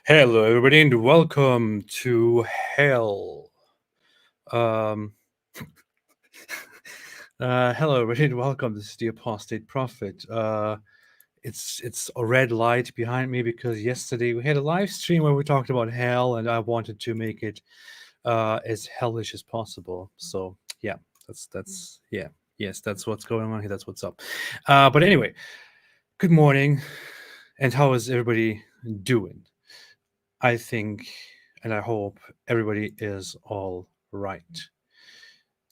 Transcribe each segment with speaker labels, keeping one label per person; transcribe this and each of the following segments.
Speaker 1: Hello, everybody, and welcome to Hell. Um, hello, everybody, and welcome. This is the Apostate Prophet. It's a red light behind me because yesterday we had a live stream where we talked about hell, and I wanted to make it as hellish as possible. So yeah, that's yes, that's what's going on here. That's what's up. But anyway, good morning, and how is everybody doing? I think and I hope everybody is all right.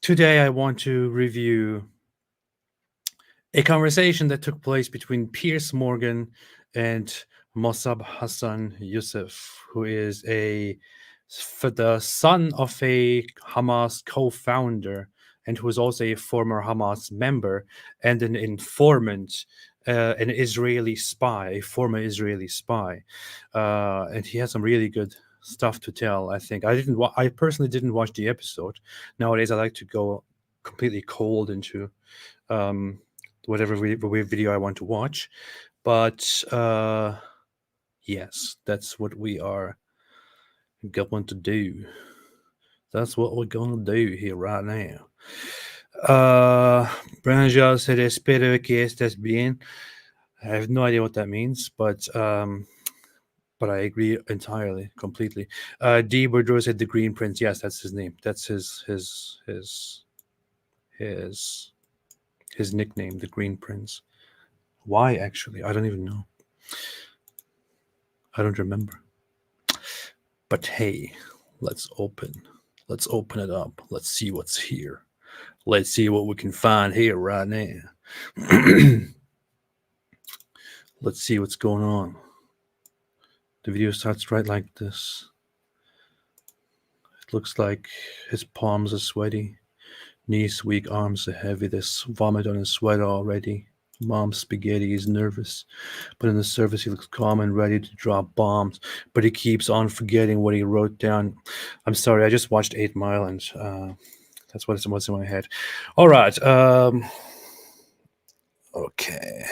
Speaker 1: Today, I want to review a conversation that took place between Piers Morgan and Mosab Hassan Yousef, who is the son of a Hamas co-founder and who is also a former Hamas member and an informant, an Israeli spy, a former Israeli spy, and he has some really good stuff to tell. I think I personally didn't watch the episode. Nowadays, I like to go completely cold into whatever video I want to watch. But yes, that's what we are going to do. That's what we're going to do here right now. Branja said, espero que estés bien. I have no idea what that means, but I agree entirely, completely. D. Bourgeois said the Green Prince. Yes, that's his name. That's his nickname, the Green Prince. Why, actually? I don't even know. I don't remember. But hey, let's open it up. Let's see what's here. Let's see what we can find here right now. Let's see what's going on. The video starts right like this. It looks like his palms are sweaty, knees weak, arms are heavy. There's vomit on his sweater already. Mom's spaghetti is nervous, but in the surface he looks calm and ready to drop bombs, but he keeps on forgetting what he wrote down. I'm sorry, I just watched 8 Mile and that's what's in my head. All right. Okay.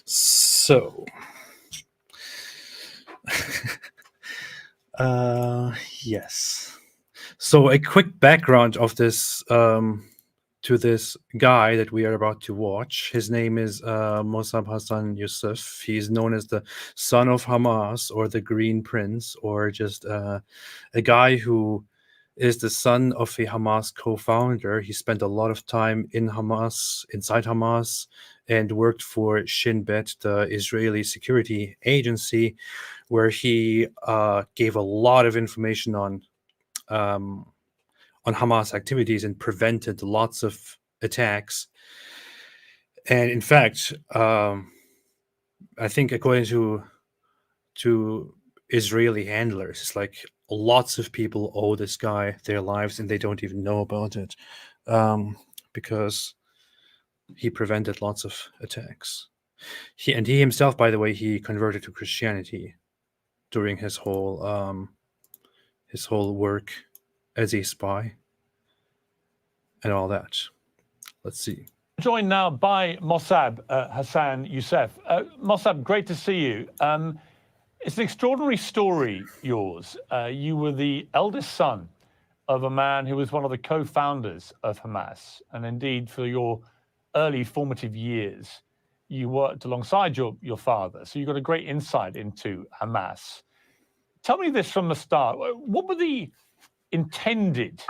Speaker 1: So yes. So a quick background of this to this guy that we are about to watch. His name is Mosab Hassan Yousef. He's known as the son of Hamas or the Green Prince, or just a guy who is the son of a Hamas co-founder. He spent a lot of time inside Hamas, and worked for Shin Bet, the Israeli security agency, where he gave a lot of information on Hamas activities and prevented lots of attacks. And in fact, I think according to Israeli handlers, it's like lots of people owe this guy their lives and they don't even know about it, because he prevented lots of attacks. He himself, by the way, he converted to Christianity during his whole work as a spy and all that. Let's see.
Speaker 2: Joined now by Mosab Hassan Yousef. Mosab, great to see you. It's an extraordinary story, yours. You were the eldest son of a man who was one of the co-founders of Hamas. And indeed, for your early formative years, you worked alongside your father. So you got a great insight into Hamas. Tell me this from the start. What were the intended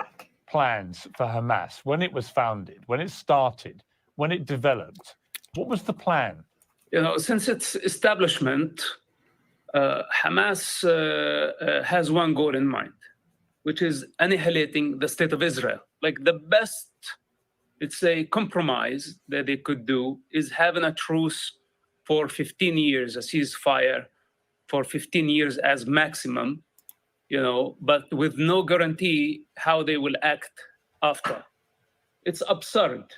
Speaker 2: plans for Hamas when it was founded, when it started, when it developed? What was the plan?
Speaker 3: Since its establishment, Hamas has one goal in mind, which is annihilating the state of Israel. Like the best, it's a compromise that they could do is having a truce for 15 years, a ceasefire for 15 years as maximum, but with no guarantee how they will act after. It's absurd.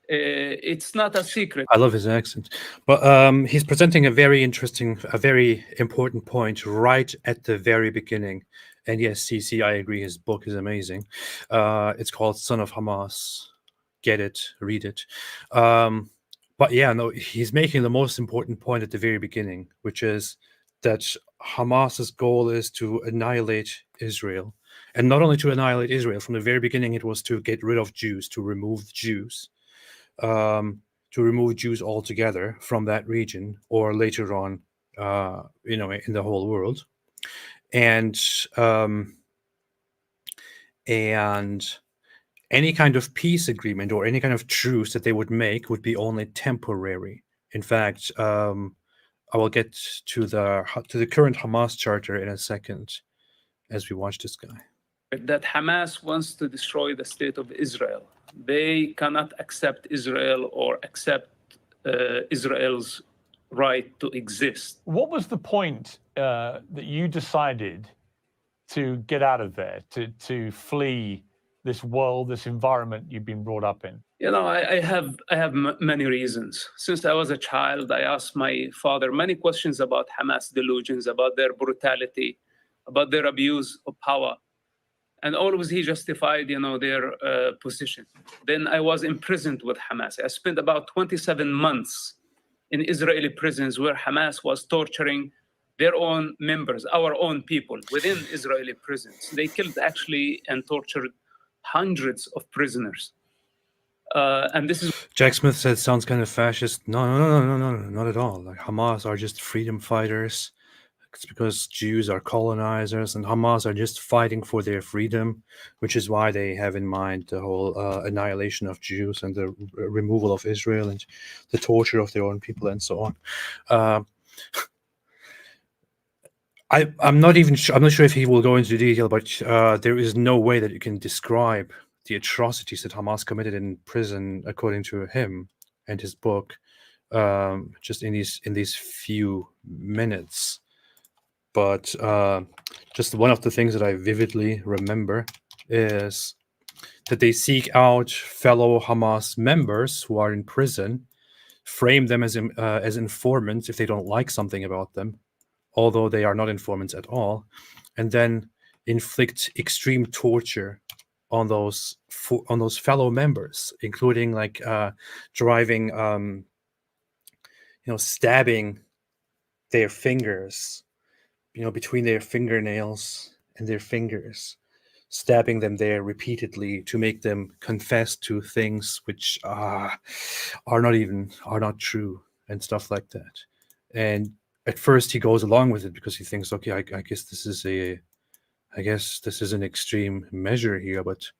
Speaker 3: It's not a secret.
Speaker 1: I love his accent, but he's presenting a very interesting, a very important point right at the very beginning. And yes, CC, I agree. His book is amazing. It's called Son of Hamas. Get it, read it. But yeah, no, he's making the most important point at the very beginning, which is that Hamas's goal is to annihilate Israel. And not only to annihilate Israel, from the very beginning, it was to get rid of Jews, to remove Jews, to remove Jews altogether from that region, or later on, in the whole world. And any kind of peace agreement or any kind of truce that they would make would be only temporary. In fact, I will get to the current Hamas Charter in a second as we watch this guy.
Speaker 3: That Hamas wants to destroy the state of Israel. They cannot accept Israel or accept Israel's right to exist.
Speaker 2: What was the point that you decided to get out of there, to flee this world, this environment you've been brought up in?
Speaker 3: I have many reasons. Since I was a child, I asked my father many questions about Hamas delusions, about their brutality, about their abuse of power. And always he justified, their position. Then I was imprisoned with Hamas. I spent about 27 months in Israeli prisons where Hamas was torturing their own members, our own people within Israeli prisons. They killed actually and tortured hundreds of prisoners. And this is
Speaker 1: Jack Smith said sounds kind of fascist. No, not at all. Like Hamas are just freedom fighters. It's because Jews are colonizers and Hamas are just fighting for their freedom, which is why they have in mind the whole annihilation of Jews and the removal of Israel and the torture of their own people and so on. I'm not even sure. I'm not sure if he will go into detail, but there is no way that you can describe the atrocities that Hamas committed in prison, according to him and his book, just in these few minutes. But just one of the things that I vividly remember is that they seek out fellow Hamas members who are in prison, frame them as informants if they don't like something about them, although they are not informants at all, and then inflict extreme torture on those fellow members, including like driving, stabbing their fingers, between their fingernails and their fingers, stabbing them there repeatedly to make them confess to things which are not true and stuff like that. And at first he goes along with it because he thinks, okay, I guess this is an extreme measure here, but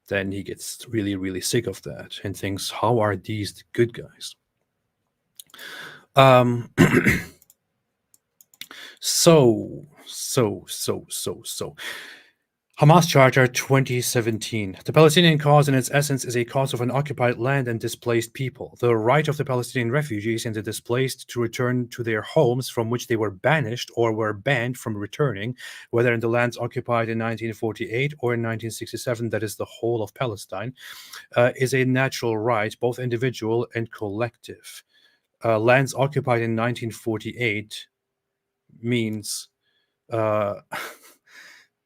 Speaker 1: then he gets really, really sick of that and thinks, how are these the good guys? So. Hamas Charter 2017. The Palestinian cause in its essence is a cause of an occupied land and displaced people. The right of the Palestinian refugees and the displaced to return to their homes from which they were banished or were banned from returning, whether in the lands occupied in 1948 or in 1967, that is the whole of Palestine, is a natural right, both individual and collective. Lands occupied in 1948 means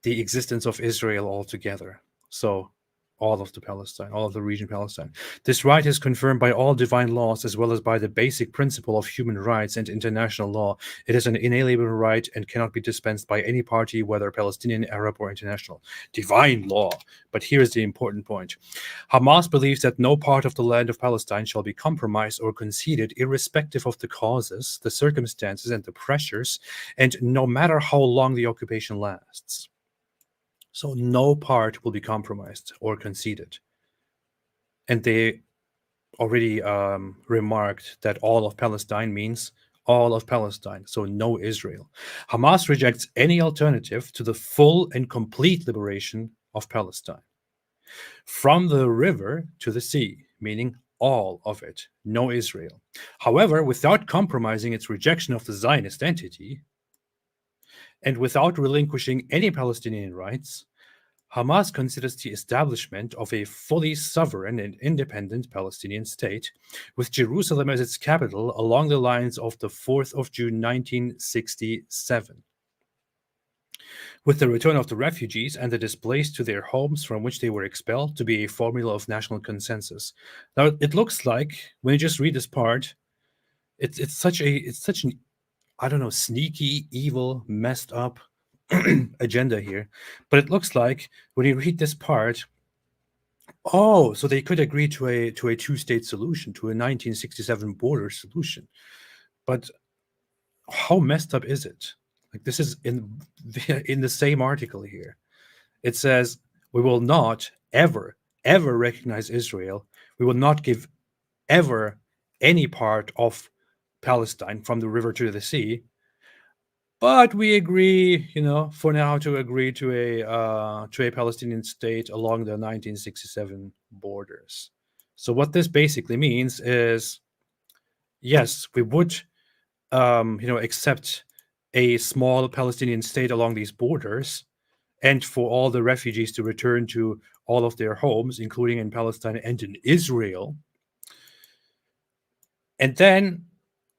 Speaker 1: the existence of Israel altogether. So all of the region Palestine. This right is confirmed by all divine laws as well as by the basic principle of human rights and international law. It is an inalienable right and cannot be dispensed by any party, whether Palestinian, Arab, or international. Divine law. But here's the important point. Hamas believes that no part of the land of Palestine shall be compromised or conceded, irrespective of the causes, the circumstances, and the pressures, and no matter how long the occupation lasts. So no part will be compromised or conceded. And they already remarked that all of Palestine means all of Palestine, so no Israel. Hamas rejects any alternative to the full and complete liberation of Palestine. From the river to the sea, meaning all of it, no Israel. However, without compromising its rejection of the Zionist entity, and without relinquishing any Palestinian rights, Hamas considers the establishment of a fully sovereign and independent Palestinian state, with Jerusalem as its capital along the lines of the 4th of June 1967. with the return of the refugees and the displaced to their homes from which they were expelled to be a formula of national consensus. Now, it looks like when you just read this part, it's such an, I don't know, sneaky, evil, messed up agenda here. But it looks like when you read this part, oh, so they could agree to a two-state solution, to a 1967 border solution. But how messed up is it? Like, this is in the same article here. It says, we will not ever recognize Israel. We will not give ever any part of Palestine from the river to the sea. But we agree, for now, to agree to a Palestinian state along the 1967 borders. So what this basically means is, yes, we would, accept a small Palestinian state along these borders, and for all the refugees to return to all of their homes, including in Palestine and in Israel. And then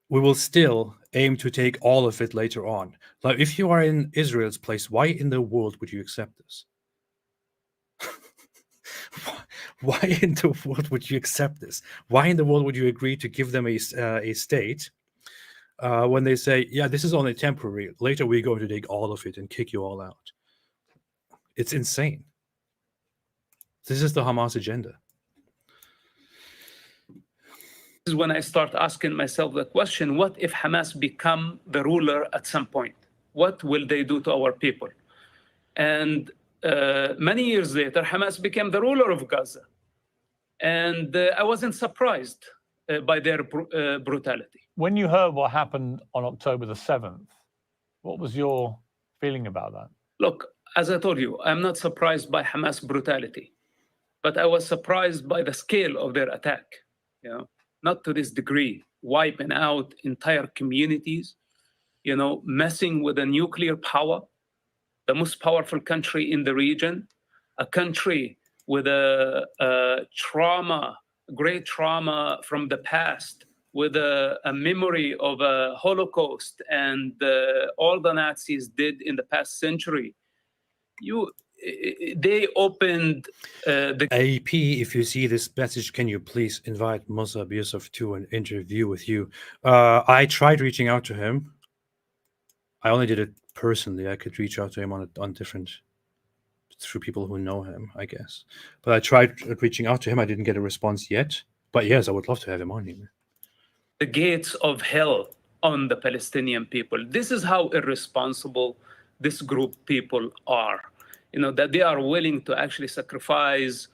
Speaker 1: we will still aim to take all of it later on. Like, if you are in Israel's place, why in the world would you accept this? Why in the world would you accept this? Why in the world would you agree to give them a state when they say, yeah, this is only temporary. Later, we're going to take all of it and kick you all out. It's insane. This is the Hamas agenda.
Speaker 3: This is when I start asking myself the question, what if Hamas become the ruler at some point? What will they do to our people? And many years later, Hamas became the ruler of Gaza. And I wasn't surprised by their brutality.
Speaker 2: When you heard what happened on October the 7th, what was your feeling about that?
Speaker 3: Look, as I told you, I'm not surprised by Hamas brutality, but I was surprised by the scale of their attack. Not to this degree, wiping out entire communities, messing with a nuclear power, the most powerful country in the region, a country with a great trauma from the past, with a memory of a Holocaust and all the Nazis did in the past century. They opened the
Speaker 1: AP. If you see this message, can you please invite Mosab Yousef to an interview with you? I tried reaching out to him. I only did it personally. I could reach out to him on different, through people who know him, I guess. But I tried reaching out to him. I didn't get a response yet. But yes, I would love to have him on here.
Speaker 3: The gates of hell on the Palestinian people. This is how irresponsible this group people are. That they are willing to actually sacrifice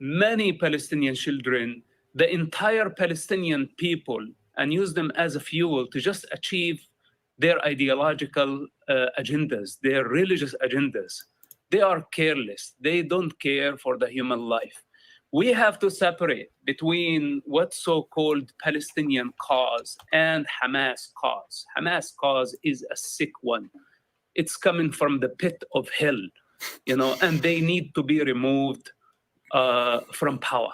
Speaker 3: many Palestinian children, the entire Palestinian people, and use them as a fuel to just achieve their ideological agendas, their religious agendas. They are careless. They don't care for the human life. We have to separate between what's so-called Palestinian cause and Hamas cause. Hamas cause is a sick one. It's coming from the pit of hell, and they need to be removed from power.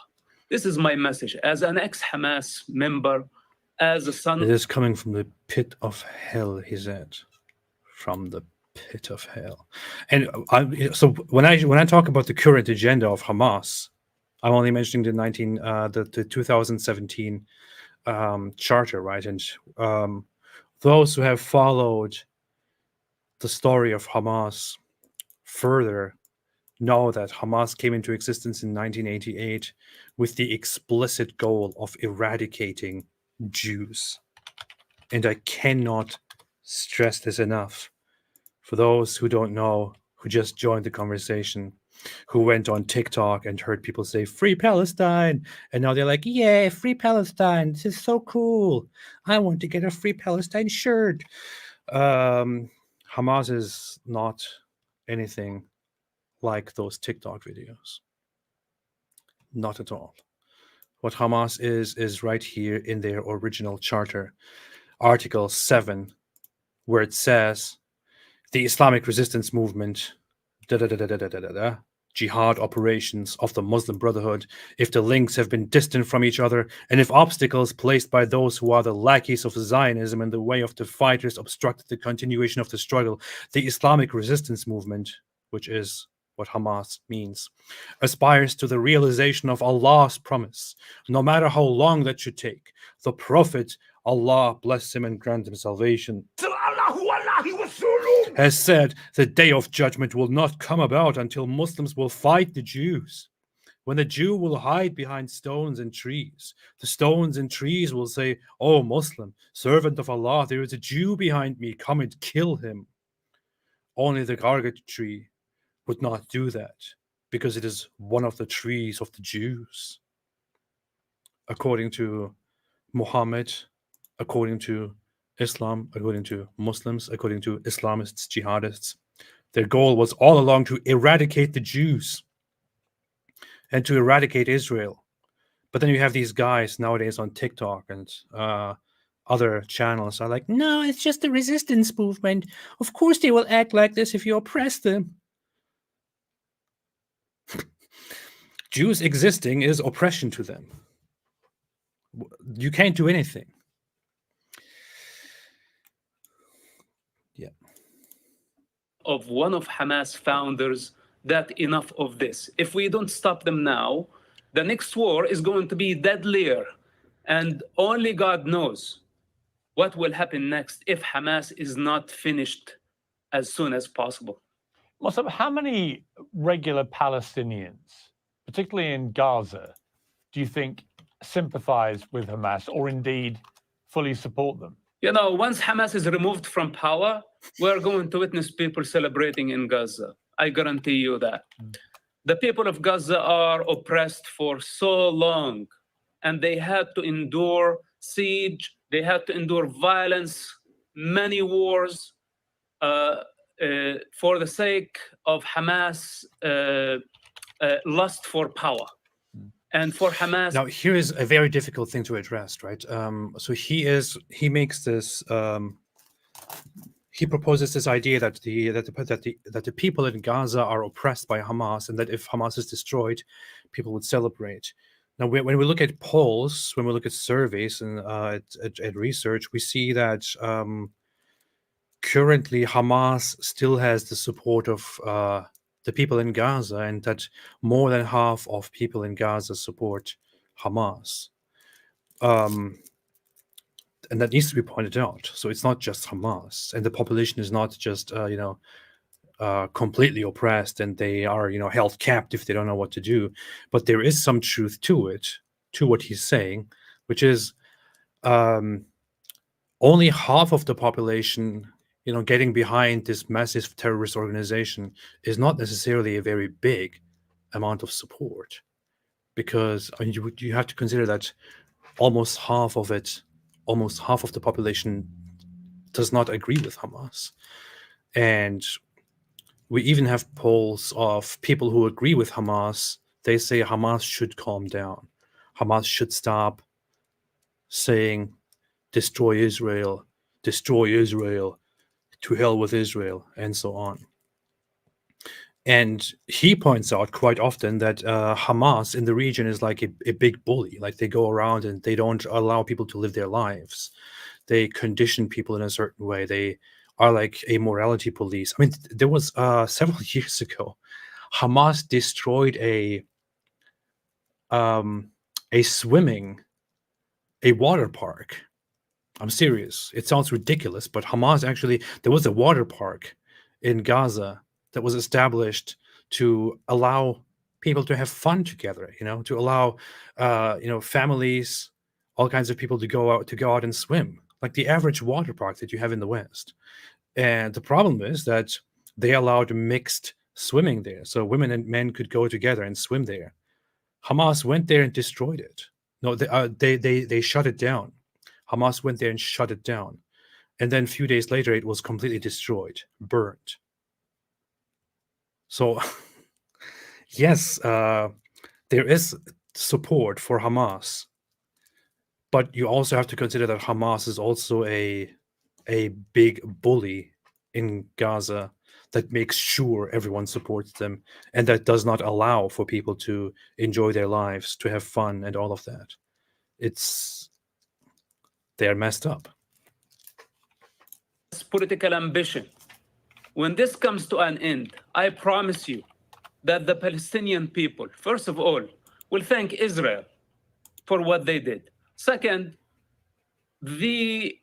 Speaker 3: This is my message. As an ex-Hamas member, as a son...
Speaker 1: It is coming from the pit of hell, he said. From the pit of hell. And so when I talk about the current agenda of Hamas, I'm only mentioning the 2017 charter, right? And those who have followed the story of Hamas further know that Hamas came into existence in 1988 with the explicit goal of eradicating Jews. And I cannot stress this enough. For those who don't know, who just joined the conversation, who went on TikTok and heard people say, "Free Palestine," and now they're like, "Yeah, Free Palestine, this is so cool. I want to get a Free Palestine shirt." Hamas is not anything like those TikTok videos. Not at all. What Hamas is right here in their original charter, Article 7, where it says, the Islamic resistance movement, jihad operations of the Muslim Brotherhood, if the links have been distant from each other, and if obstacles placed by those who are the lackeys of Zionism in the way of the fighters obstructed the continuation of the struggle, the Islamic resistance movement, which is what Hamas means, aspires to the realization of Allah's promise, no matter how long that should take. The Prophet, Allah bless him and grant him salvation, has said the day of judgment will not come about until Muslims will fight the Jews. When the Jew will hide behind stones and trees, the stones and trees will say, "Oh Muslim, servant of Allah, there is a Jew behind me, come and kill him." Only the gargat tree would not do that, because it is one of the trees of the Jews. According to Muhammad, according to Islam, according to Muslims, according to Islamists, jihadists, their goal was all along to eradicate the Jews and to eradicate Israel. But then you have these guys nowadays on TikTok and other channels are like, no, it's just a resistance movement. Of course they will act like this if you oppress them. Jews existing is oppression to them. You can't do anything. Yeah.
Speaker 3: Of one of Hamas founders that enough of this. If we don't stop them now, the next war is going to be deadlier. And only God knows what will happen next if Hamas is not finished as soon as possible.
Speaker 2: Mosab, how many regular Palestinians, particularly in Gaza, do you think sympathize with Hamas or indeed fully support them?
Speaker 3: You know, once Hamas is removed from power, we're going to witness people celebrating in Gaza. I guarantee you that. The people of Gaza are oppressed for so long, and they had to endure siege, they had to endure violence, many wars for the sake of Hamas' lust for power. And for Hamas.
Speaker 1: Now, here is a very difficult thing to address, right? So he makes this. He proposes this idea that the people in Gaza are oppressed by Hamas, and that if Hamas is destroyed, people would celebrate. Now, when we look at polls, when we look at surveys and at research, we see that currently Hamas still has the support of the people in Gaza, and that more than half of people in Gaza support Hamas. And that needs to be pointed out. So it's not just Hamas, and the population is not just completely oppressed, and they are held captive. They don't know what to do. But there is some truth to it, to what he's saying, which is only half of the population, getting behind this massive terrorist organization is not necessarily a very big amount of support, because you have to consider that almost half of the population does not agree with Hamas. And we even have polls of people who agree with Hamas. They say Hamas should calm down. Hamas should stop saying, destroy Israel, to hell with Israel, and so on. And he points out quite often that Hamas in the region is like a big bully. Like, they go around and they don't allow people to live their lives. They condition people in a certain way. They are like a morality police. I mean, there was several years ago, Hamas destroyed a water park. I'm serious. It sounds ridiculous, but Hamas there was a water park in Gaza that was established to allow people to have fun together, to allow, families, all kinds of people to go out and swim, like the average water park that you have in the West. And the problem is that they allowed mixed swimming there. So women and men could go together and swim there. Hamas went there and destroyed it. No, they shut it down. Hamas went there and shut it down. And then a few days later, it was completely destroyed, burnt. So, yes, there is support for Hamas, but you also have to consider that Hamas is also a big bully in Gaza that makes sure everyone supports them, and that does not allow for people to enjoy their lives, to have fun, and all of that. They're messed up.
Speaker 3: Political ambition. When this comes to an end, I promise you that the Palestinian people, first of all, will thank Israel for what they did. Second, the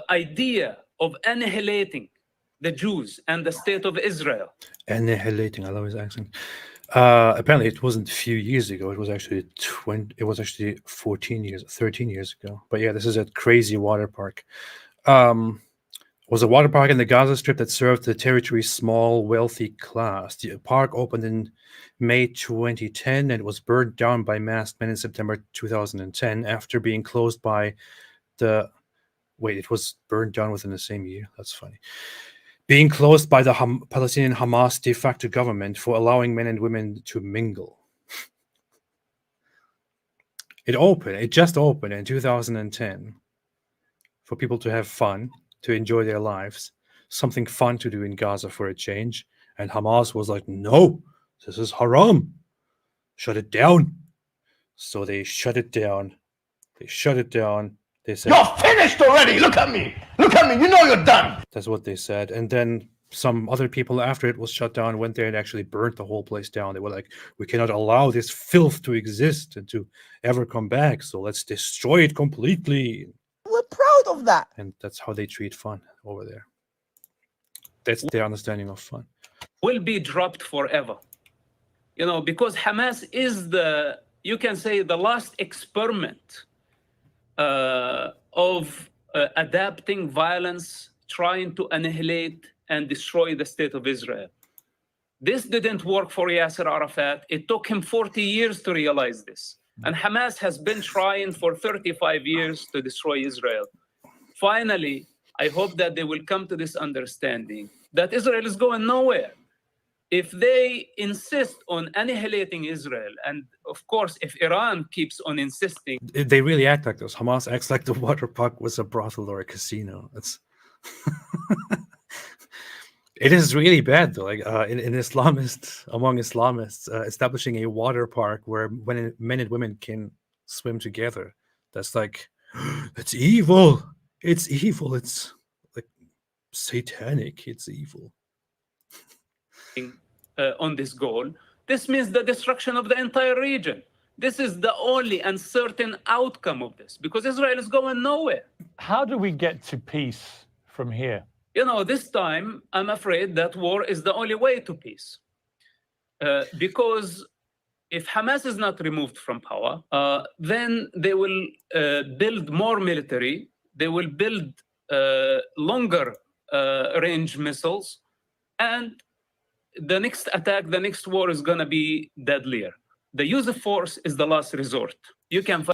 Speaker 3: idea of annihilating the Jews and the state of Israel.
Speaker 1: Annihilating, I love his accent. Apparently, it wasn't a few years ago. It was actually 13 years ago. But yeah, this is a crazy water park. Was a water park in the Gaza Strip that served the territory's small, wealthy class. The park opened in May 2010 and was burned down by masked men in September 2010 after being closed by the... Wait, it was burned down within the same year? That's funny. Being closed by the Palestinian Hamas de facto government for allowing men and women to mingle. It just opened in 2010 for people to have fun, to enjoy their lives, something fun to do in Gaza for a change. And Hamas was like, no, this is haram. Shut it down. So they shut it down. They said,
Speaker 4: you're finished already. Look at me. You know you're done.
Speaker 1: That's what they said. And then some other people, after it was shut down, went there and actually burnt the whole place down. They were like, we cannot allow this filth to exist and to ever come back. So let's destroy it completely.
Speaker 4: We're proud of that.
Speaker 1: And that's how they treat fun over there. That's their understanding of fun.
Speaker 3: Will be dropped forever. Because Hamas is you can say, the last experiment of adapting violence, trying to annihilate and destroy the state of Israel. This didn't work for Yasser Arafat. It took him 40 years to realize this. And Hamas has been trying for 35 years to destroy Israel. Finally, I hope that they will come to this understanding that Israel is going nowhere. If they insist on annihilating Israel, and of course, if Iran keeps on insisting...
Speaker 1: They really act like this. Hamas acts like the water park was a brothel or a casino. It's... It is really bad, though. Like among Islamists, establishing a water park where men and women can swim together. That's like, it's evil. It's evil. It's like satanic. It's evil.
Speaker 3: On this goal, this means the destruction of the entire region. This is the only and certain outcome of this, because Israel is going nowhere.
Speaker 2: How do we get to peace from here?
Speaker 3: This time, I'm afraid that war is the only way to peace. Because if Hamas is not removed from power, then they will build more military. They will build longer range missiles. And the next attack, the next war is going to be deadlier. The use of force is the last resort. You can...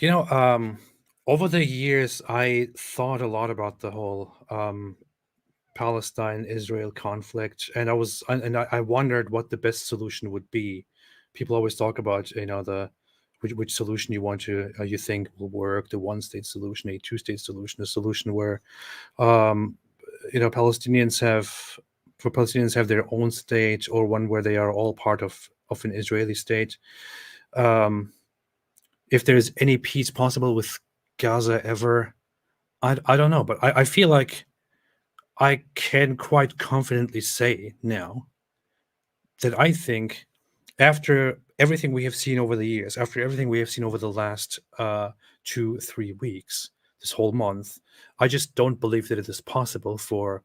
Speaker 1: over the years, I thought a lot about the whole Palestine-Israel conflict, and I wondered what the best solution would be. People always talk about, which solution you think will work: the one-state solution, a two-state solution, a solution where, Palestinians have their own state, or one where they are all part of an Israeli state. If there's any peace possible with Gaza ever, I don't know, but I feel like I can quite confidently say now that I think after everything we have seen over the years, after everything we have seen over the last 2-3 weeks, this whole month, I just don't believe that it is possible for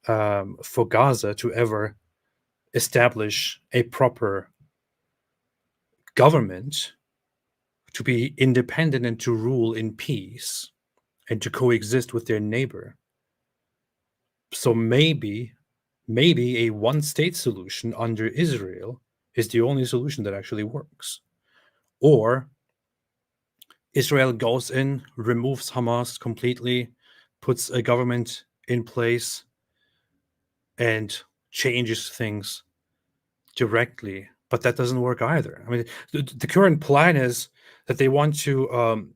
Speaker 1: Gaza to ever establish a proper government, to be independent and to rule in peace and to coexist with their neighbor. So maybe a one-state solution under Israel is the only solution that actually works. Or Israel goes in, removes Hamas completely, puts a government in place, and changes things directly. But that doesn't work either. I mean, the current plan is that they want to...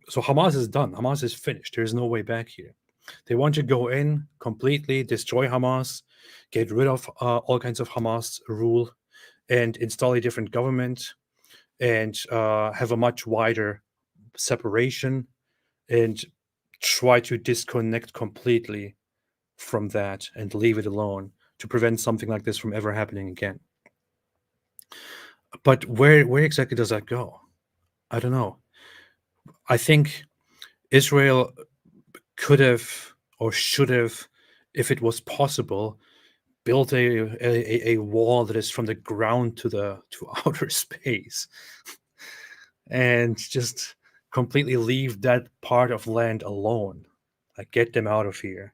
Speaker 1: so Hamas is done. Hamas is finished. There's no way back here. They want to go in completely, destroy Hamas, get rid of all kinds of Hamas rule, and install a different government, and have a much wider separation, and try to disconnect completely from that and leave it alone to prevent something like this from ever happening again. But where exactly does that go? I don't know. I think Israel could have or should have, if it was possible, built a wall that is from the ground to outer space, and just completely leave that part of land alone. Like, get them out of here.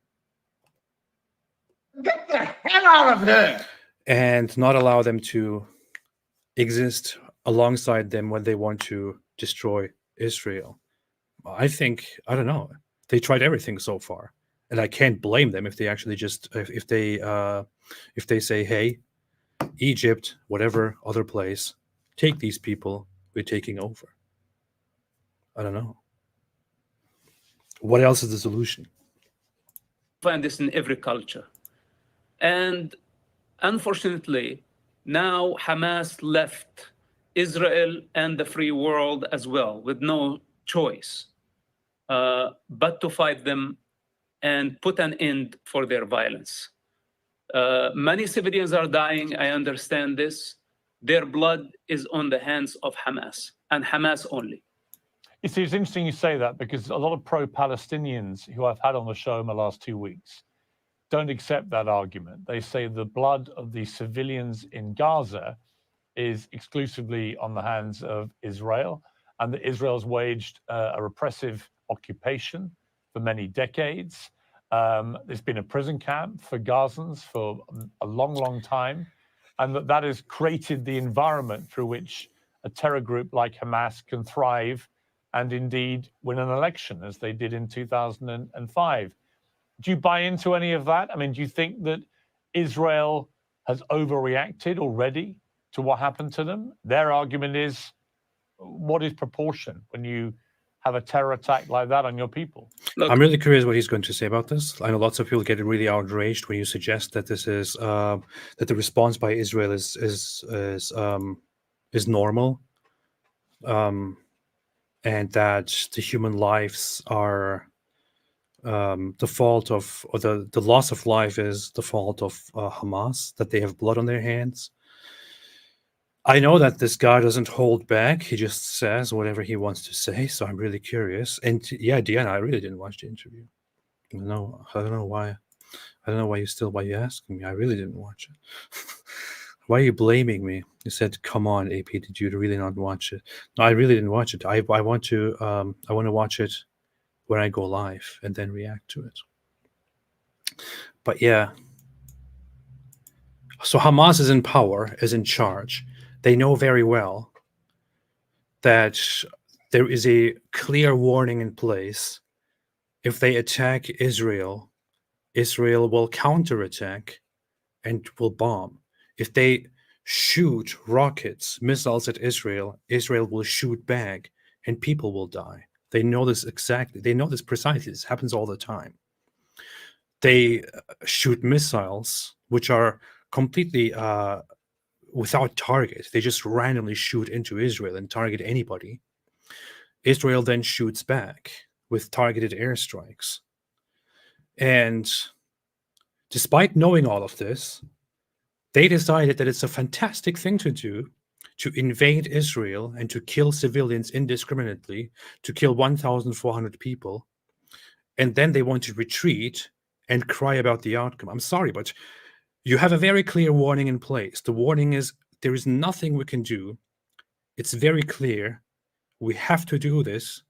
Speaker 4: Get the hell out of here!
Speaker 1: And not allow them to exist alongside them when they want to destroy Israel. I think, I don't know, they tried everything so far, and I can't blame them if they actually just if they say, hey, Egypt, whatever other place, take these people, we're taking over. I don't know. What else is the solution?
Speaker 3: Find this in every culture. And unfortunately, now Hamas left Israel and the free world as well, with no choice but to fight them and put an end for their violence. Many civilians are dying. I understand this. Their blood is on the hands of Hamas, and Hamas only.
Speaker 2: You see, it's interesting you say that, because a lot of pro-Palestinians who I've had on the show in the last 2 weeks don't accept that argument. They say the blood of the civilians in Gaza is exclusively on the hands of Israel, and that Israel's waged a repressive occupation for many decades. There's been a prison camp for Gazans for a long, long time, and that has created the environment through which a terror group like Hamas can thrive and indeed win an election, as they did in 2005. Do you buy into any of that? I mean, do you think that Israel has overreacted already to what happened to them? Their argument is, what is proportion when you have a terror attack like that on your people?
Speaker 3: Look,
Speaker 1: I'm really curious what he's going to say about this. I know lots of people get really outraged when you suggest that this is that the response by Israel is normal, and that the human lives are the fault of, or the loss of life is the fault of Hamas, that they have blood on their hands. I know that this guy doesn't hold back. He just says whatever he wants to say. So I'm really curious. And yeah, Deanna, I really didn't watch the interview. I don't know why. I don't know why you're asking me. I really didn't watch it. Why are you blaming me? You said, "Come on, AP, did you really not watch it?" No, I really didn't watch it. I want to watch it when I go live and then react to it. But yeah. So Hamas is in power, is in charge. They know very well that there is a clear warning in place. If they attack Israel, Israel will counterattack and will bomb. If they shoot rockets, missiles at Israel, Israel will shoot back and people will die. They know this exactly. They know this precisely. This happens all the time. They shoot missiles, which are completely without target. They just randomly shoot into Israel and target anybody. Israel then shoots back with targeted airstrikes. And despite knowing all of this, they decided that it's a fantastic thing to do, to invade Israel and to kill civilians indiscriminately, to kill 1,400 people. And then they want to retreat and cry about the outcome. I'm sorry, but you have a very clear warning in place. The warning is, there is nothing we can do. It's very clear. We have to do this.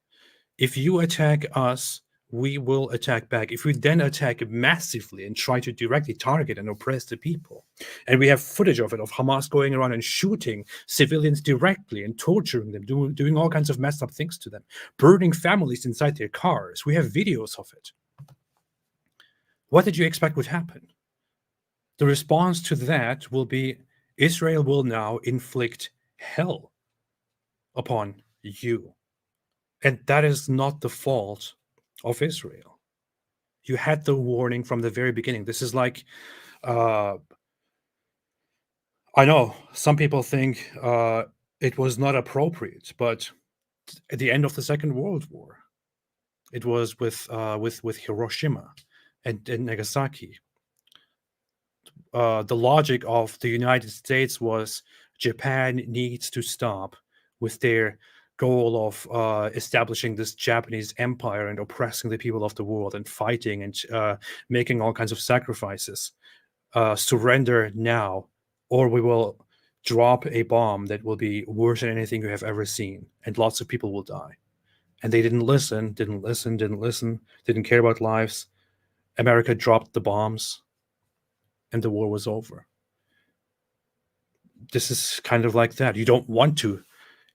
Speaker 1: If you attack us, we will attack back. If we then attack massively and try to directly target and oppress the people, and we have footage of it, of Hamas going around and shooting civilians directly and torturing them, doing all kinds of messed up things to them, burning families inside their cars. We have videos of it. What did you expect would happen? The response to that will be, Israel will now inflict hell upon you. And that is not the fault of Israel. You had the warning from the very beginning. This is like I know some people think it was not appropriate, but at the end of the Second World War, it was with Hiroshima and Nagasaki. The logic of the United States was Japan needs to stop with their goal of establishing this Japanese empire and oppressing the people of the world and fighting and making all kinds of sacrifices. Surrender now, or we will drop a bomb that will be worse than anything you have ever seen, and lots of people will die. And they didn't listen, didn't care about lives. America dropped the bombs, and the war was over. This is kind of like that. You don't want to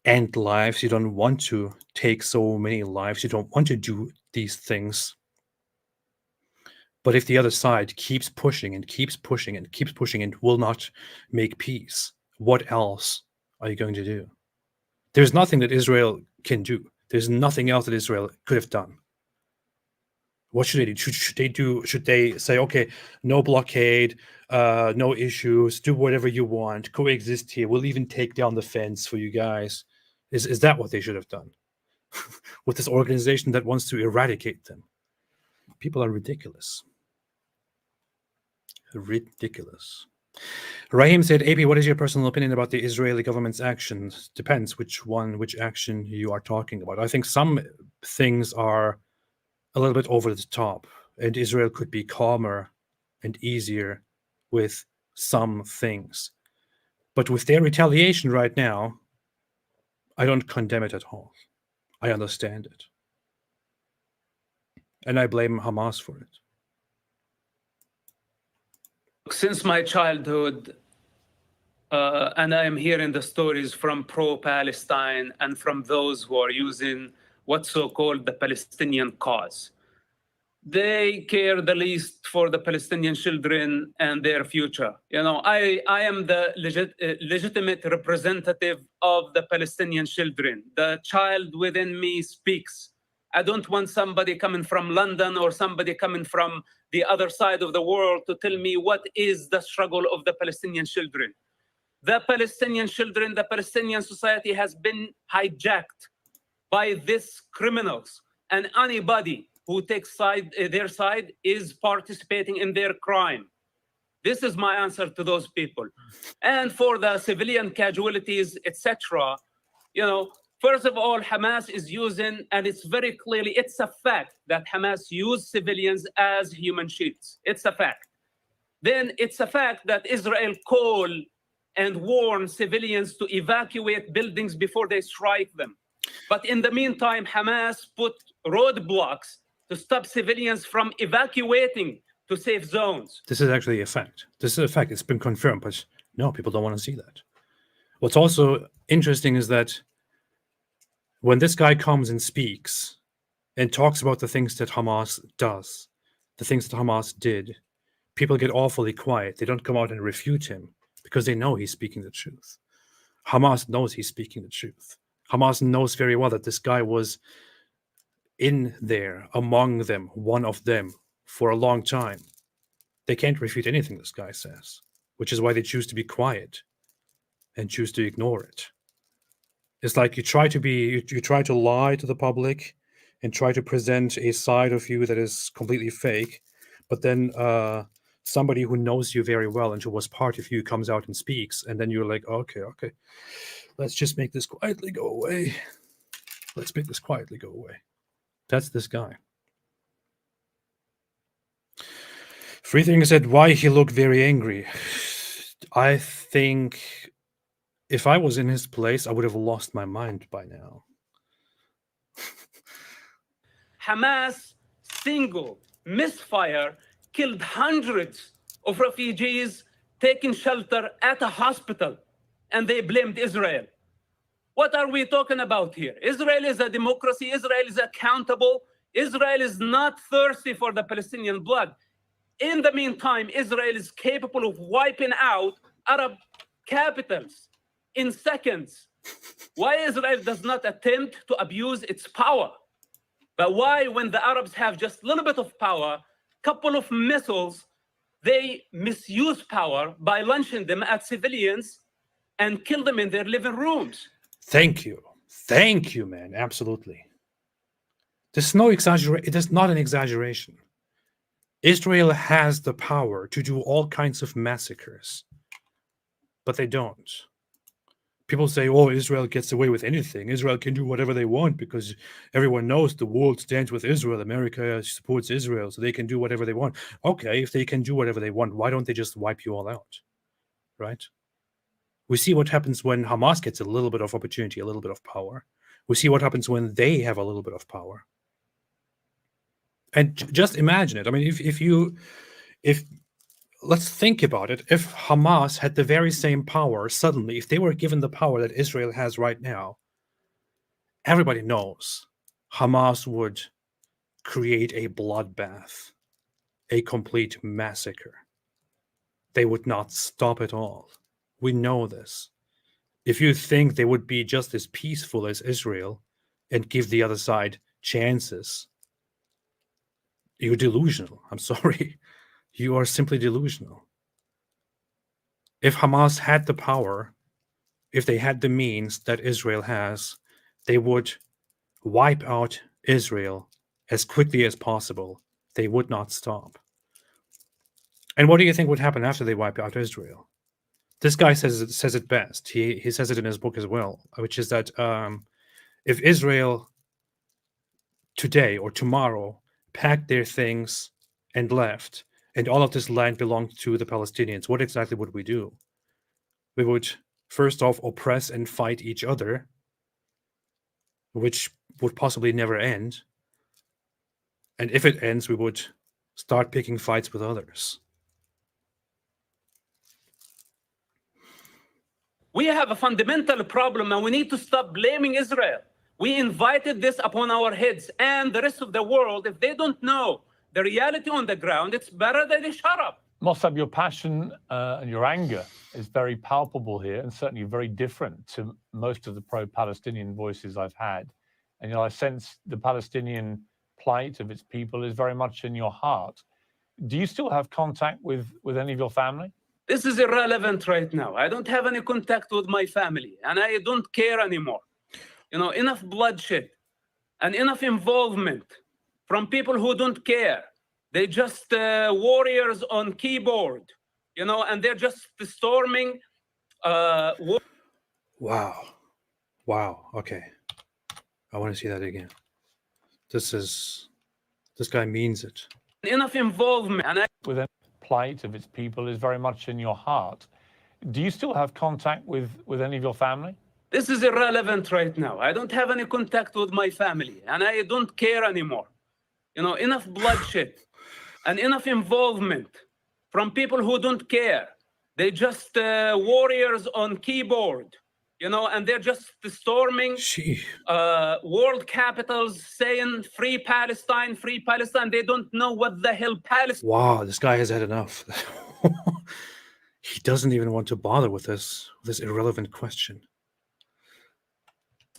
Speaker 1: end lives. You don't want to take so many lives. You don't want to do these things. But if the other side keeps pushing and keeps pushing and keeps pushing and will not make peace, what else are you going to do? There's nothing that Israel can do. There's nothing else that Israel could have done. What should they do? Should they say, okay, no blockade, no issues, do whatever you want, coexist here. We'll even take down the fence for you guys. Is that what they should have done? With this organization that wants to eradicate them. People are ridiculous. Ridiculous. Rahim said, AP, what is your personal opinion about the Israeli government's actions? Depends which action you are talking about. I think some things are a little bit over the top, and Israel could be calmer and easier with some things. But with their retaliation right now, I don't condemn it at all. I understand it. And I blame Hamas for it.
Speaker 3: Since my childhood, and I am hearing the stories from pro-Palestine and from those who are using what's so-called the Palestinian cause. They care the least for the Palestinian children and their future. You know, I am the legitimate representative of the Palestinian children. The child within me speaks. I don't want somebody coming from London or somebody coming from the other side of the world to tell me what is the struggle of the Palestinian children. The Palestinian children, the Palestinian society has been hijacked by these criminals, and anybody who takes their side is participating in their crime. This is my answer to those people. And for the civilian casualties, etc., you know, first of all, Hamas is using, and it's very clearly, it's a fact that Hamas used civilians as human shields. It's a fact. Then it's a fact that Israel called and warned civilians to evacuate buildings before they strike them. But in the meantime, Hamas put roadblocks to stop civilians from evacuating to safe zones.
Speaker 1: This is actually a fact. This is a fact. It's been confirmed, but no, people don't want to see that. What's also interesting is that when this guy comes and speaks and talks about the things that Hamas does, the things that Hamas did, people get awfully quiet. They don't come out and refute him because they know he's speaking the truth. Hamas knows he's speaking the truth. Hamas knows very well that this guy was in there, among them, one of them, for a long time. They can't refute anything this guy says, which is why they choose to be quiet and choose to ignore it. It's like you try to lie to the public and try to present a side of you that is completely fake, but then somebody who knows you very well and who was part of you comes out and speaks, and then you're like, okay, let's just make this quietly go away. Let's make this quietly go away. That's this guy. Freething said, why he looked very angry. I think if I was in his place, I would have lost my mind by now.
Speaker 3: Hamas single misfire killed hundreds of refugees taking shelter at a hospital, and they blamed Israel. What are we talking about here? Israel is a democracy. Israel is accountable. Israel is not thirsty for the Palestinian blood. In the meantime, Israel is capable of wiping out Arab capitals in seconds. Why Israel does not attempt to abuse its power? But why, when the Arabs have just a little bit of power, couple of missiles they misuse power by launching them at civilians and kill them in their living rooms.
Speaker 1: Thank you. Thank you, man. Absolutely. There's no exaggeration. It is not an exaggeration. Israel has the power to do all kinds of massacres, but they don't. People say, oh, Israel gets away with anything. Israel can do whatever they want because everyone knows the world stands with Israel. America supports Israel, so they can do whatever they want. Okay, if they can do whatever they want, why don't they just wipe you all out? Right? We see what happens when Hamas gets a little bit of opportunity, a little bit of power. We see what happens when they have a little bit of power. And just imagine it. I mean, if let's think about it. If Hamas had the very same power suddenly, if they were given the power that Israel has right now, everybody knows Hamas would create a bloodbath, a complete massacre. They would not stop at all. We know this. If you think they would be just as peaceful as Israel and give the other side chances, you're delusional. I'm sorry. You are simply delusional. If Hamas had the power, if they had the means that Israel has, they would wipe out Israel as quickly as possible. They would not stop. And what do you think would happen after they wipe out Israel? This guy says it best. He says it in his book as well, which is that if Israel today or tomorrow packed their things and left, and all of this land belonged to the Palestinians, what exactly would we do? We would first off oppress and fight each other, which would possibly never end. And if it ends, we would start picking fights with others.
Speaker 3: We have a fundamental problem and we need to stop blaming Israel. We invited this upon our heads, and the rest of the world, if they don't know the reality on the ground, it's better that they shut up.
Speaker 2: Mosab, your passion and your anger is very palpable here, and certainly very different to most of the pro-Palestinian voices I've had. And I sense the Palestinian plight of its people is very much in your heart. Do you still have contact with any of your family?
Speaker 3: This is irrelevant right now. I don't have any contact with my family, and I don't care anymore. Enough bloodshed and enough involvement from people who don't care. They just warriors on keyboard, and they're just storming.
Speaker 1: Wow. Okay. I want to see that again. This guy means it.
Speaker 3: Enough involvement. And
Speaker 2: with the plight of its people is very much in your heart. Do you still have contact with any of your family?
Speaker 3: This is irrelevant right now. I don't have any contact with my family, and I don't care anymore. Enough bloodshed and enough involvement from people who don't care. They just warriors on keyboard, and they're just storming world capitals saying free Palestine, free Palestine. They don't know what the hell Palestine.
Speaker 1: Wow, this guy has had enough. He doesn't even want to bother with this irrelevant question.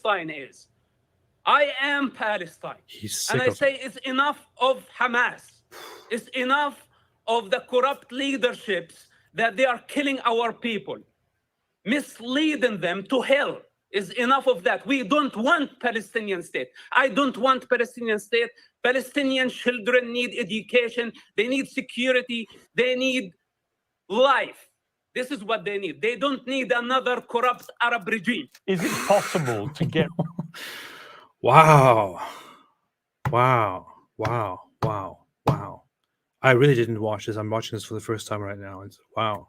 Speaker 3: Is. I am Palestine.
Speaker 1: He's sick
Speaker 3: and I say it's enough of Hamas. It's enough of the corrupt leaderships that they are killing our people, misleading them to hell. Is enough of that. We don't want Palestinian state. I don't want Palestinian state. Palestinian children need education. They need security. They need life. This is what they need. They don't need another corrupt Arab regime.
Speaker 2: Is it possible to get...
Speaker 1: Wow. I really didn't watch this. I'm watching this for the first time right now. It's wow.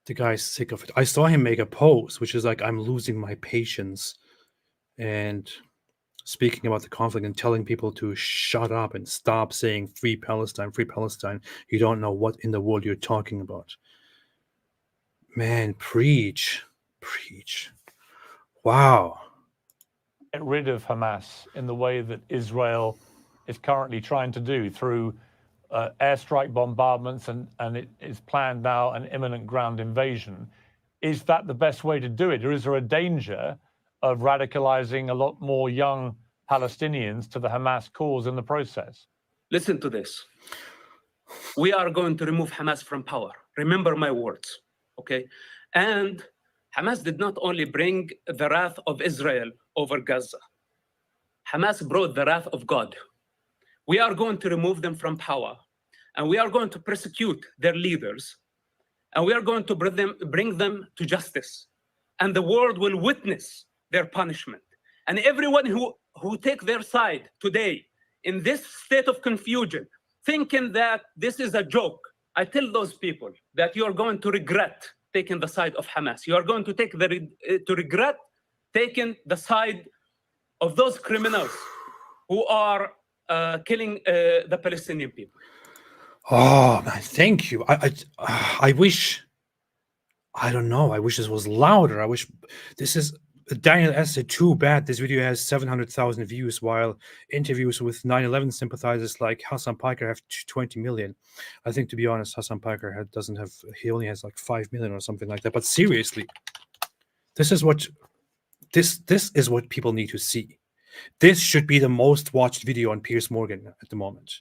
Speaker 1: The guy's sick of it. I saw him make a post, which is like, I'm losing my patience. And speaking about the conflict and telling people to shut up and stop saying free Palestine, free Palestine. You don't know what in the world you're talking about. Man, preach. Wow.
Speaker 2: Get rid of Hamas in the way that Israel is currently trying to do through airstrike bombardments and it is planned now an imminent ground invasion. Is that the best way to do it? Or is there a danger of radicalizing a lot more young Palestinians to the Hamas cause in the process?
Speaker 3: Listen to this. We are going to remove Hamas from power. Remember my words, okay? And Hamas did not only bring the wrath of Israel over Gaza. Hamas brought the wrath of God. We are going to remove them from power, and we are going to persecute their leaders, and we are going to bring them to justice. And the world will witness their punishment. And everyone who take their side today in this state of confusion, thinking that this is a joke, I tell those people that you are going to regret taking the side of Hamas. You are going to regret taking the side of those criminals who are killing the Palestinian people.
Speaker 1: Oh man, thank you. I wish, I don't know, I wish this was louder. I wish this is Daniel S. said, too bad this video has 700,000 views, while interviews with 9/11 sympathizers like Hassan Piker have 20 million. I think, to be honest, Hassan Piker he only has like 5 million or something like that. But seriously, this is what people need to see. This should be the most watched video on Piers Morgan at the moment.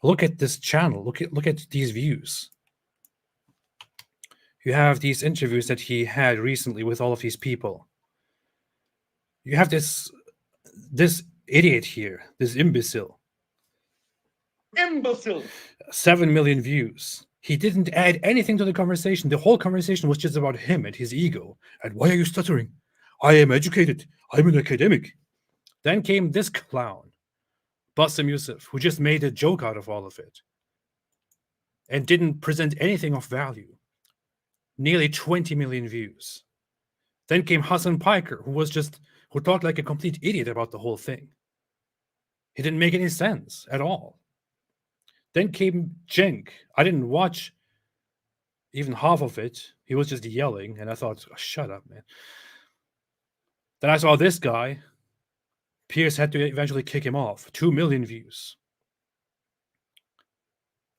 Speaker 1: Look at this channel. Look at these views. You have these interviews that he had recently with all of these people. You have this idiot here, this imbecile. 7 million views. He didn't add anything to the conversation. The whole conversation was just about him and his ego. And why are you stuttering? I am educated. I'm an academic. Then came this clown, Yousef, who just made a joke out of all of it and didn't present anything of value. Nearly 20 million views. Then came Hassan Piker, who talked like a complete idiot about the whole thing. He didn't make any sense at all. Then came Cenk. I didn't watch even half of it. He was just yelling, and I thought, oh, shut up, man. Then I saw this guy. Piers had to eventually kick him off. 2 million views.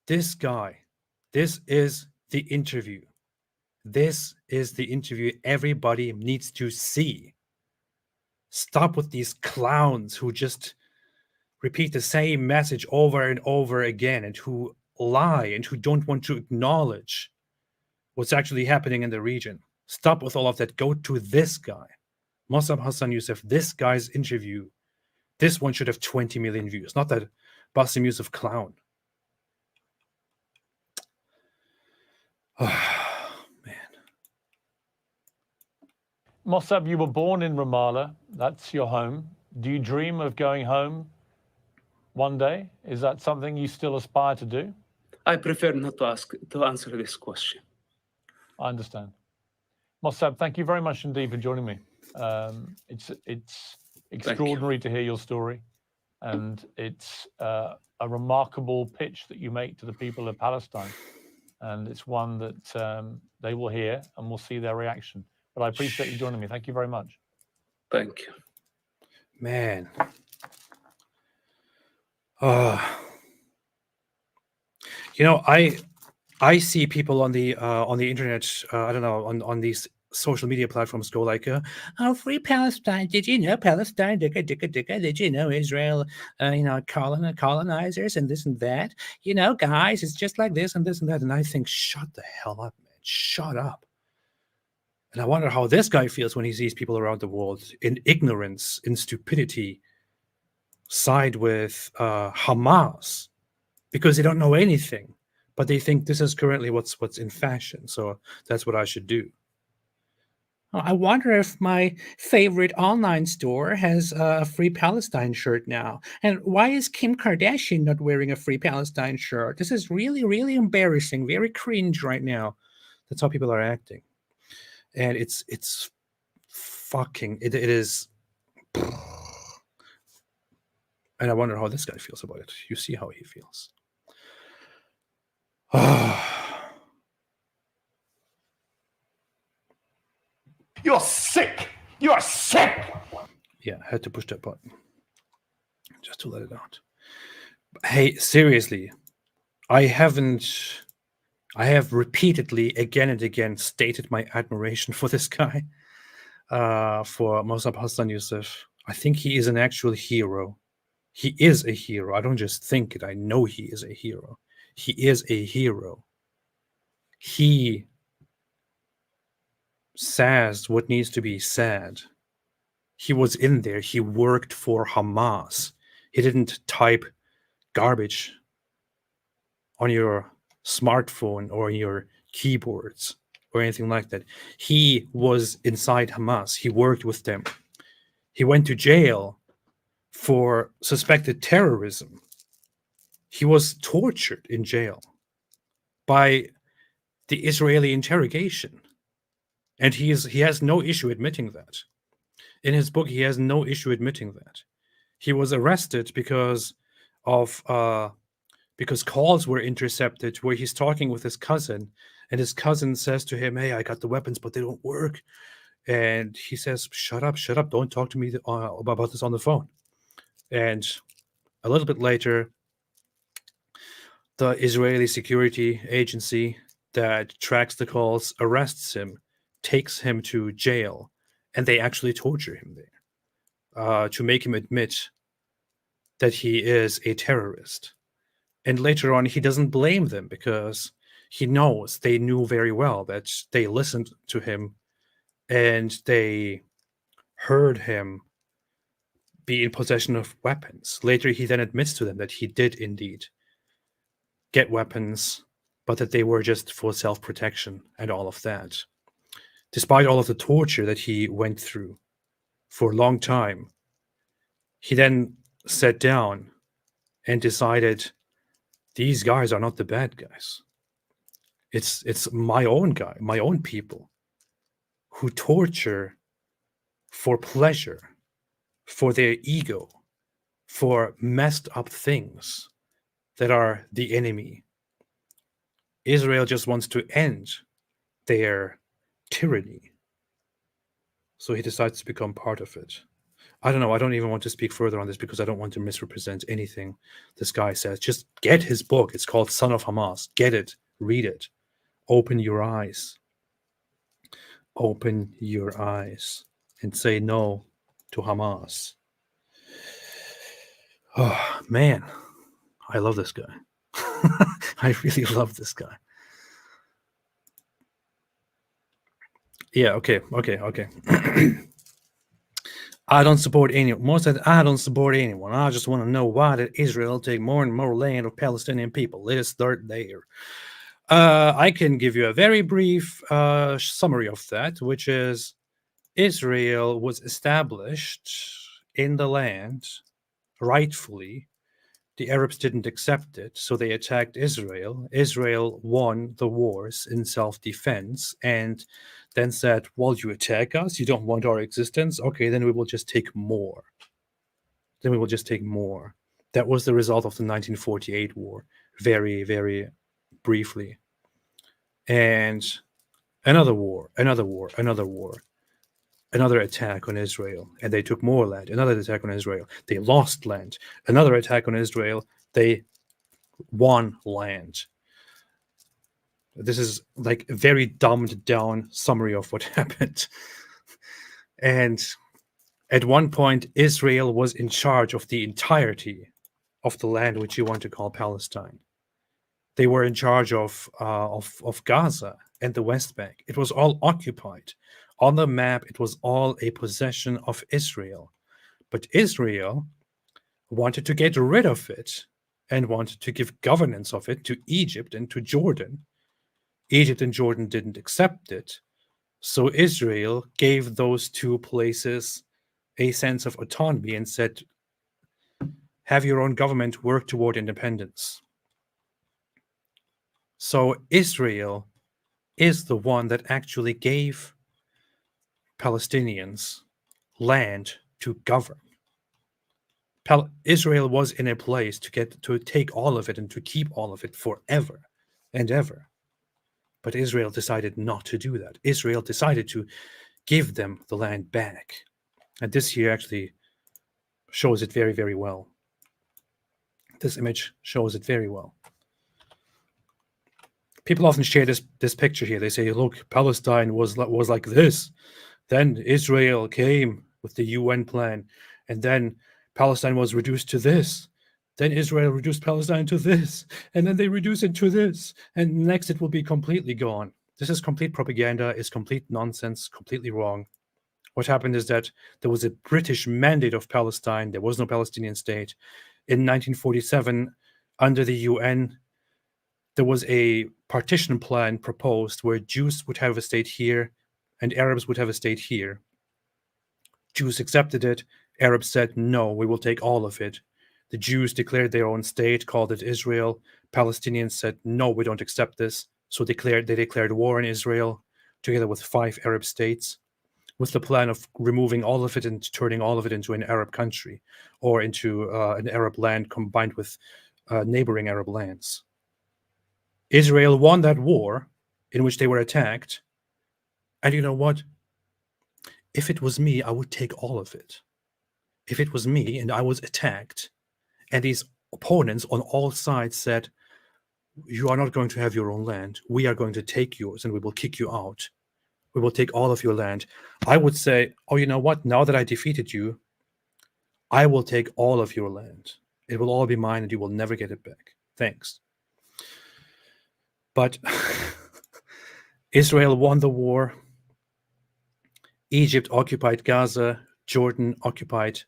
Speaker 1: This guy, this is the interview. This is the interview everybody needs to see. Stop with these clowns who just repeat the same message over and over again and who lie and who don't want to acknowledge what's actually happening in the region. Stop with all of that. Go to this guy, Mosab Hassan Yousef. This guy's interview, this one should have 20 million views, not that Bassem Yousef clown.
Speaker 2: Mosab, you were born in Ramallah. That's your home. Do you dream of going home one day? Is that something you still aspire to do?
Speaker 3: I prefer not to answer this question.
Speaker 2: I understand. Mosab, thank you very much indeed for joining me. It's extraordinary to hear your story, and it's a remarkable pitch that you make to the people of Palestine, and it's one that they will hear and will see their reaction. But I appreciate you joining me. Thank you very much.
Speaker 3: Thank you.
Speaker 1: Man. You know, I see people on the internet, I don't know, on these social media platforms go like, oh, free Palestine. Did you know Palestine? Did you know Israel, colonizers and this and that? You know, guys, it's just like this and this and that. And I think, shut the hell up, man. Shut up. And I wonder how this guy feels when he sees people around the world in ignorance, in stupidity, side with Hamas, because they don't know anything, but they think this is currently what's in fashion. So that's what I should do. I wonder if my favorite online store has a Free Palestine shirt now. And why is Kim Kardashian not wearing a Free Palestine shirt? This is really, really embarrassing, very cringe right now. That's how people are acting. And it's fucking, it is. And I wonder how this guy feels about it. You see how he feels.
Speaker 4: You're sick. You are sick.
Speaker 1: Yeah, I had to push that button just to let it out. Hey, seriously, I have repeatedly, again and again, stated my admiration for this guy, for Mosab Hassan Yousef. I think he is an actual hero. He is a hero. I don't just think it. I know he is a hero. He is a hero. He says what needs to be said. He was in there. He worked for Hamas. He didn't type garbage on your smartphone or your keyboards or anything like that. He was inside Hamas. He worked with them. He went to jail for suspected terrorism. He was tortured in jail by the Israeli interrogation. And he has no issue admitting that. In his book, he has no issue admitting that. He was arrested because calls were intercepted where he's talking with his cousin, and his cousin says to him, "Hey, I got the weapons, but they don't work." And he says, shut up, don't talk to me about this on the phone. And a little bit later, the Israeli security agency that tracks the calls arrests him, takes him to jail, and they actually torture him there to make him admit that he is a terrorist. And later on, he doesn't blame them because he knows they knew very well that they listened to him and they heard him be in possession of weapons. Later, he then admits to them that he did indeed get weapons, but that they were just for self-protection and all of that. Despite all of the torture that he went through for a long time, he then sat down and decided, these guys are not the bad guys. It's my own people who torture for pleasure, for their ego, for messed up things that are the enemy. Israel just wants to end their tyranny. So he decides to become part of it. I don't know. I don't even want to speak further on this because I don't want to misrepresent anything this guy says. Just get his book. It's called Son of Hamas. Get it. Read it. Open your eyes. Open your eyes and say no to Hamas. Oh, man. I love this guy. I really love this guy. Yeah, okay. I don't support anyone. Most said, I don't support anyone. I just want to know why did Israel take more and more land of Palestinian people? Let us start there. I can give you a very brief summary of that, which is Israel was established in the land rightfully. The Arabs didn't accept it, so they attacked Israel. Israel won the wars in self-defense and then said, well, you attack us, you don't want our existence, okay, then we will just take more. That was the result of the 1948 war, very, very briefly. And another war, another attack on Israel, and they took more land, another attack on Israel, they lost land, another attack on Israel, they won land. This is like a very dumbed down summary of what happened. And at one point, Israel was in charge of the entirety of the land which you want to call Palestine. They were in charge of Gaza and the West Bank. It was all occupied. On the map, it was all a possession of Israel. But Israel wanted to get rid of it and wanted to give governance of it to Egypt and to Jordan. Egypt and Jordan didn't accept it. So Israel gave those two places a sense of autonomy and said, have your own government, work toward independence. So Israel is the one that actually gave Palestinians land to govern. Israel was in a place to take all of it and to keep all of it forever and ever. But Israel decided not to do that. Israel decided to give them the land back. And this here actually shows it very, very well. This image shows it very well. People often share this picture here. They say, look, Palestine was like this. Then Israel came with the UN plan. And then Palestine was reduced to this. Then Israel reduced Palestine to this. And then they reduce it to this. And next it will be completely gone. This is complete propaganda. It's complete nonsense, completely wrong. What happened is that there was a British mandate of Palestine. There was no Palestinian state. In 1947, under the UN, there was a partition plan proposed where Jews would have a state here and Arabs would have a state here. Jews accepted it. Arabs said, no, we will take all of it. The Jews declared their own state, called it Israel. Palestinians said, no, we don't accept this. So they declared war on Israel, together with 5 Arab states, with the plan of removing all of it and turning all of it into an Arab country, or into an Arab land combined with neighboring Arab lands. Israel won that war in which they were attacked. And you know what? If it was me, I would take all of it. If it was me and I was attacked, and these opponents on all sides said, you are not going to have your own land. We are going to take yours and we will kick you out. We will take all of your land. I would say, oh, you know what? Now that I defeated you, I will take all of your land. It will all be mine and you will never get it back. Thanks. But Israel won the war. Egypt occupied Gaza. Jordan occupied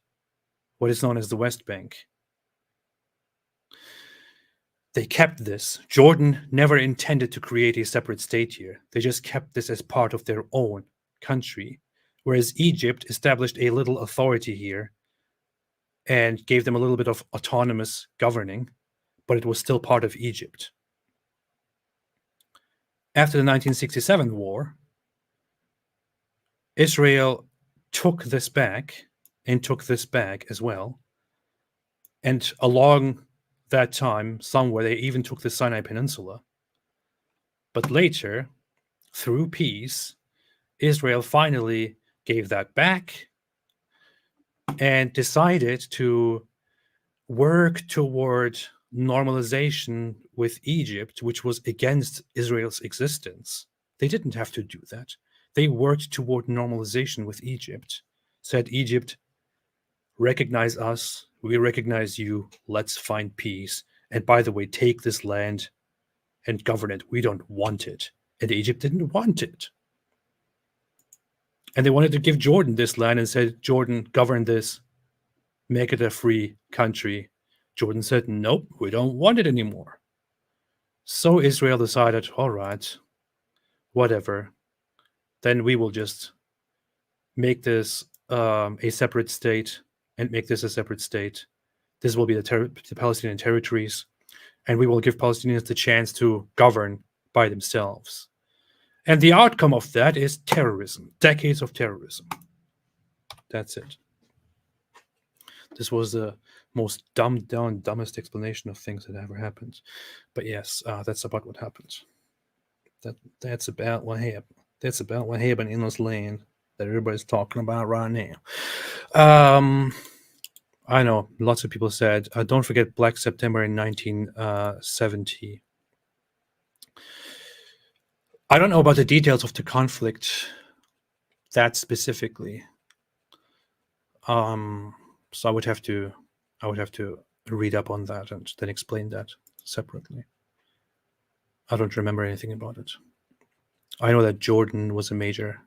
Speaker 1: what is known as the West Bank. They kept this. Jordan never intended to create a separate state here. They just kept this as part of their own country, whereas Egypt established a little authority here and gave them a little bit of autonomous governing, but it was still part of Egypt. After the 1967 war, Israel took this back and took this back as well. And along that time, somewhere, they even took the Sinai Peninsula. But later, through peace, Israel finally gave that back and decided to work toward normalization with Egypt, which was against Israel's existence. They didn't have to do that. They worked toward normalization with Egypt, said, Egypt, recognize us, we recognize you, let's find peace. And by the way, take this land and govern it. We don't want it. And Egypt didn't want it. And they wanted to give Jordan this land and said, Jordan, govern this, make it a free country. Jordan said, nope, we don't want it anymore. So Israel decided, all right, whatever. Then we will just make this a separate state and make this a separate state. This will be the Palestinian territories, and we will give Palestinians the chance to govern by themselves. And the outcome of that is terrorism, decades of terrorism. That's it. This was the most dumbed down, dumbest explanation of things that ever happened. But yes, that's about what happened. That's about what happened. That's about what happened in this land that everybody's talking about right now. I know lots of people said, don't forget Black September in 1970. I don't know about the details of the conflict that specifically. So I would have to read up on that and then explain that separately. I don't remember anything about it. I know that Jordan was a major.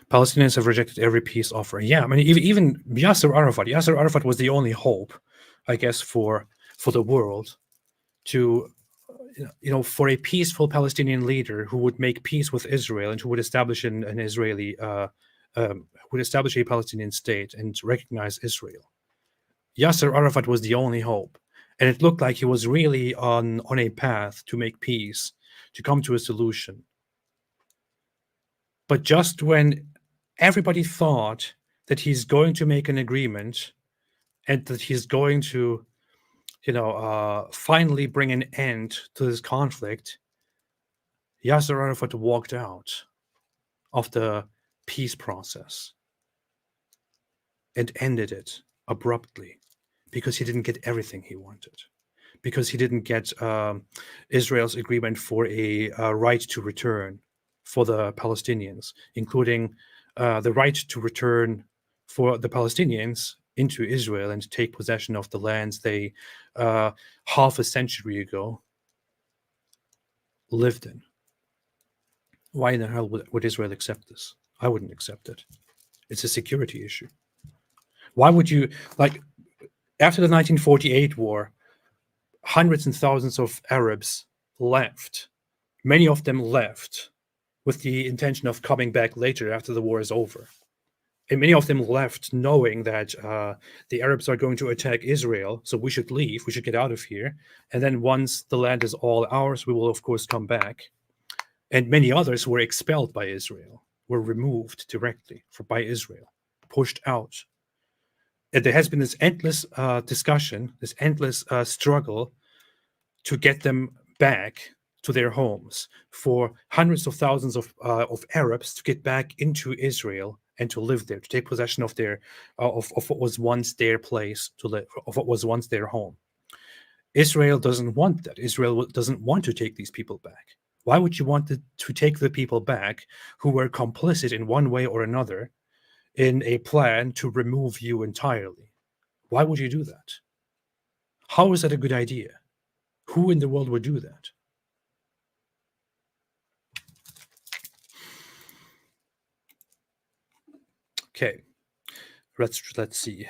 Speaker 1: Palestinians have rejected every peace offer. Yeah, I mean, even Yasser Arafat was the only hope, I guess, for the world to, for a peaceful Palestinian leader who would make peace with Israel and who would establish an Israeli, would establish a Palestinian state and recognize Israel. Yasser Arafat was the only hope, and it looked like he was really on a path to make peace, to come to a solution. But just when everybody thought that he's going to make an agreement and that he's going to, finally bring an end to this conflict, Yasser Arafat walked out of the peace process and ended it abruptly because he didn't get everything he wanted, because he didn't get Israel's agreement for a right to return for the Palestinians, including the right to return for the Palestinians into Israel and take possession of the lands they half a century ago lived in. Why in the hell would Israel accept this? I wouldn't accept it. It's a security issue. Why would you, like, after the 1948 war, hundreds and thousands of Arabs left. Many of them left with the intention of coming back later after the war is over. And many of them left knowing that the Arabs are going to attack Israel, so we should leave, we should get out of here. And then once the land is all ours, we will, of course, come back. And many others were expelled by Israel, were removed directly by Israel, pushed out. And there has been this endless discussion, this endless struggle to get them back to their homes, for hundreds of thousands of Arabs to get back into Israel and to live there, to take possession of their of what was once their place to live, of what was once their home. Israel doesn't want that. Israel doesn't want to take these people back. Why would you want to take the people back who were complicit in one way or another in a plan to remove you entirely? Why would you do that? How is that a good idea? Who in the world would do that? Okay, let's see.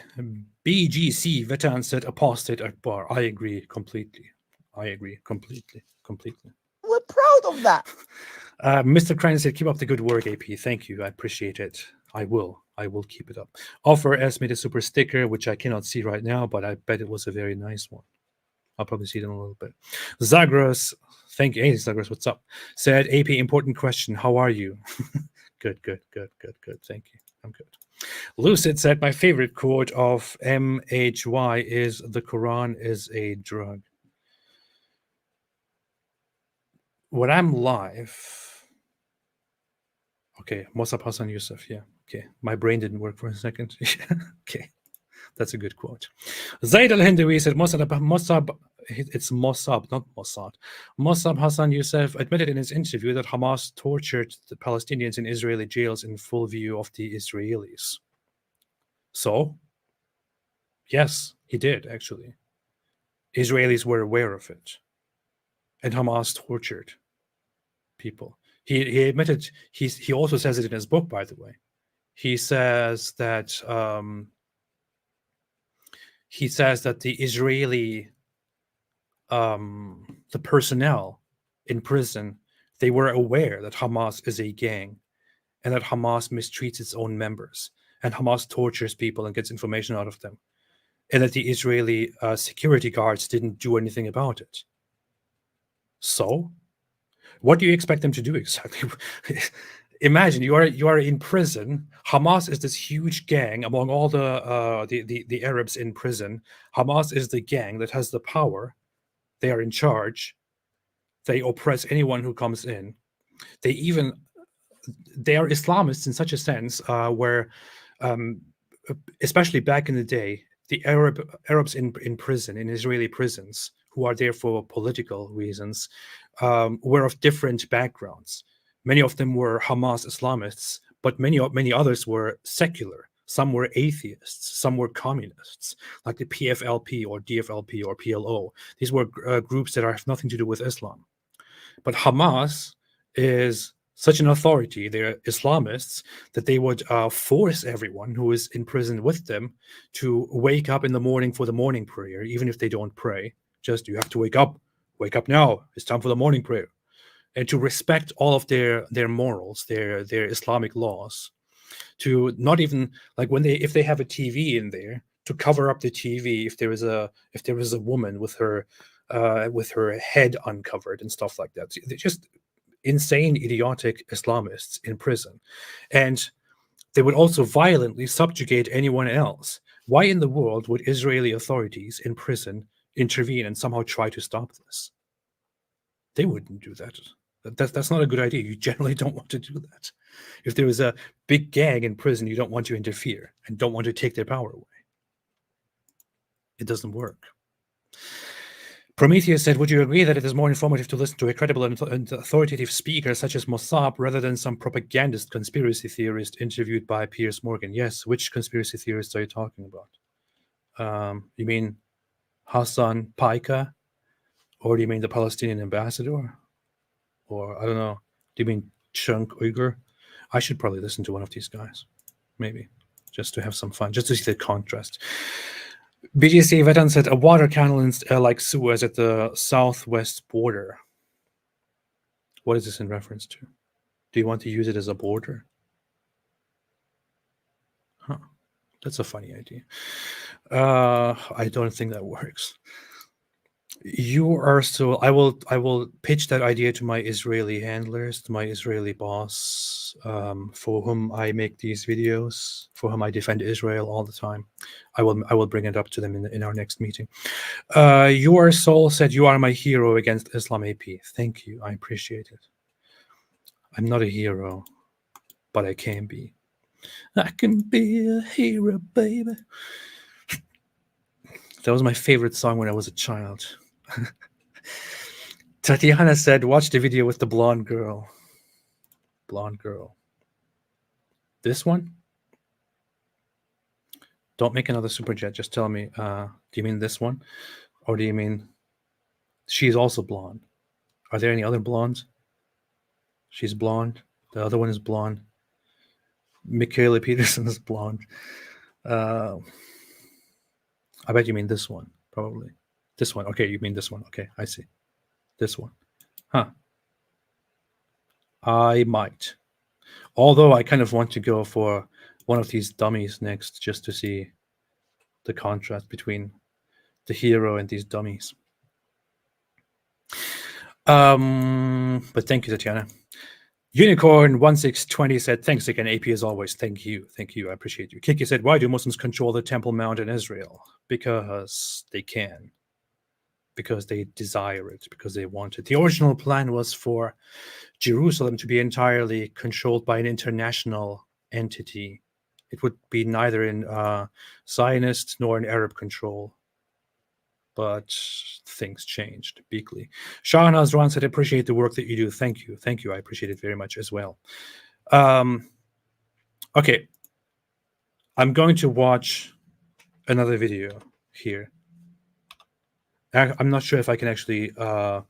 Speaker 1: BGC veteran said apostate at bar. I agree completely. Completely.
Speaker 5: We're proud of that.
Speaker 1: Mr. Crane said, keep up the good work, AP. Thank you. I appreciate it. I will keep it up. Offer has made a super sticker, which I cannot see right now, but I bet it was a very nice one. I'll probably see it in a little bit. Zagros, thank you. Hey, Zagros, what's up? Said, AP, important question. How are you? Good. Thank you. I'm good. Lucid said, my favorite quote of MHY is, the Quran is a drug. When I'm live, okay, Mosab Hassan Yousef, yeah, okay. My brain didn't work for a second. Okay, that's a good quote. Zaid al-Hindawi said, Mosab, it's Mosab, not Mossad. Mosab Hassan Yousef admitted in his interview that Hamas tortured the Palestinians in Israeli jails in full view of the Israelis. So, yes, he did, actually. Israelis were aware of it. And Hamas tortured people. He admitted, he also says it in his book, by the way. He says that the Israeli the personnel in prison, they were aware that Hamas is a gang and that Hamas mistreats its own members and Hamas tortures people and gets information out of them, and that the Israeli security guards didn't do anything about it. So, what do you expect them to do exactly? Imagine you are in prison. Hamas is this huge gang among all the Arabs in prison. Hamas is the gang that has the power. They are in charge. They oppress anyone who comes in. They are Islamists in such a sense where, especially back in the day, the Arabs in prison, in Israeli prisons, who are there for political reasons, were of different backgrounds. Many of them were Hamas Islamists, but many others were secular. Some were atheists, some were communists, like the PFLP or DFLP or PLO. These were groups that have nothing to do with Islam. But Hamas is such an authority, they're Islamists, that they would force everyone who is in prison with them to wake up in the morning for the morning prayer, even if they don't pray. Just, you have to wake up now, it's time for the morning prayer. And to respect all of their morals, their Islamic laws, to not even, like, if they have a TV in there, to cover up the TV if there is a woman with her head uncovered and stuff like that. They're just insane, idiotic Islamists in prison. And they would also violently subjugate anyone else. Why in the world would Israeli authorities in prison intervene and somehow try to stop this? They wouldn't do that. That's not a good idea. You generally don't want to do that. If there is a big gang in prison, you don't want to interfere and don't want to take their power away. It doesn't work. Prometheus said, would you agree that it is more informative to listen to a credible and authoritative speaker such as Mosab rather than some propagandist conspiracy theorist interviewed by Piers Morgan? Yes. Which conspiracy theorists are you talking about? You mean Hassan Paika? Or do you mean the Palestinian ambassador? Or I don't know. Do you mean Chunk Uyghur? I should probably listen to one of these guys. Maybe. Just to have some fun. Just to see the contrast. BGC Veteran said a water canal like Suez at the southwest border. What is this in reference to? Do you want to use it as a border? Huh. That's a funny idea. I don't think that works. You are so. I will pitch that idea to my Israeli handlers, to my Israeli boss, for whom I make these videos, for whom I defend Israel all the time. I will bring it up to them in our next meeting. Your soul said, "You are my hero against Islam AP." Thank you. I appreciate it. I'm not a hero, but I can be. I can be a hero, baby. That was my favorite song when I was a child. Tatiana said, watch the video with the blonde girl. Blonde girl. This one? Don't make another super chat. Just tell me, do you mean this one? Or do you mean she's also blonde? Are there any other blondes? She's blonde. The other one is blonde. Michaela Peterson is blonde. I bet you mean this one, probably. This one. Okay, you mean this one. Okay, I see. This one. Huh. I might. Although I kind of want to go for one of these dummies next, just to see the contrast between the hero and these dummies. But thank you, Tatiana. Unicorn1620 said, thanks again, AP, as always. Thank you. Thank you. I appreciate you. Kiki said, why do Muslims control the Temple Mount in Israel? Because they can. Because they desire it. Because they want it. The original plan was for Jerusalem to be entirely controlled by an international entity. It would be neither in Zionist nor in Arab control. But things changed bigly. Shahnaz Ran said, appreciate the work that you do. Thank you. Thank you. I appreciate it very much as well. Okay. I'm going to watch another video here. I'm not sure if I can actually, if I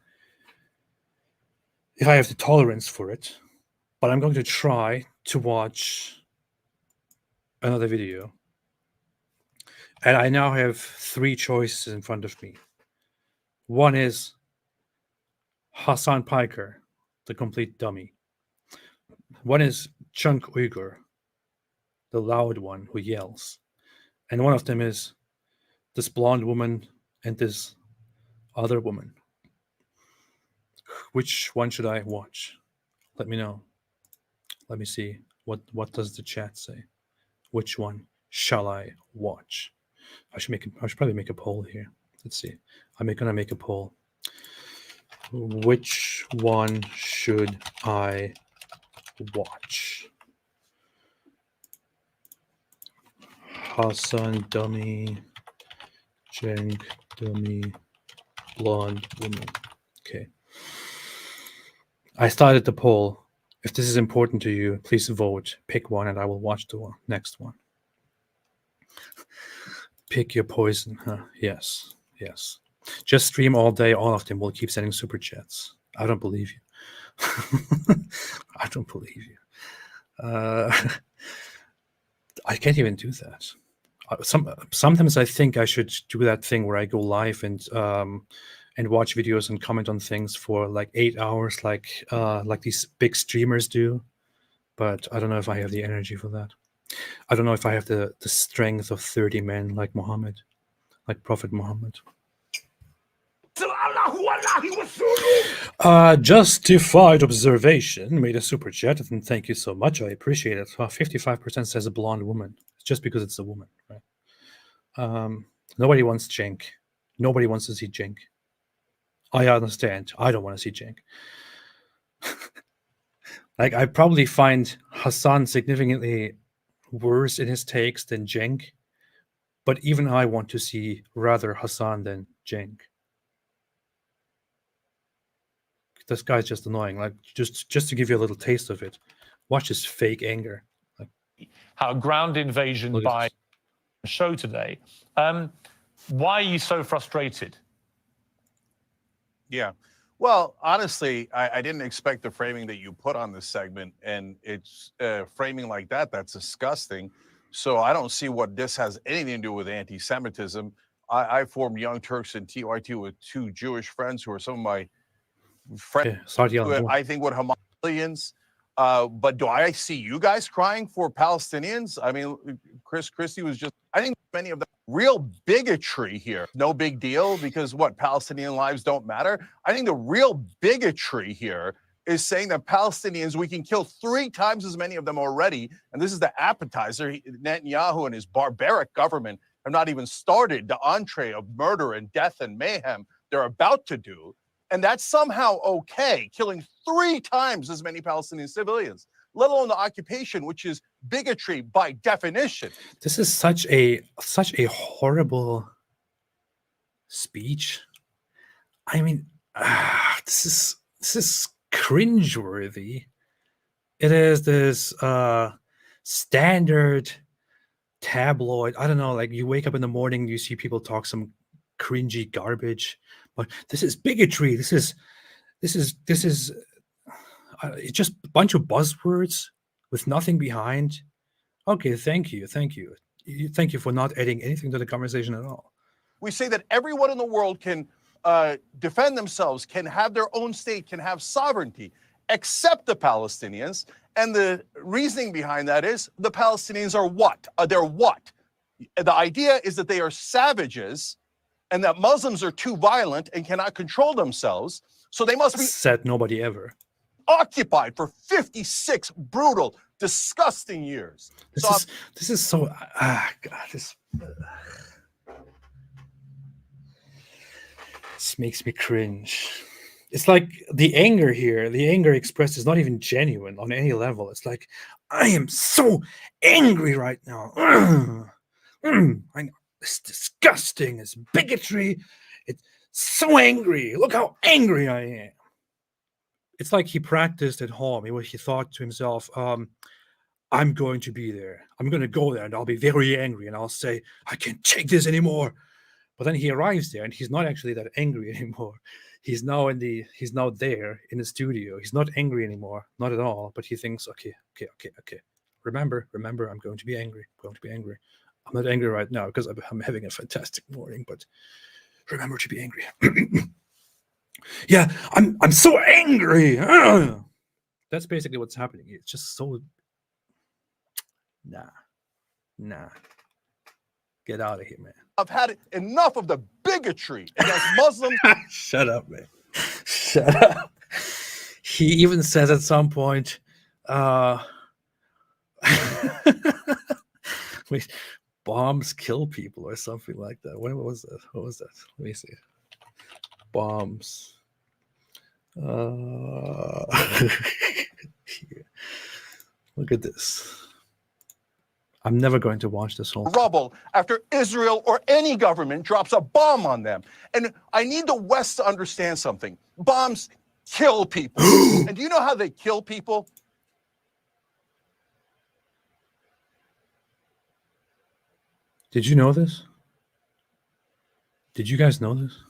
Speaker 1: have the tolerance for it, but I'm going to try to watch another video. And I now have three choices in front of me. One is Hassan Piker, the complete dummy. One is Chunk Uyghur, the loud one who yells. And one of them is this blonde woman and this other woman. Which one should I watch? Let me know. Let me see. What does the chat say? Which one shall I watch? I should probably make a poll here. Let's see. I'm gonna make a poll. Which one should I watch? Hassan dummy, Jenk dummy, blonde woman. Okay. I started the poll. If this is important to you, please vote. Pick one, and I will watch the next one. Pick your poison, huh? Yes, yes. Just stream all day. All of them will keep sending super chats. I don't believe you. I don't believe you. I can't even do that. Sometimes I think I should do that thing where I go live and watch videos and comment on things for like 8 hours, like these big streamers do. But I don't know if I have the energy for that. I don't know if I have the strength of 30 men like Muhammad, like Prophet Muhammad. Justified Observation made a super chat, and thank you so much. I appreciate it. 55% says a blonde woman. It's just because it's a woman, right? Nobody wants Jenk. Nobody wants to see Jenk. I understand. I don't want to see Jenk. Like, I probably find Hassan significantly worse in his takes than Jenk, but even I want to see rather Hassan than Jenk. This guy's just annoying. Like, just to give you a little taste of it, watch his fake anger. Like,
Speaker 2: how ground invasion by show today. Why are you so frustrated?
Speaker 5: Yeah. Well, honestly, I didn't expect the framing that you put on this segment, and it's framing like that. That's disgusting. So I don't see what this has anything to do with anti-Semitism. I formed Young Turks and TYT with 2 Jewish friends who are some of my friends.
Speaker 1: Okay, start yelling more.
Speaker 5: I think what Hamas millions. But do I see you guys crying for Palestinians? I mean, Chris Christie was just, I think many of the real bigotry here, no big deal because what, Palestinian lives don't matter? I think the real bigotry here is saying that Palestinians, we can kill 3 times as many of them already. And this is the appetizer. Netanyahu and his barbaric government have not even started the entree of murder and death and mayhem they're about to do. And that's somehow okay, killing 3 times as many Palestinian civilians, let alone the occupation, which is bigotry by definition.
Speaker 1: This is such a horrible speech. I mean, this is cringeworthy. It is this standard tabloid. I don't know, like you wake up in the morning, you see people talk some cringy garbage, but this is bigotry. This is it's just a bunch of buzzwords with nothing behind. Okay, thank you for not adding anything to the conversation at all.
Speaker 5: We say that everyone in the world can defend themselves, can have their own state, can have sovereignty, except the Palestinians. And the reasoning behind that is the Palestinians are what? They're what? The idea is that they are savages and that Muslims are too violent and cannot control themselves. So they must be
Speaker 1: said nobody ever.
Speaker 5: Occupied for 56 brutal, disgusting years.
Speaker 1: This is so God, this makes me cringe. It's like the anger here, the anger expressed is not even genuine on any level. It's like, I am so angry right now. I know it's disgusting, it's bigotry, it's so angry. Look how angry I am. It's like he practiced at home. He thought to himself, I'm going to be there. I'm going to go there and I'll be very angry and I'll say, I can't take this anymore. But then he arrives there and he's not actually that angry anymore. He's now there in the studio. He's not angry anymore, not at all. But he thinks, okay. Remember, I'm going to be angry. I'm not angry right now because I'm having a fantastic morning, but remember to be angry. Yeah, I'm so angry. That's basically what's happening. It's just so nah. Get out of here, man.
Speaker 5: I've had enough of the bigotry against Muslims.
Speaker 1: Shut up, man. Shut up. He even says at some point, wait, bombs kill people or something like that. What was that? Let me see. Bombs. Here. Look at this. I'm never going to watch this whole
Speaker 5: rubble after Israel or any government drops a bomb on them. And I need the West to understand something. Bombs kill people. And do you know how they kill people?
Speaker 1: Did you know this? Did you guys know this?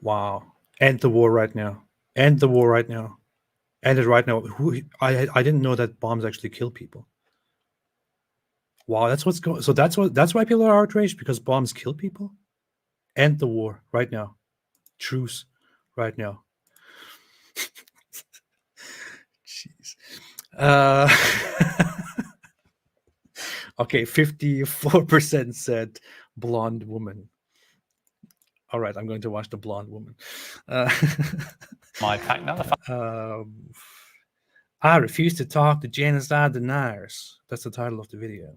Speaker 1: Wow. End the war right now. End the war right now. End it right now. I didn't know that bombs actually kill people. Wow, that's what's going. So that's why people are outraged, because bombs kill people. End the war right now. Truce right now. Jeez. Okay, 54% said blonde woman. All right, I'm going to watch the blonde woman.
Speaker 2: My pack now.
Speaker 1: I refuse to talk to genocide deniers. That's the title of the video.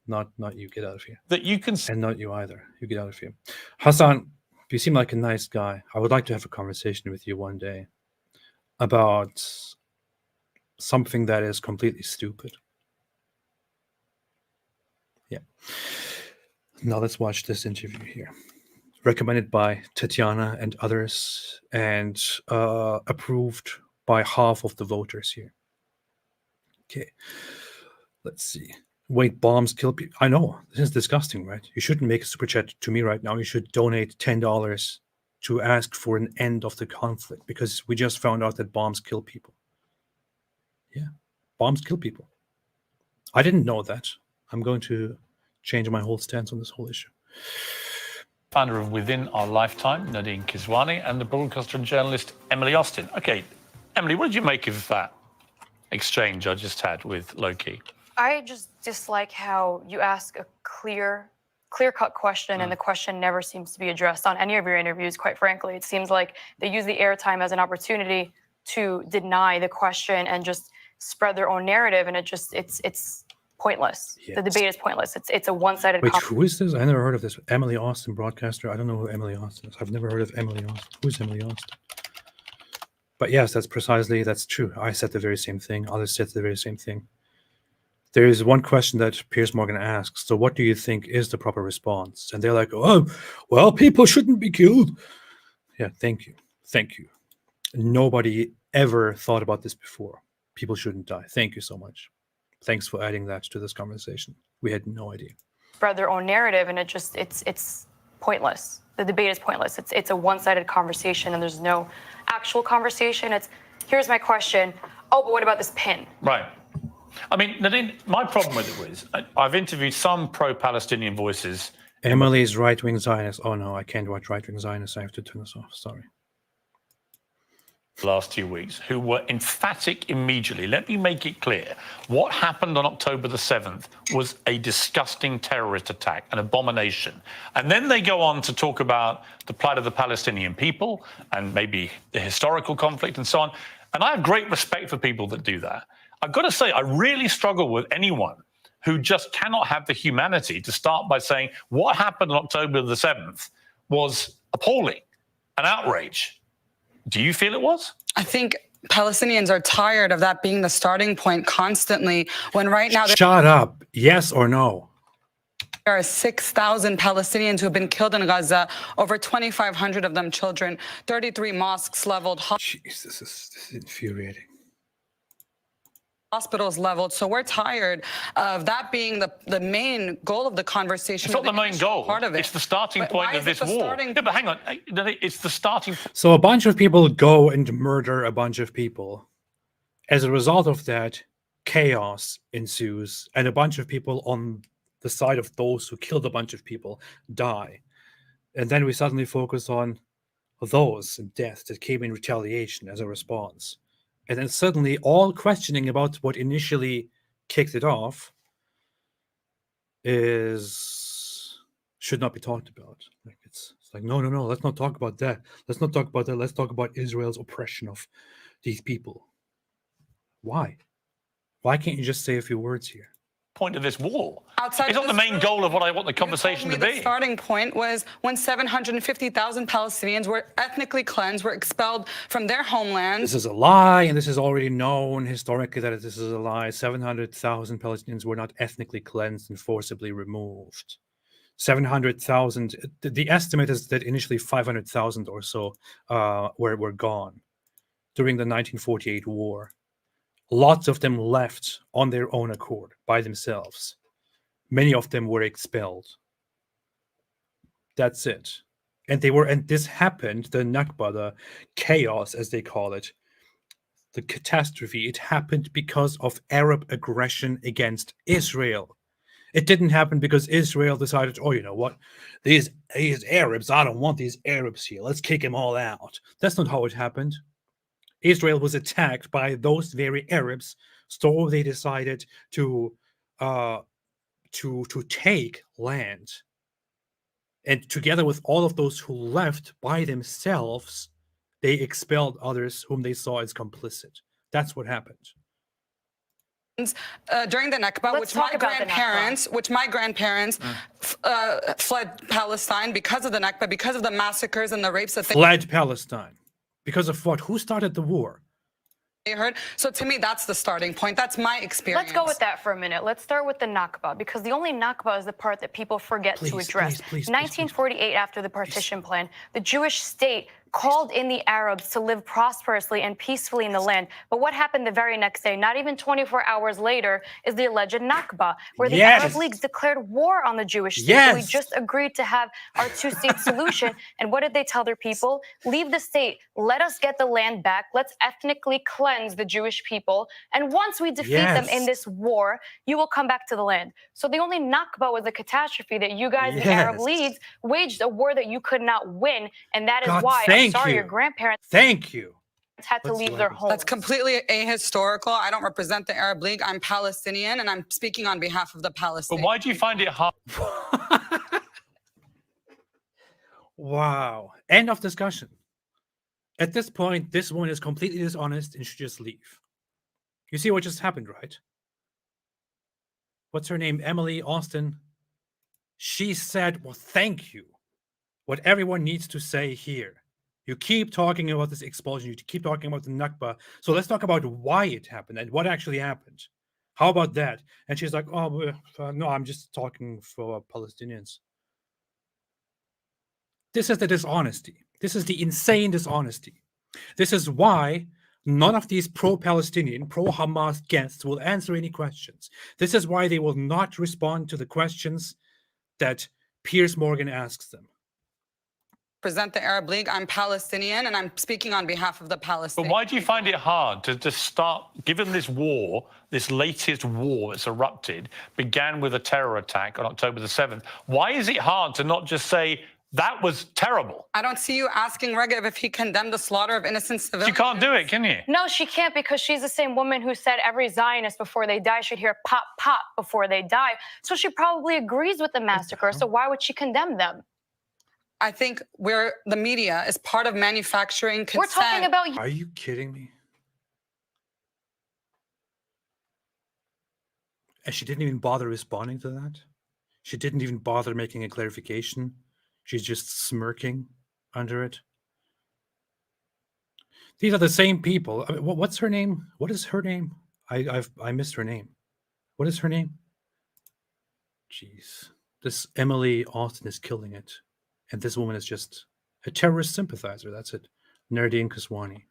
Speaker 1: Not you. Get out of here.
Speaker 2: That you can,
Speaker 1: and not you either. You get out of here. Hassan, you seem like a nice guy. I would like to have a conversation with you one day about something that is completely stupid. Yeah. Now let's watch this interview here. Recommended by Tatiana and others, and approved by half of the voters here. Okay. Let's see. Wait, bombs kill people. I know. This is disgusting, right? You shouldn't make a super chat to me right now. You should donate $10 to ask for an end of the conflict because we just found out that bombs kill people. Yeah. Bombs kill people. I didn't know that. I'm going to change my whole stance on this whole issue.
Speaker 2: Founder of Within Our Lifetime, Nadine Kiswani, and the broadcaster and journalist Emily Austin. Okay, Emily, what did you make of that exchange I just had with Loki?
Speaker 6: I just dislike how you ask a clear-cut question and the question never seems to be addressed on any of your interviews, quite frankly. It seems like they use the airtime as an opportunity to deny the question and just spread their own narrative, and it's pointless.
Speaker 1: Yes.
Speaker 6: The debate is pointless. It's a one-sided
Speaker 1: Wait, who is this? I never heard of this. Emily Austin, broadcaster. I don't know who Emily Austin is. I've never heard of Emily Austin. Who's Emily Austin? But yes, that's true. I said the very same thing. Others said the very same thing. There is one question that Piers Morgan asks. So what do you think is the proper response? And they're like, oh, well, people shouldn't be killed. Yeah, thank you. Thank you. Nobody ever thought about this before. People shouldn't die. Thank you so much. Thanks for adding that to this conversation. We had no idea.
Speaker 6: spread their own narrative, and it's pointless. The debate is pointless. It's a one-sided conversation, and there's no actual conversation. It's, here's my question. Oh, but what about this pin?
Speaker 2: Right. I mean, Nadine, my problem with it was I've interviewed some pro-Palestinian voices.
Speaker 1: Emily's right-wing Zionist. Oh no, I can't watch right-wing Zionists. I have to turn this off. Sorry.
Speaker 2: Last 2 weeks, who were emphatic immediately. Let me make it clear. What happened on October the 7th was a disgusting terrorist attack, an abomination. And then they go on to talk about the plight of the Palestinian people and maybe the historical conflict and so on. And I have great respect for people that do that. I've got to say, I really struggle with anyone who just cannot have the humanity to start by saying what happened on October the 7th was appalling, an outrage. Do you feel it was?
Speaker 7: I think Palestinians are tired of that being the starting point constantly, when right now
Speaker 1: Shut up. Yes or no?
Speaker 7: there are 6,000 Palestinians who have been killed in Gaza, over 2,500 of them children, 33 mosques leveled,
Speaker 1: Jeez, this is infuriating.
Speaker 7: hospitals leveled. So we're tired of that being the main goal of the conversation.
Speaker 2: It's not the main goal.
Speaker 7: Part of it.
Speaker 2: It's the starting
Speaker 7: But
Speaker 2: point
Speaker 7: why
Speaker 2: of
Speaker 7: is it
Speaker 2: this
Speaker 7: the
Speaker 2: war.
Speaker 7: starting
Speaker 2: Yeah, but hang on. It's the starting point.
Speaker 1: So a bunch of people go and murder a bunch of people. As a result of that, chaos ensues, and a bunch of people on the side of those who killed a bunch of people die. And then we suddenly focus on those and death that came in retaliation as a response. And then suddenly all questioning about what initially kicked it off should not be talked about. Like it's like, no, let's not talk about that. Let's not talk about that. Let's talk about Israel's oppression of these people. Why? Why can't you just say a few words here?
Speaker 2: Point of this war.
Speaker 7: Outside
Speaker 2: It's not
Speaker 7: of
Speaker 2: the
Speaker 7: this
Speaker 2: main
Speaker 7: room,
Speaker 2: goal of what I want the
Speaker 7: you told
Speaker 2: conversation
Speaker 7: me
Speaker 2: to
Speaker 7: the
Speaker 2: be.
Speaker 7: starting point was when 750,000 Palestinians were ethnically cleansed, were expelled from their homelands.
Speaker 1: This is a lie, and this is already known historically that this is a lie. 700,000 Palestinians were not ethnically cleansed and forcibly removed. 700,000. The estimate is that initially 500,000 or so were gone during the 1948 war. Lots of them left on their own accord by themselves. Many of them were expelled. That's it. And this happened, the Nakba, the chaos as they call it, the catastrophe, it happened because of Arab aggression against Israel. It didn't happen because Israel decided, oh, you know what, these Arabs, I don't want these Arabs here. Let's kick them all out. That's not how it happened. Israel was attacked by those very Arabs, so they decided to take land. And together with all of those who left by themselves, they expelled others whom they saw as complicit. That's what happened.
Speaker 7: During the Nakba,
Speaker 6: Let's
Speaker 7: which
Speaker 6: talk
Speaker 7: my
Speaker 6: about the
Speaker 7: grandparents fled Palestine because of the Nakba, because of the massacres and the rapes that
Speaker 1: Fled Palestine. Because of what? Who started the war?
Speaker 7: they heard. So to me, that's the starting point. That's my experience.
Speaker 6: Let's go with that for a minute. Let's start with the Nakba, because the only Nakba is the part that people forget to address.
Speaker 1: Please,
Speaker 6: 1948, after the partition plan, the Jewish state called in the Arabs to live prosperously and peacefully in the land. But what happened the very next day, not even 24 hours later, is the alleged Nakba, where the Arab League declared war on the Jewish state. So we just agreed to have our two-state solution. And what did they tell their people? Leave the state. Let us get the land back. Let's ethnically cleanse the Jewish people. And once we defeat them in this war, you will come back to the land. So the only Nakba was a catastrophe that you guys, the Arab leagues, waged a war that you could not win. And that is why, I'm sorry, your grandparents had to leave their homes.
Speaker 7: That's completely ahistorical. I don't represent the Arab League. I'm Palestinian, and I'm speaking on behalf of the Palestinians.
Speaker 2: But why do you find it hard?
Speaker 1: Wow. End of discussion. At this point, this woman is completely dishonest and should just leave. You see what just happened, right? What's her name? Emily Austin. She said, well, thank you. What everyone needs to say here. You keep talking about this expulsion. You keep talking about the Nakba. So let's talk about why it happened and what actually happened. How about that? And she's like, oh, no, I'm just talking for Palestinians. This is the dishonesty. This is the insane dishonesty. This is why none of these pro-Palestinian, pro-Hamas guests will answer any questions. This is why they will not respond to the questions that Piers Morgan asks them.
Speaker 7: Represent the Arab League. I'm Palestinian, and I'm speaking on behalf of the Palestinians.
Speaker 2: But why do you find it hard to start, given this war, this latest war that's erupted, began with a terror attack on October the 7th, why is it hard to not just say, that was terrible?
Speaker 7: I don't see you asking Regev if he condemned the slaughter of innocent civilians.
Speaker 2: You can't do it, can you?
Speaker 6: No, she can't, because she's the same woman who said every Zionist before they die should hear pop, pop before they die. So she probably agrees with the massacre. So why would she condemn them?
Speaker 7: I think the media is part of manufacturing consent.
Speaker 6: We're talking about...
Speaker 1: Are you kidding me? And she didn't even bother responding to that? She didn't even bother making a clarification? She's just smirking under it? These are the same people. I mean, what's her name? What is her name? I missed her name. What is her name? Jeez. This Emily Austin is killing it. And this woman is just a terrorist sympathizer. That's it. Nardine Kaswani.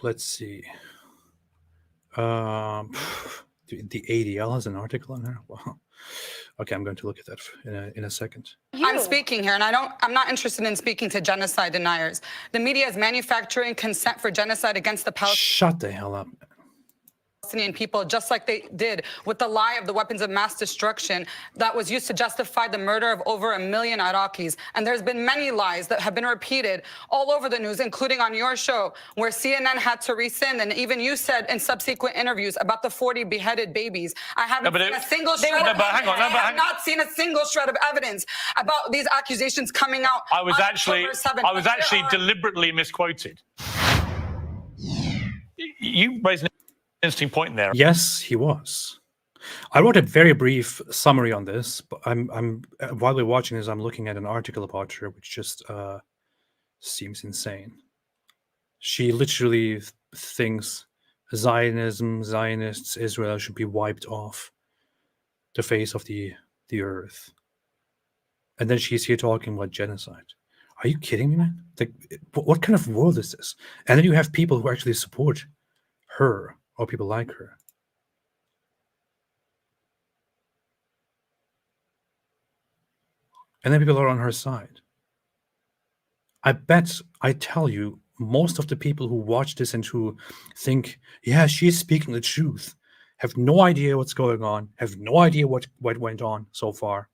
Speaker 1: Let's see. The ADL has an article on her. Wow. Okay, I'm going to look at that in a second.
Speaker 7: I'm speaking here, and I'm not interested in speaking to genocide deniers. The media is manufacturing consent for genocide against the Palestinian.
Speaker 1: Shut the hell up.
Speaker 7: People, just like they did with the lie of the weapons of mass destruction that was used to justify the murder of over 1 million Iraqis. And there's been many lies that have been repeated all over the news, including on your show, where CNN had to rescind, and even you said in subsequent interviews about the 40 beheaded babies. I haven't seen a single shred of evidence. I have not seen a single shred of evidence about these accusations coming out.
Speaker 2: I was actually deliberately misquoted. You raised an interesting point there.
Speaker 1: Yes, he was. I wrote a very brief summary on this, but I'm while we're watching this, I'm looking at an article about her, which just seems insane. She literally thinks Zionism, Zionists, Israel should be wiped off the face of the earth. And then she's here talking about genocide. Are you kidding me, man? Like, what kind of world is this? And then you have people who actually support her, or people like her. And then people are on her side. I tell you, most of the people who watch this and who think, yeah, she's speaking the truth, have no idea what's going on, have no idea what went on so far,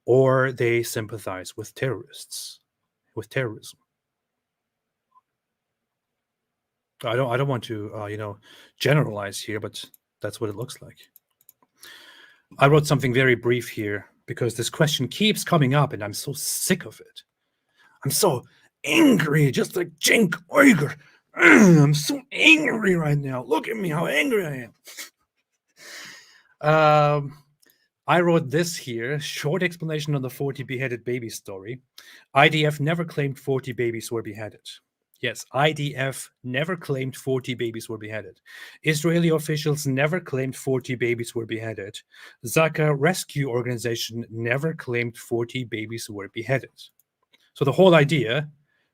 Speaker 1: or they sympathize with terrorists, with terrorism. I don't want to generalize here, but that's what it looks like. I wrote something very brief here because this question keeps coming up, and I'm so sick of it. I'm so angry, just like Cenk Uygur. I'm so angry right now. Look at me, how angry I am. I wrote this here, short explanation on the 40 beheaded baby story. IDF never claimed 40 babies were beheaded. Yes, IDF never claimed 40 babies were beheaded. Israeli officials never claimed 40 babies were beheaded. Zaka Rescue Organization never claimed 40 babies were beheaded. So the whole idea,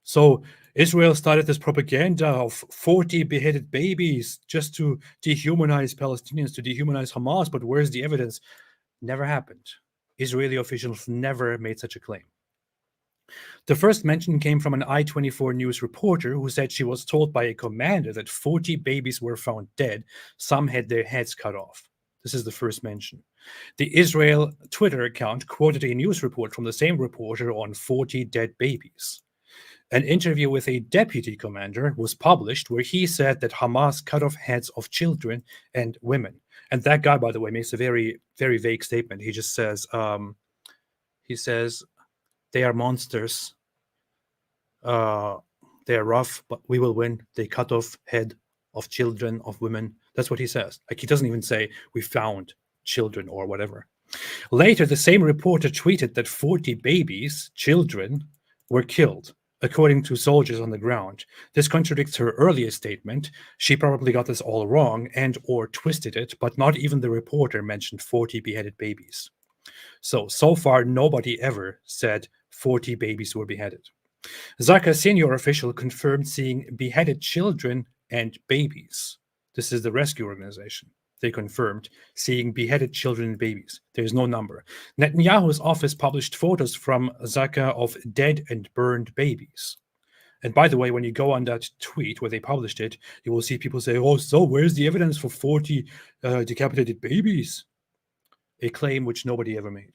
Speaker 1: so Israel started this propaganda of 40 beheaded babies just to dehumanize Palestinians, to dehumanize Hamas, but where's the evidence? Never happened. Israeli officials never made such a claim. The first mention came from an I-24 news reporter who said she was told by a commander that 40 babies were found dead. Some had their heads cut off. This is the first mention. The Israel Twitter account quoted a news report from the same reporter on 40 dead babies. An interview with a deputy commander was published where he said that Hamas cut off heads of children and women. And that guy, by the way, makes a very, very vague statement. He just says, they are monsters. They are rough, but we will win. They cut off head of children, of women. That's what he says. Like, he doesn't even say we found children or whatever. Later, the same reporter tweeted that 40 babies, children, were killed, according to soldiers on the ground. This contradicts her earlier statement. She probably got this all wrong and or twisted it, but not even the reporter mentioned 40 beheaded babies. So far, nobody ever said 40 babies were beheaded. Zaka senior official confirmed seeing beheaded children and babies. This is the rescue organization. They confirmed seeing beheaded children and babies. There is no number. Netanyahu's office published photos from Zaka of dead and burned babies. And by the way, when you go on that tweet where they published it, you will see people say, oh, so where's the evidence for 40 decapitated babies? A claim which nobody ever made.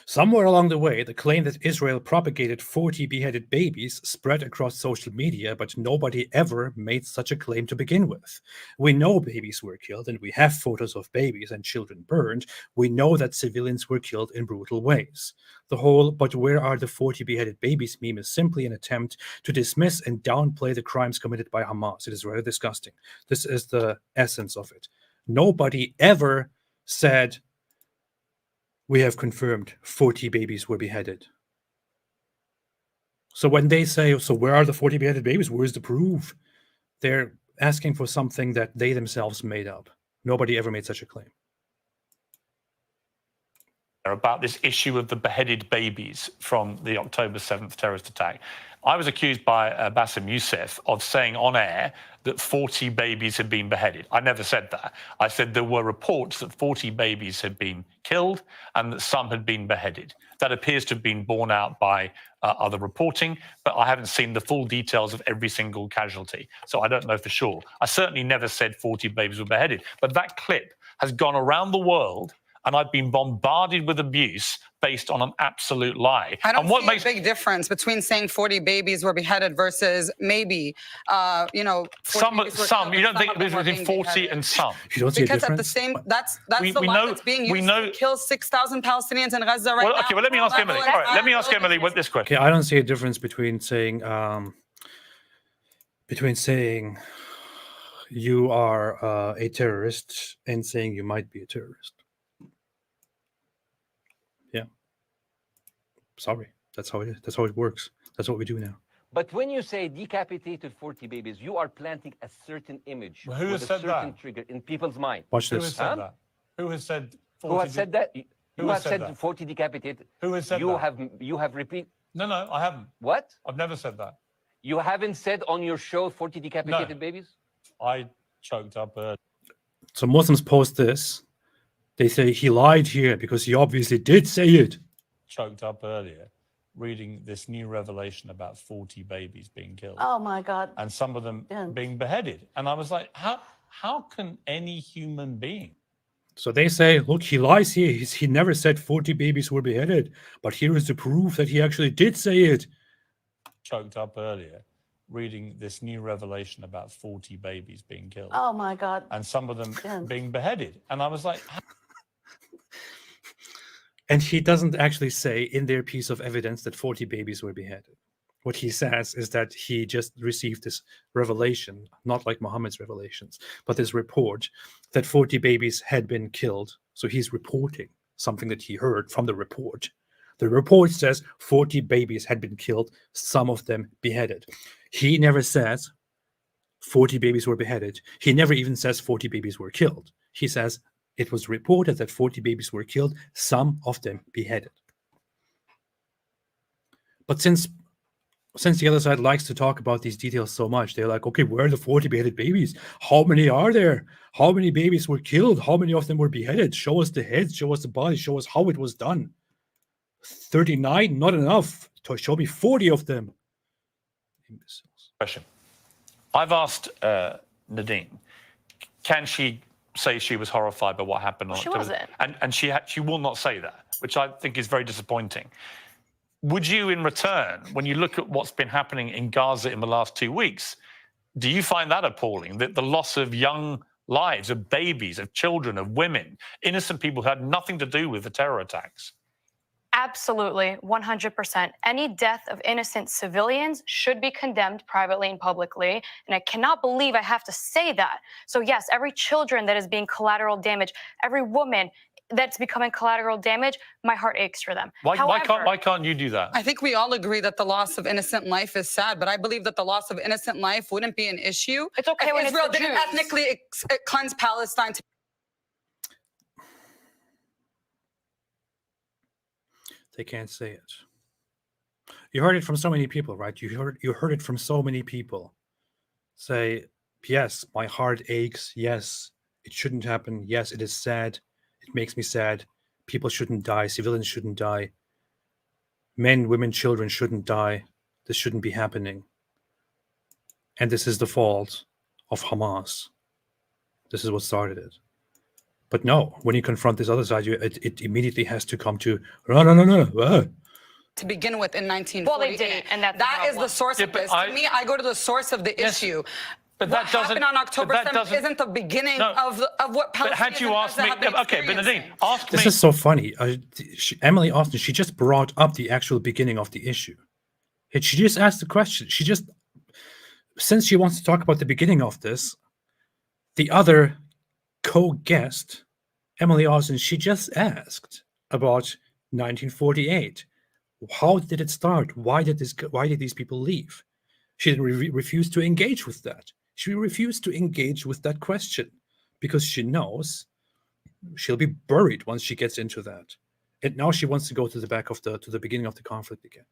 Speaker 1: Somewhere along the way, the claim that Israel propagated 40 beheaded babies spread across social media, but nobody ever made such a claim to begin with. We know babies were killed, and we have photos of babies and children burned. We know that civilians were killed in brutal ways. The whole "but where are the 40 beheaded babies" meme is simply an attempt to dismiss and downplay the crimes committed by Hamas. It is rather disgusting. This is the essence of it. Nobody ever said, we have confirmed 40 babies were beheaded. So when they say, so where are the 40 beheaded babies? Where's the proof? They're asking for something that they themselves made up. Nobody ever made such a claim.
Speaker 2: About this issue of the beheaded babies from the October 7th terrorist attack. I was accused by Bassem Yousef of saying on air that 40 babies had been beheaded. I never said that. I said there were reports that 40 babies had been killed and that some had been beheaded. That appears to have been borne out by other reporting, but I haven't seen the full details of every single casualty, so I don't know for sure. I certainly never said 40 babies were beheaded, but that clip has gone around the world and I've been bombarded with abuse based on an absolute lie.
Speaker 7: I don't
Speaker 2: and what
Speaker 7: see
Speaker 2: makes
Speaker 7: a big difference between saying 40 babies were beheaded versus maybe, 40
Speaker 2: some.
Speaker 7: babies were
Speaker 2: Some
Speaker 7: killed
Speaker 2: you don't
Speaker 7: and
Speaker 2: think
Speaker 7: some of
Speaker 2: there's
Speaker 7: them were
Speaker 2: between
Speaker 7: being
Speaker 2: 40
Speaker 7: beheaded.
Speaker 2: and some.
Speaker 1: You don't see
Speaker 7: Because
Speaker 1: a
Speaker 7: at the
Speaker 1: difference?
Speaker 7: same, that's
Speaker 2: We
Speaker 7: the lie
Speaker 2: know-
Speaker 7: that's being
Speaker 2: we
Speaker 7: used
Speaker 2: know-
Speaker 7: to kill 6,000 Palestinians in Gaza right
Speaker 2: Well,
Speaker 7: now.
Speaker 2: okay, well, let me ask Emily. All right, let me ask Emily this question.
Speaker 1: Okay, I don't see a difference between saying you are a terrorist and saying you might be a terrorist. Yeah. Sorry, that's how it is. That's how it works. That's what we do now.
Speaker 8: But when you say decapitated 40 babies, you are planting a certain image
Speaker 2: Well, who has
Speaker 8: with a
Speaker 2: said
Speaker 8: certain
Speaker 2: that?
Speaker 8: trigger in people's mind.
Speaker 1: Watch
Speaker 2: Who
Speaker 1: this.
Speaker 2: has said that? Who has said 40?
Speaker 8: Who has said that? You
Speaker 2: has
Speaker 8: have
Speaker 2: said
Speaker 8: said
Speaker 2: that?
Speaker 8: 40 decapitated.
Speaker 2: Who has said
Speaker 8: you
Speaker 2: that?
Speaker 8: You have repeated.
Speaker 2: No, I haven't.
Speaker 8: What?
Speaker 2: I've never said that.
Speaker 8: You haven't said on your show 40 decapitated
Speaker 2: No.
Speaker 8: babies?
Speaker 2: I choked up earlier.
Speaker 1: So Muslims post this. They say he lied here because he obviously did say it.
Speaker 2: Choked up earlier reading this new revelation about 40 babies being killed.
Speaker 9: Oh my God.
Speaker 2: And some of them
Speaker 9: Yeah.
Speaker 2: being beheaded. And I was like, how can any human being?
Speaker 1: So they say, look, he lies here. He never said 40 babies were beheaded. But here is the proof that he actually did say it.
Speaker 2: Choked up earlier reading this new revelation about 40 babies being killed.
Speaker 9: Oh my God.
Speaker 2: And some of them
Speaker 9: Yeah.
Speaker 2: being beheaded. And I was like,
Speaker 1: And he doesn't actually say in their piece of evidence that 40 babies were beheaded. What he says is that he just received this revelation, not like Muhammad's revelations, but this report that 40 babies had been killed. So he's reporting something that he heard from the report The report says 40 babies had been killed, some of them beheaded. He never says 40 babies were beheaded. He never even says 40 babies were killed. He says it was reported that 40 babies were killed, some of them beheaded. But since the other side likes to talk about these details so much, they're like, okay, where are the 40 beheaded babies? How many are there? How many babies were killed? How many of them were beheaded? Show us the heads, show us the bodies, show us how it was done. 39, not enough. Show me 40 of them. Imbeciles.
Speaker 2: Question. I've asked Nadine, can she say she was horrified by what happened on
Speaker 6: She
Speaker 2: October?
Speaker 6: wasn't.
Speaker 2: And she will not say that, which I think is very disappointing. Would you, in return, when you look at what's been happening in Gaza in the last 2 weeks, do you find that appalling, that the loss of young lives, of babies, of children, of women, innocent people who had nothing to do with the terror attacks?
Speaker 6: Absolutely, 100%. Any death of innocent civilians should be condemned privately and publicly. And I cannot believe I have to say that. So yes, every children that is being collateral damage, every woman that's becoming collateral damage, my heart aches for them.
Speaker 2: Why can't you do that?
Speaker 7: I think we all agree that the loss of innocent life is sad, but I believe that the loss of innocent life wouldn't be an issue.
Speaker 6: It's okay
Speaker 7: if
Speaker 6: when
Speaker 7: Israel
Speaker 6: it's the
Speaker 7: didn't
Speaker 6: Jews.
Speaker 7: ethnically cleanse Palestine.
Speaker 1: They can't say it. You heard it from so many people, right? You heard it from so many people. Say, yes, my heart aches. Yes, it shouldn't happen. Yes, it is sad. It makes me sad. People shouldn't die. Civilians shouldn't die. Men, women, children shouldn't die. This shouldn't be happening. And this is the fault of Hamas. This is what started it. But no, when you confront this other side, it immediately has to come to, no.
Speaker 7: To begin with in 1948.
Speaker 6: Well, they didn't, and that's the
Speaker 7: that is the
Speaker 6: problem.
Speaker 7: source of this. To me, I go to the source of the issue.
Speaker 2: But
Speaker 7: what
Speaker 2: that doesn't
Speaker 7: happened on October
Speaker 2: but that
Speaker 7: 7th
Speaker 2: doesn't-
Speaker 7: isn't the beginning
Speaker 2: No.
Speaker 7: of what Palestinians
Speaker 2: But had you
Speaker 7: and
Speaker 2: asked
Speaker 7: Gaza
Speaker 2: me,
Speaker 7: have been
Speaker 2: okay, but Nadine,
Speaker 7: experiencing.
Speaker 2: ask me.
Speaker 1: This is so funny. Emily Austin, she just brought up the actual beginning of the issue. She just asked the question. Since she wants to talk about the beginning of this, the other co-guest, Emily Austin, she just asked about 1948. How did it start? Why did these people leave? She refused to engage with that. She refused to engage with that question because she knows she'll be buried once she gets into that. And now she wants to go to the beginning of the conflict again.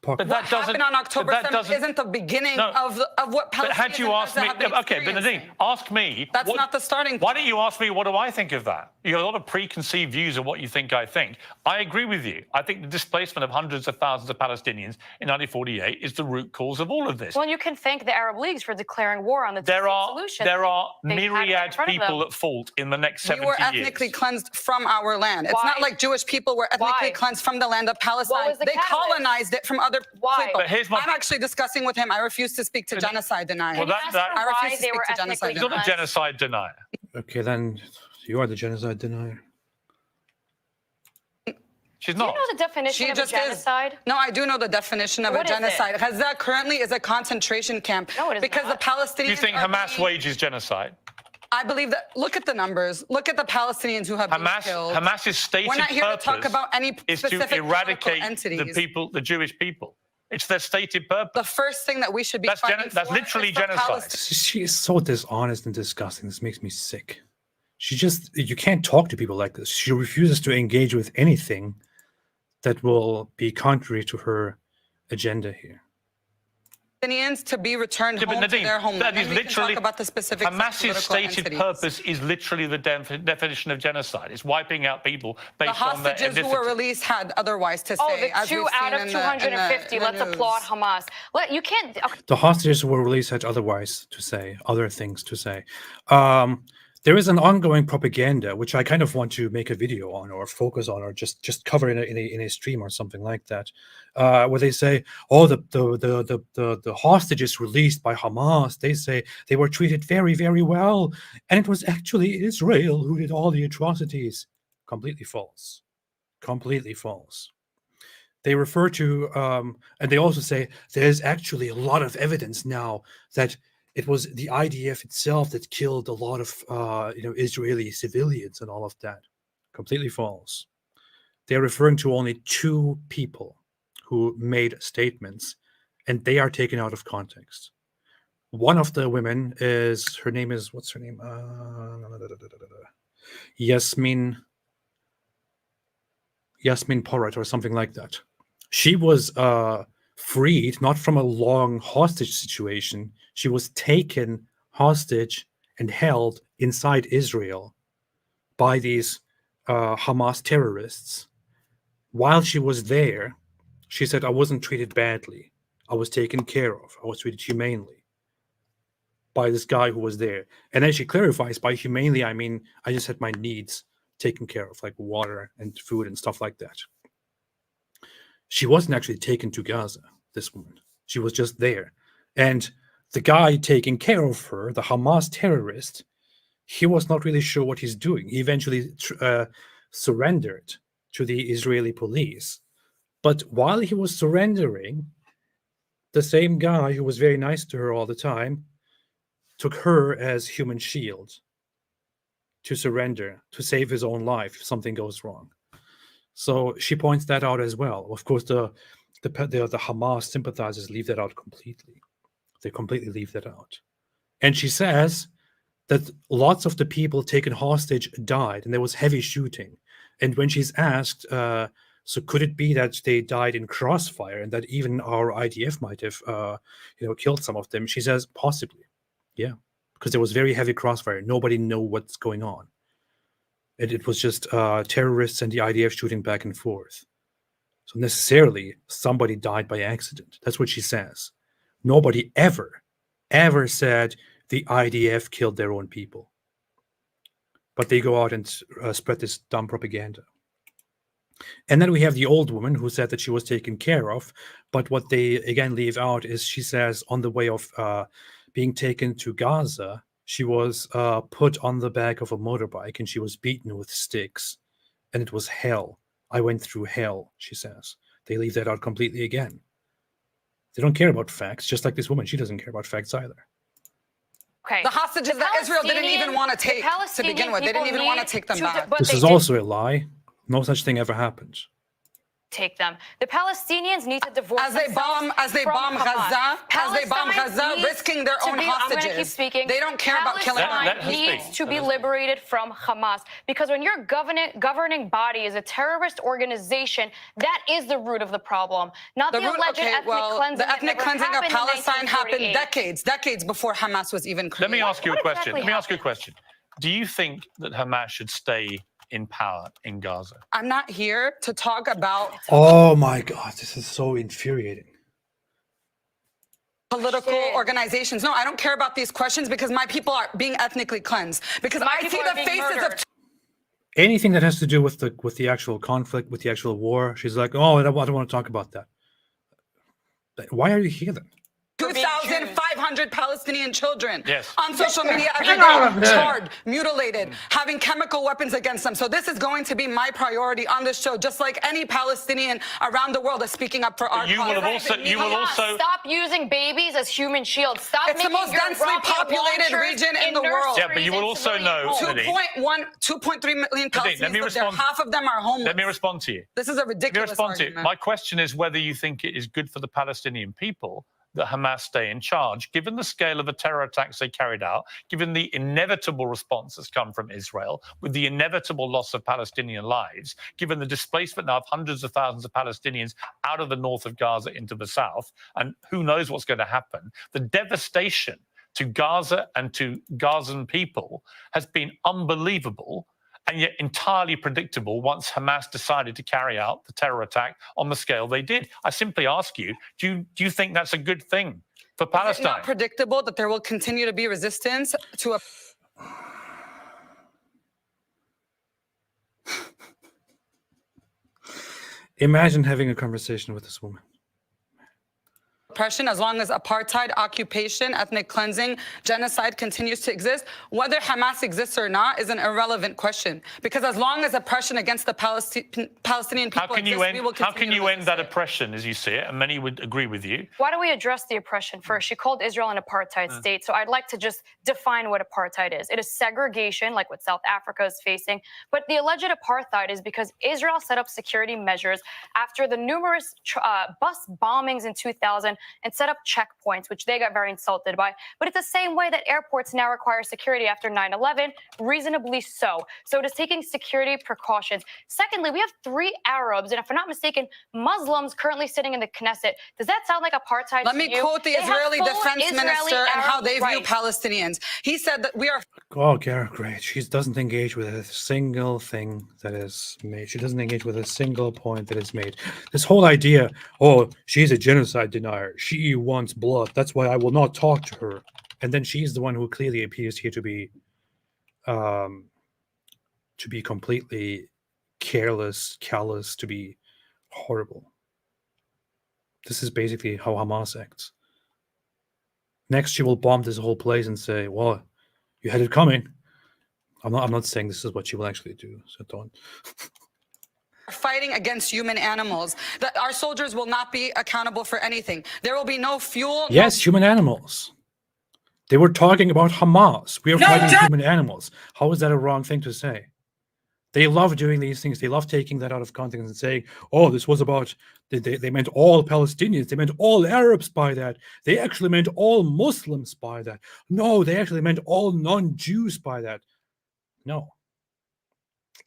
Speaker 2: But
Speaker 7: What
Speaker 2: that doesn't.
Speaker 7: happened on October
Speaker 2: but that
Speaker 7: 7th
Speaker 2: doesn't-
Speaker 7: isn't the beginning
Speaker 2: No.
Speaker 7: of what Palestinians
Speaker 2: But had you
Speaker 7: and
Speaker 2: asked
Speaker 7: Gaza
Speaker 2: me,
Speaker 7: have been
Speaker 2: okay, but Nadine,
Speaker 7: experiencing.
Speaker 2: ask me.
Speaker 7: That's not the starting
Speaker 2: Why
Speaker 7: point.
Speaker 2: don't you ask me what do I think of that? You have a lot of preconceived views of what you think I think. I agree with you. I think the displacement of hundreds of thousands of Palestinians in 1948 is the root cause of all of this.
Speaker 6: Well, you can thank the Arab Leagues for declaring war on the
Speaker 2: There
Speaker 6: two-state
Speaker 2: are
Speaker 6: solution.
Speaker 2: there are
Speaker 6: They had it in
Speaker 2: myriad
Speaker 6: front of
Speaker 2: people
Speaker 6: them.
Speaker 2: at fault in the next
Speaker 7: We
Speaker 2: 70
Speaker 7: were
Speaker 2: years.
Speaker 7: ethnically cleansed from our land. It's
Speaker 6: Why?
Speaker 7: not like Jewish people were ethnically
Speaker 6: Why?
Speaker 7: cleansed from the land of Palestine.
Speaker 6: was the
Speaker 7: They
Speaker 6: catalyst?
Speaker 7: colonized it from other
Speaker 6: Why?
Speaker 7: people.
Speaker 2: But here's my-
Speaker 7: I'm actually discussing with him. I refuse to speak to genocide deniers.
Speaker 2: Well,
Speaker 6: Can you
Speaker 2: that-
Speaker 6: ask
Speaker 2: that-
Speaker 6: her
Speaker 7: I refuse
Speaker 6: why
Speaker 7: to
Speaker 6: they
Speaker 7: speak
Speaker 6: were
Speaker 7: to genocide
Speaker 6: ethnically
Speaker 2: He's not a
Speaker 6: cleansed?
Speaker 2: genocide denier.
Speaker 1: Okay, then you are the genocide denier.
Speaker 2: She's
Speaker 6: Do you
Speaker 2: not.
Speaker 6: know the definition
Speaker 7: She
Speaker 6: of a
Speaker 7: just is.
Speaker 6: genocide?
Speaker 7: No, I do know the definition of
Speaker 6: What
Speaker 7: a
Speaker 6: is it?
Speaker 7: genocide. Gaza currently is a concentration camp
Speaker 6: No, it is
Speaker 7: because
Speaker 6: not.
Speaker 7: the Palestinians.
Speaker 2: Do you think
Speaker 7: are
Speaker 2: Hamas
Speaker 7: being-
Speaker 2: wages genocide?
Speaker 7: I believe that. Look at the numbers. Look at the Palestinians who have been killed.
Speaker 2: Hamas's stated
Speaker 7: We're not here to talk
Speaker 2: purpose
Speaker 7: about any
Speaker 2: is to
Speaker 7: specific political
Speaker 2: eradicate the
Speaker 7: entities.
Speaker 2: people, the Jewish people. It's their stated purpose.
Speaker 7: The first thing that we should be
Speaker 2: That's
Speaker 7: fighting
Speaker 2: that's
Speaker 7: for
Speaker 2: literally
Speaker 7: is for
Speaker 2: genocide.
Speaker 7: Palestine.
Speaker 1: She is so dishonest and disgusting. This makes me sick. You can't talk to people like this. She refuses to engage with anything that will be contrary to her agenda here.
Speaker 7: Palestinians to be returned
Speaker 2: Yeah, but
Speaker 7: home to
Speaker 2: Nadine,
Speaker 7: their homeland.
Speaker 2: that is
Speaker 7: And we can
Speaker 2: literally
Speaker 7: talk about the specifics of
Speaker 2: Hamas's
Speaker 7: political
Speaker 2: stated
Speaker 7: entities.
Speaker 2: purpose is literally the definition of genocide. It's wiping out people
Speaker 7: The
Speaker 2: based on their
Speaker 7: hostages who were
Speaker 2: ethnicity.
Speaker 7: released had otherwise to say.
Speaker 6: Oh, the
Speaker 7: as
Speaker 6: 2
Speaker 7: we've
Speaker 6: out
Speaker 7: seen
Speaker 6: of
Speaker 7: in the-
Speaker 6: 250.
Speaker 7: in the
Speaker 6: Let's
Speaker 7: news.
Speaker 6: applaud Hamas. You can't. Okay.
Speaker 1: The hostages who were released had otherwise to say, other things to say. There is an ongoing propaganda which I kind of want to make a video on or focus on or just cover in a stream or something like that, where they say, "Oh, the hostages released by Hamas, they say they were treated very, very well, and it was actually Israel who did all the atrocities." Completely false. Completely false. They refer to, and they also say there's actually a lot of evidence now that it was the IDF itself that killed a lot of Israeli civilians and all of that. Completely false. they're referring to only 2 people who made statements, and they are taken out of context. One of the women is, her name is, what's her name? Yasmin Porat or something like that. She was freed not from a long hostage situation. She was taken hostage and held inside Israel by these Hamas terrorists. While she was there, she said, I wasn't treated badly. I was taken care of. I was treated humanely by this guy who was there. And then she clarifies, by humanely, I mean, I just had my needs taken care of, like water and food and stuff like that. She wasn't actually taken to Gaza, this woman. She was just there. And the guy taking care of her, the Hamas terrorist, he was not really sure what he's doing. He eventually surrendered to the Israeli police. But while he was surrendering, the same guy who was very nice to her all the time took her as human shield to surrender, to save his own life if something goes wrong. So she points that out as well. Of course, the Hamas sympathizers leave that out completely. They completely leave that out. And she says that lots of the people taken hostage died, and there was heavy shooting. And when she's asked, so could it be that they died in crossfire and that even our IDF might have, killed some of them? She says, possibly. Yeah, because there was very heavy crossfire. Nobody knew what's going on. And it was just terrorists and the IDF shooting back and forth. So necessarily, somebody died by accident. That's what she says. Nobody ever said the IDF killed their own people. But they go out and spread this dumb propaganda. And then we have the old woman who said that she was taken care of. But what they, again, leave out is she says on the way of being taken to Gaza, she was put on the back of a motorbike and she was beaten with sticks. And it was hell. I went through hell, she says. They leave that out completely again. They don't care about facts, just like this woman. She doesn't care about facts either.
Speaker 6: Okay.
Speaker 7: The hostages that Israel didn't even want to take to begin with. They didn't even want to take them back.
Speaker 1: This is also a lie. No such thing ever happened.
Speaker 6: Take them. The Palestinians need to divorce
Speaker 7: as they bomb Gaza, risking their own hostages.
Speaker 6: I'm going to keep speaking.
Speaker 7: They don't care about killing them.
Speaker 6: Palestine needs to be liberated from Hamas, because when your governing body is a terrorist organization, that is the root of the problem, not the alleged ethnic cleansing.
Speaker 7: The ethnic cleansing of Palestine happened decades before Hamas was even created.
Speaker 2: Let me ask you a question. Do you think that Hamas should stay in power in Gaza?
Speaker 7: I'm not here to talk about...
Speaker 1: Oh my God, this is so infuriating.
Speaker 7: Political organizations. No, I don't care about these questions because my people are being ethnically cleansed. Because I see the faces of...
Speaker 1: Anything that has to do with the actual conflict, with the actual war, she's like, oh, I don't want to talk about that. Why are you here then?
Speaker 7: 2,500 Palestinian children
Speaker 2: yes.
Speaker 7: on social media every day, charred, mutilated, having chemical weapons against them. So this is going to be my priority on this show, just like any Palestinian around the world is speaking up for our cause.
Speaker 2: You will also
Speaker 6: stop using babies as human shields. Stop
Speaker 7: it's
Speaker 6: making
Speaker 7: the most densely populated region in the world.
Speaker 2: Yeah, but you will also know
Speaker 7: 2.3 million Palestinians live there. Half of them are homeless.
Speaker 2: Let me respond to you.
Speaker 7: This is a ridiculous argument.
Speaker 2: My question is whether you think it is good for the Palestinian people that Hamas stay in charge, given the scale of the terror attacks they carried out, given the inevitable response that's come from Israel, with the inevitable loss of Palestinian lives, given the displacement now of hundreds of thousands of Palestinians out of the north of Gaza into the south, and who knows what's going to happen. The devastation to Gaza and to Gazan people has been unbelievable, and yet entirely predictable once Hamas decided to carry out the terror attack on the scale they did. I simply ask you, do you think that's a good thing for Palestine?
Speaker 7: Is it not predictable that there will continue to be resistance to a...
Speaker 1: Imagine having a conversation with this woman.
Speaker 7: oppression, as long as apartheid, occupation, ethnic cleansing, genocide continues to exist. Whether Hamas exists or not is an irrelevant question, because as long as oppression against the Palestinian people exists, we will continue.
Speaker 2: How can you end that oppression as you see it? And many would agree with you.
Speaker 6: Why don't we address the oppression first? She called Israel an apartheid state, so I'd like to just define what apartheid is. It is segregation, like what South Africa is facing, but the alleged apartheid is because Israel set up security measures after the numerous bus bombings in 2000 and set up checkpoints, which they got very insulted by. But it's the same way that airports now require security after 9/11, reasonably so. So it is taking security precautions. Secondly, we have 3 Arabs, and if I'm not mistaken, Muslims currently sitting in the Knesset. Does that sound like apartheid
Speaker 7: Let
Speaker 6: to
Speaker 7: me
Speaker 6: you?
Speaker 7: quote the Israeli defense minister and how they view
Speaker 6: rights.
Speaker 7: Palestinians. He said that we are...
Speaker 1: Oh, great. She doesn't engage with a single thing that is made. She doesn't engage with a single point that is made. This whole idea, oh, she's a genocide denier. She wants blood. That's why I will not talk to her. And then she's the one who clearly appears here to be completely careless, callous, to be horrible. This is basically how Hamas acts. Next, she will bomb this whole place and say, well, you had it coming. I'm not saying this is what she will actually do, so don't.
Speaker 7: Fighting against human animals, that our soldiers will not be accountable for anything. There will be no fuel.
Speaker 1: Yes, human animals. They were talking about Hamas. We are fighting human animals. How is that a wrong thing to say? They love doing these things. They love taking that out of context and saying, oh, this was about, they meant all Palestinians. They meant all Arabs by that. They actually meant all Muslims by that. No, they actually meant all non-Jews by that. No.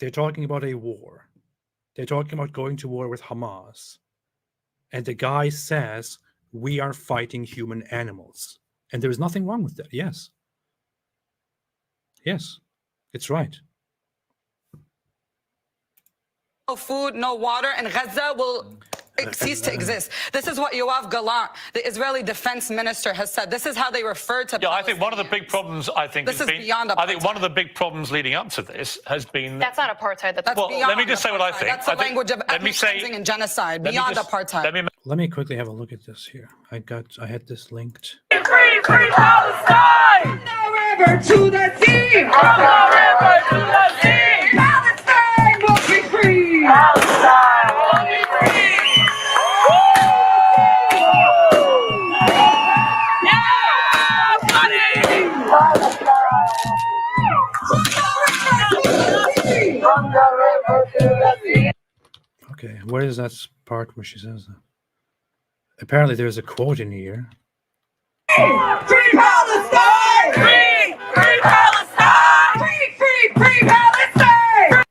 Speaker 1: They're talking about a war. They're talking about going to war with Hamas. And the guy says, we are fighting human animals. And there is nothing wrong with that. Yes. Yes, it's right.
Speaker 7: No food, no water, and Gaza will cease to exist. This is what Yoav Gallant, the Israeli defense minister, has said. This is how they refer to.
Speaker 2: Yeah, I think one of the big problems,
Speaker 7: this is beyond apartheid.
Speaker 2: I think one of the big problems leading up to this has been.
Speaker 6: That's not apartheid. That's
Speaker 2: well,
Speaker 7: beyond
Speaker 2: let me just say what I
Speaker 7: apartheid.
Speaker 2: think.
Speaker 7: That's the language of ethnic cleansing and genocide. Beyond apartheid.
Speaker 1: Let me quickly have a look at this here. I had this linked.
Speaker 9: Free Palestine! From the river to the sea! From the river to the sea! Palestine will be free! Palestine will be free! Yeah, buddy! From the river to the sea!
Speaker 1: Okay, where is that part where she says that? Apparently there's a quote in here.
Speaker 9: Free Palestine! Free! Free Palestine! Free! Free! Free Palestine!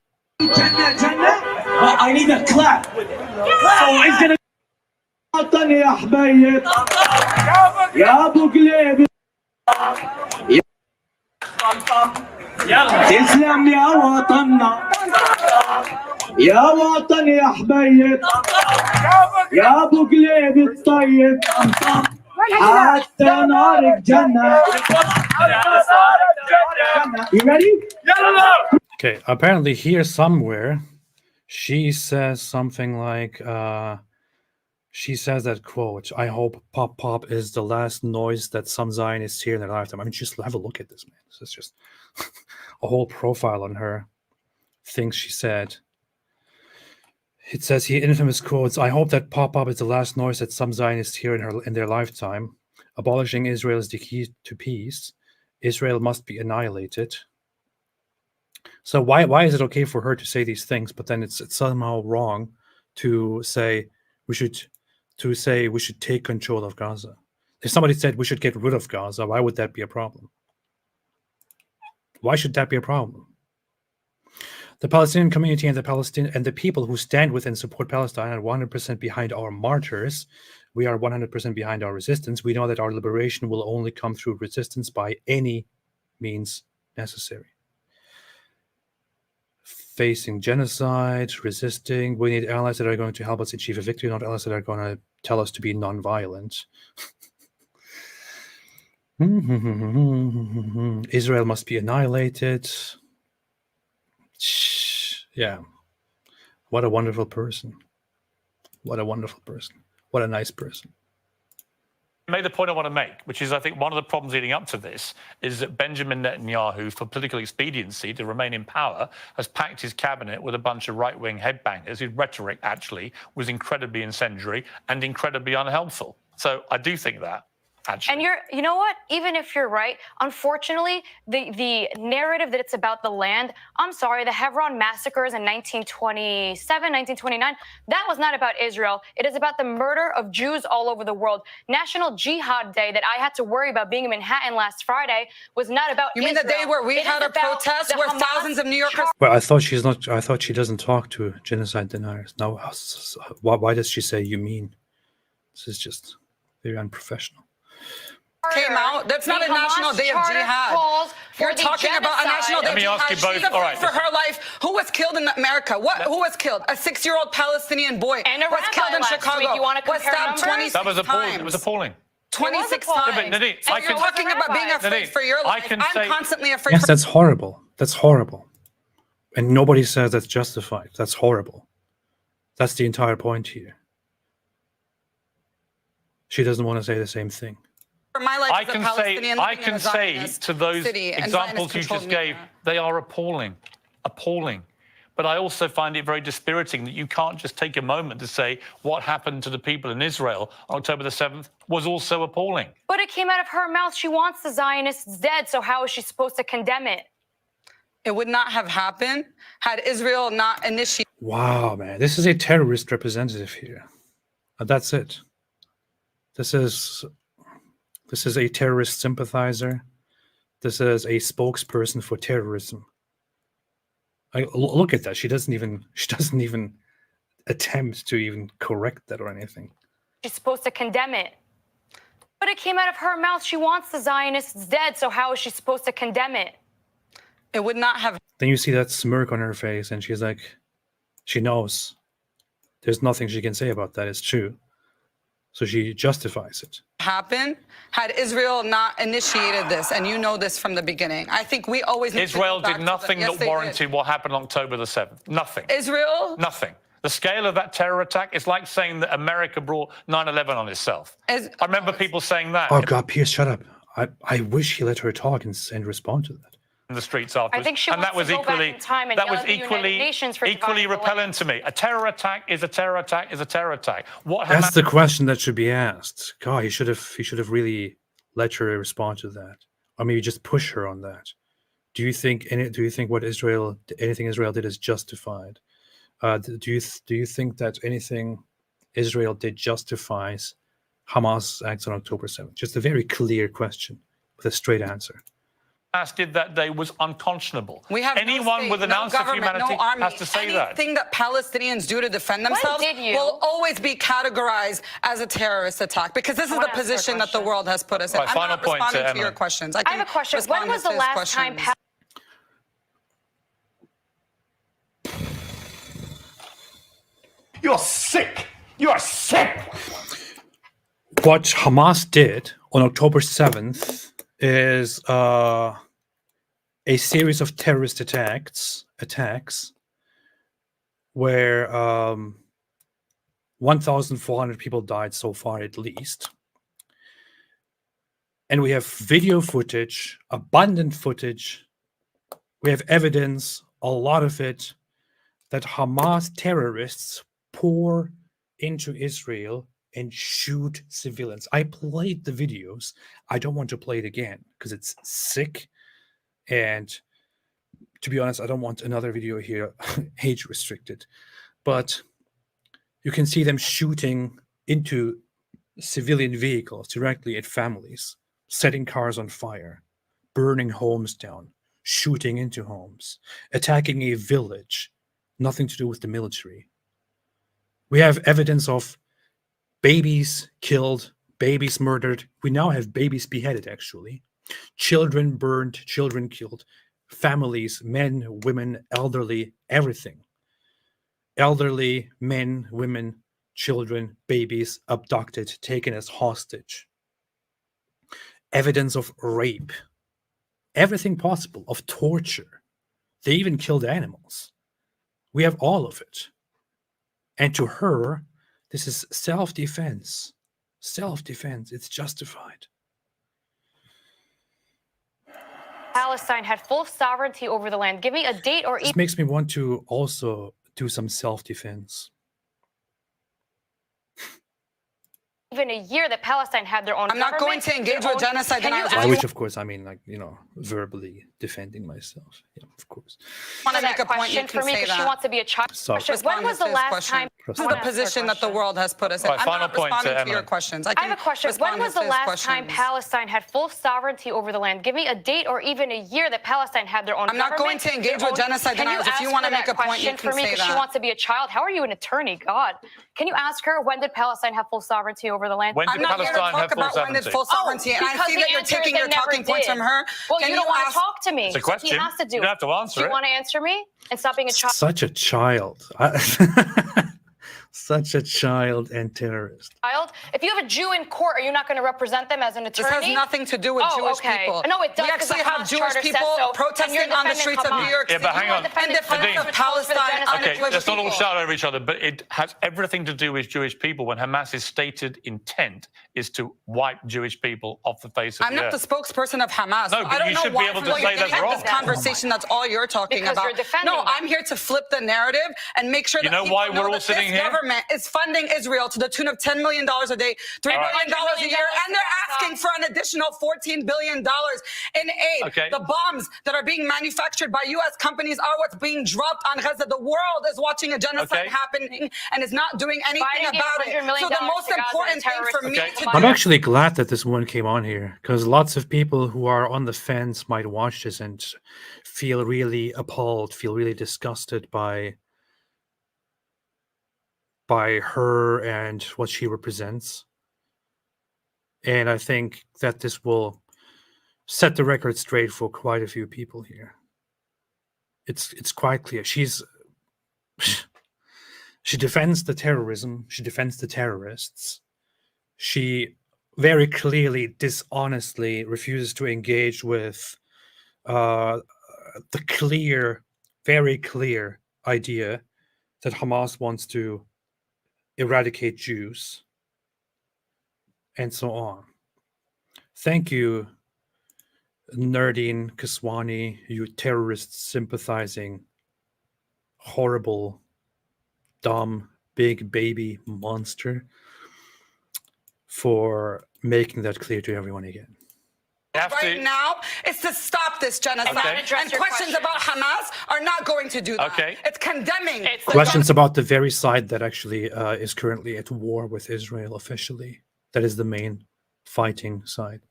Speaker 9: Jannah, Jannah. I need a clap. So it's gonna. وطني يا حبيب يا ابو قليب تسلم يا وطننا يا وطن يا حبيب يا ابو قليب الطيب حتى نارك جنة. You ready?
Speaker 1: Okay, apparently here somewhere, she says something like, she says that quote, I hope pop pop is the last noise that some Zionists hear in their lifetime. I mean, just have a look at this, man. This is just a whole profile on her. Things she said. It says here, infamous quotes, I hope that pop pop is the last noise that some Zionists hear in their lifetime. Abolishing Israel is the key to peace. Israel must be annihilated. So why is it okay for her to say these things, but then it's somehow wrong to say we should take control of Gaza? If somebody said we should get rid of Gaza, why would that be a problem? Why should that be a problem? The Palestinian community and the people who stand with and support Palestine are 100% behind our martyrs. We are 100% behind our resistance. We know that our liberation will only come through resistance by any means necessary. Facing genocide, resisting. We need allies that are going to help us achieve a victory, not allies that are going to tell us to be non-violent. Israel must be annihilated. Yeah. What a wonderful person. What a wonderful person. What a nice person.
Speaker 2: made the point I want to make, which is I think one of the problems leading up to this is that Benjamin Netanyahu, for political expediency to remain in power, has packed his cabinet with a bunch of right-wing headbangers whose rhetoric actually was incredibly incendiary and incredibly unhelpful. So I do think that. Actually.
Speaker 6: And you know what? Even if you're right, unfortunately, the narrative that it's about the land, I'm sorry, the Hebron massacres in 1927, 1929, that was not about Israel. It is about the murder of Jews all over the world. National Jihad Day that I had to worry about being in Manhattan last Friday was not about
Speaker 7: You mean
Speaker 6: Israel.
Speaker 7: the day where we had a protest where thousands of New Yorkers...
Speaker 1: Well, I thought she's not. I thought she doesn't talk to genocide deniers. Now, why does she say "you mean"? This is just very unprofessional.
Speaker 7: Came out. That's not a national day of jihad. You're talking about a national day of jihad.
Speaker 2: Let me ask you both.
Speaker 7: She's afraid for her life. Who was killed in America? Who was killed? A 6-year-old Palestinian boy was killed in Chicago. Was stabbed 26
Speaker 2: That was appalling.
Speaker 7: times.
Speaker 2: It was appalling.
Speaker 7: 26 times.
Speaker 2: Yeah, Nadine,
Speaker 7: and you're talking about being afraid for your life. I'm constantly afraid.
Speaker 1: Yes, that's horrible. That's horrible. And nobody says that's justified. That's horrible. That's the entire point here. She doesn't want to say the same thing.
Speaker 7: For my life
Speaker 2: I can say to those examples you just gave, they are appalling, appalling. But I also find it very dispiriting that you can't just take a moment to say what happened to the people in Israel on October the 7th was also appalling.
Speaker 6: But it came out of her mouth. She wants the Zionists dead, so how is she supposed to condemn it?
Speaker 7: It would not have happened had Israel not initiated.
Speaker 1: Wow, man. This is a terrorist representative here. And that's it. This is a terrorist sympathizer. This is a spokesperson for terrorism. Look at that. She doesn't even attempt to even correct that or anything.
Speaker 6: She's supposed to condemn it. But it came out of her mouth. She wants the Zionists dead, so how is she supposed to condemn it?
Speaker 7: It would not have.
Speaker 1: Then you see that smirk on her face, and she's like, she knows. There's nothing she can say about that. It's true. So she justifies it.
Speaker 7: Happen had Israel not initiated this, and you know this from the beginning. I think we always need
Speaker 2: Israel
Speaker 7: to go
Speaker 2: did nothing that warranted what happened on October the 7th. Nothing.
Speaker 7: Israel?
Speaker 2: Nothing. The scale of that terror attack is like saying that America brought 9/11 on itself. I remember people saying that.
Speaker 1: Oh God, Piers, shut up. I wish he let her talk and respond to that.
Speaker 2: In the streets afterwards.
Speaker 6: I think she wants to go back in time and yell at the United Nations for
Speaker 2: equally repellent to me. A terror attack is a terror attack is a terror attack.
Speaker 1: That's the question that should be asked. God, he should have really let her respond to that, or maybe just push her on that. Do you think what anything Israel did is justified? Do you think that anything Israel did justifies Hamas acts on October 7th? Just a very clear question with a straight answer.
Speaker 2: Hamas did that day was unconscionable.
Speaker 7: We have
Speaker 2: anyone with an ounce of humanity has to say that.
Speaker 7: Anything that Palestinians do to defend themselves will always be categorized as a terrorist attack, because this is the position that the world has put us in.
Speaker 2: Right,
Speaker 7: I'm
Speaker 2: final
Speaker 7: not
Speaker 2: point
Speaker 7: responding to your questions.
Speaker 6: I have a question. When was the last time?
Speaker 4: You're sick. You are sick.
Speaker 1: What Hamas did on October 7th is a series of terrorist attacks where 1,400 people died so far, at least. And we have video footage, abundant footage. We have evidence, a lot of it, that Hamas terrorists pour into Israel and shoot civilians. I played the videos. I don't want to play it again because it's sick. And to be honest, I don't want another video here, age restricted. But you can see them shooting into civilian vehicles directly at families, setting cars on fire, burning homes down, shooting into homes, attacking a village, nothing to do with the military. We have evidence of babies killed, babies murdered. We now have babies beheaded, actually. Children burned, children killed. Families, men, women, elderly, everything. Elderly, men, women, children, babies abducted, taken as hostage. Evidence of rape. Everything possible, of torture. They even killed animals. We have all of it. And to her, this is self-defense. Self-defense. It's justified.
Speaker 6: Palestine had full sovereignty over the land. Give me a date or
Speaker 1: This makes me want to also do some self-defense.
Speaker 6: even a year that Palestine had their own
Speaker 7: I'm not going
Speaker 6: government,
Speaker 7: to engage
Speaker 6: their
Speaker 7: with
Speaker 6: own-
Speaker 7: genocide.
Speaker 6: Can
Speaker 7: Then I
Speaker 6: you
Speaker 7: was
Speaker 6: ask
Speaker 1: By which, of course, I mean, like, you know, verbally defending myself. Yeah, of course.
Speaker 7: want to
Speaker 6: that
Speaker 7: make a point. You
Speaker 6: question
Speaker 7: can
Speaker 6: for me
Speaker 7: say
Speaker 6: because she
Speaker 7: that.
Speaker 6: wants to be a child.
Speaker 1: So,
Speaker 6: When was the last time?
Speaker 7: This is the position that the world has put us in.
Speaker 2: Right,
Speaker 7: I'm
Speaker 2: final
Speaker 7: not
Speaker 2: point to
Speaker 7: responding to your
Speaker 2: Emily.
Speaker 7: questions.
Speaker 6: I have a question. When was the last time Palestine had full sovereignty over the land? Give me a date or even a year that Palestine had their own
Speaker 7: I'm not going
Speaker 6: government,
Speaker 7: to engage
Speaker 6: their
Speaker 7: with
Speaker 6: own-
Speaker 7: genocide
Speaker 6: Can
Speaker 7: deniers. If you
Speaker 6: ask
Speaker 7: want to
Speaker 6: her
Speaker 7: make
Speaker 6: that
Speaker 7: a point, you
Speaker 6: question
Speaker 7: can
Speaker 6: for me
Speaker 7: say
Speaker 6: because she
Speaker 7: that.
Speaker 6: wants to be a child. How are you an attorney? God. Can you ask her when did Palestine have full sovereignty over the land?
Speaker 2: When
Speaker 7: I'm
Speaker 2: did
Speaker 7: not here to
Speaker 2: Palestine have
Speaker 7: talk
Speaker 2: full
Speaker 7: about when did
Speaker 2: sovereignty?
Speaker 7: full sovereignty, and I
Speaker 6: because
Speaker 7: see
Speaker 6: the
Speaker 7: that you're
Speaker 6: answer is
Speaker 7: taking
Speaker 6: they
Speaker 7: your
Speaker 6: never
Speaker 7: talking points
Speaker 6: did.
Speaker 7: from her.
Speaker 6: Well,
Speaker 7: Can
Speaker 6: you don't want to
Speaker 7: ask-
Speaker 6: talk to me.
Speaker 2: It's a
Speaker 6: So
Speaker 2: question.
Speaker 6: he has to do
Speaker 2: You don't
Speaker 6: it.
Speaker 2: have to answer
Speaker 6: Do you
Speaker 2: it.
Speaker 6: want to answer me and stop being a child?
Speaker 1: such a child. Such a child and terrorist.
Speaker 6: If you have a Jew in court, are you not going to represent them as an
Speaker 7: This
Speaker 6: attorney?
Speaker 7: has nothing to do with Jewish people.
Speaker 6: No, it does.
Speaker 7: We
Speaker 6: 'cause
Speaker 7: actually
Speaker 6: the
Speaker 7: have
Speaker 6: Hamas
Speaker 7: Jewish
Speaker 6: Charter says
Speaker 7: people
Speaker 6: so, and
Speaker 7: protesting
Speaker 6: you're
Speaker 7: on the
Speaker 6: defending
Speaker 7: streets of
Speaker 6: Hamas.
Speaker 7: New York
Speaker 2: Yeah,
Speaker 7: City.
Speaker 2: but hang on.
Speaker 7: And defending
Speaker 2: Nadine.
Speaker 7: Palestine and
Speaker 2: Okay,
Speaker 7: Jewish
Speaker 2: let's not all
Speaker 7: people.
Speaker 2: shout over each other, but it has everything to do with Jewish people when Hamas's stated intent is to wipe Jewish people off the face of
Speaker 7: I'm
Speaker 2: the
Speaker 7: not the
Speaker 2: earth.
Speaker 7: spokesperson of Hamas.
Speaker 2: No, but
Speaker 7: I don't
Speaker 2: you
Speaker 7: know
Speaker 2: should be
Speaker 7: why
Speaker 2: able to
Speaker 7: from the
Speaker 2: say that's
Speaker 7: beginning of
Speaker 2: wrong.
Speaker 7: this conversation, that's all you're talking
Speaker 6: Because
Speaker 7: about.
Speaker 6: you're defending
Speaker 7: No,
Speaker 6: them.
Speaker 7: I'm here to flip the narrative and make sure
Speaker 2: You
Speaker 7: that
Speaker 2: know
Speaker 7: people
Speaker 2: why
Speaker 7: know
Speaker 2: we're all
Speaker 7: that
Speaker 2: sitting
Speaker 7: this
Speaker 2: here?
Speaker 7: government is funding Israel to the tune of $10 million a day, $3 billion a year, and they're asking for an additional $14 billion in aid.
Speaker 2: Okay.
Speaker 7: The bombs that are being manufactured by U.S. companies are what's being dropped on Gaza. The world is watching a genocide
Speaker 2: Okay.
Speaker 7: happening and is not doing anything
Speaker 6: Biden gave
Speaker 7: about it.
Speaker 6: $100 million
Speaker 7: So the most
Speaker 6: to Gaza
Speaker 7: important
Speaker 6: and
Speaker 7: thing for
Speaker 6: terrorists
Speaker 7: me
Speaker 2: Okay.
Speaker 7: to do
Speaker 1: I'm actually glad that this woman came on here because lots of people who are on the fence might watch this and feel really appalled, feel really disgusted by her and what she represents. And I think that this will set the record straight for quite a few people here. It's quite clear. She defends the terrorism, she defends the terrorists. She very clearly, dishonestly refuses to engage with the very clear idea that Hamas wants to eradicate Jews and so on. Thank you, Nerdine Kaswani, you terrorist sympathizing, horrible, dumb, big baby monster, for making that clear to everyone again.
Speaker 7: right now is to stop this genocide.
Speaker 2: Okay.
Speaker 7: And questions about Hamas are not going to do that.
Speaker 2: Okay.
Speaker 7: It's condemning.
Speaker 1: Questions about the very side that actually is currently at war with Israel officially, that is the main fighting side,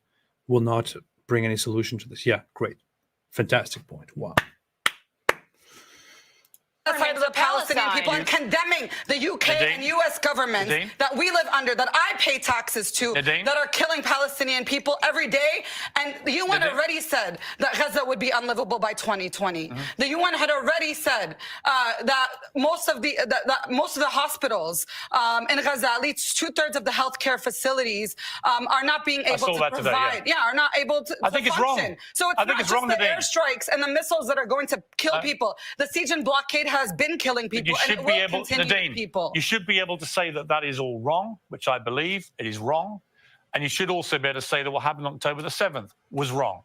Speaker 1: will not bring any solution to this. Yeah, great. Fantastic point. Wow.
Speaker 7: Side of the Palestinian people and condemning the UK
Speaker 2: Nadine?
Speaker 7: and US governments
Speaker 2: Nadine?
Speaker 7: that we live under, that I pay taxes to,
Speaker 2: Nadine?
Speaker 7: that are killing Palestinian people every day. And the UN
Speaker 2: Nadine?
Speaker 7: already said that Gaza would be unlivable by 2020. The UN had already said that most of the hospitals in Gaza, at least 2/3 of the healthcare facilities, are not being able
Speaker 2: saw
Speaker 7: to
Speaker 2: that today,
Speaker 7: provide.
Speaker 2: yeah.
Speaker 7: Are not able to.
Speaker 2: I think it's wrong.
Speaker 7: function. So it's
Speaker 2: I think
Speaker 7: not
Speaker 2: it's
Speaker 7: just
Speaker 2: wrong,
Speaker 7: the
Speaker 2: Nadine.
Speaker 7: airstrikes and the missiles that are going to kill people. The siege and blockade has been killing people.
Speaker 2: You
Speaker 7: and
Speaker 2: should
Speaker 7: it
Speaker 2: be
Speaker 7: will
Speaker 2: able,
Speaker 7: continue to
Speaker 2: Nadine,
Speaker 7: people.
Speaker 2: you should be able to say that that is all wrong, which I believe it is wrong. And you should also be able to say that what happened on October the 7th was wrong.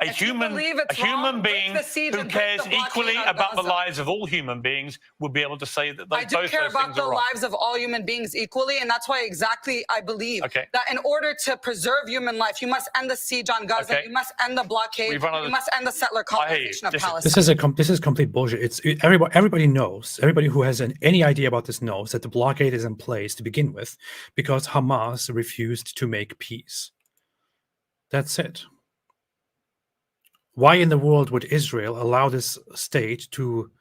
Speaker 2: A
Speaker 7: If you
Speaker 2: human
Speaker 7: believe it's wrong,
Speaker 2: being
Speaker 7: break the siege
Speaker 2: who
Speaker 7: and break
Speaker 2: cares
Speaker 7: the blockade
Speaker 2: equally
Speaker 7: on
Speaker 2: about the
Speaker 7: Gaza.
Speaker 2: lives of all human beings would be able to say that
Speaker 7: I do
Speaker 2: both
Speaker 7: care
Speaker 2: those
Speaker 7: about
Speaker 2: things
Speaker 7: the
Speaker 2: are wrong.
Speaker 7: lives of all human beings equally, and that's why exactly I believe
Speaker 2: Okay.
Speaker 7: that in order to preserve human life, you must end the siege on Gaza,
Speaker 2: Okay.
Speaker 7: you must end the blockade,
Speaker 2: We've run out
Speaker 7: you
Speaker 2: of-
Speaker 7: must end the settler
Speaker 2: I hear you.
Speaker 7: colonization of
Speaker 2: Listen,
Speaker 7: Palestine.
Speaker 1: This is complete bullshit. Everybody knows. Everybody who has any idea about this knows that the blockade is in place to begin with because Hamas refused to make peace. That's it. Why in the world would Israel allow this state to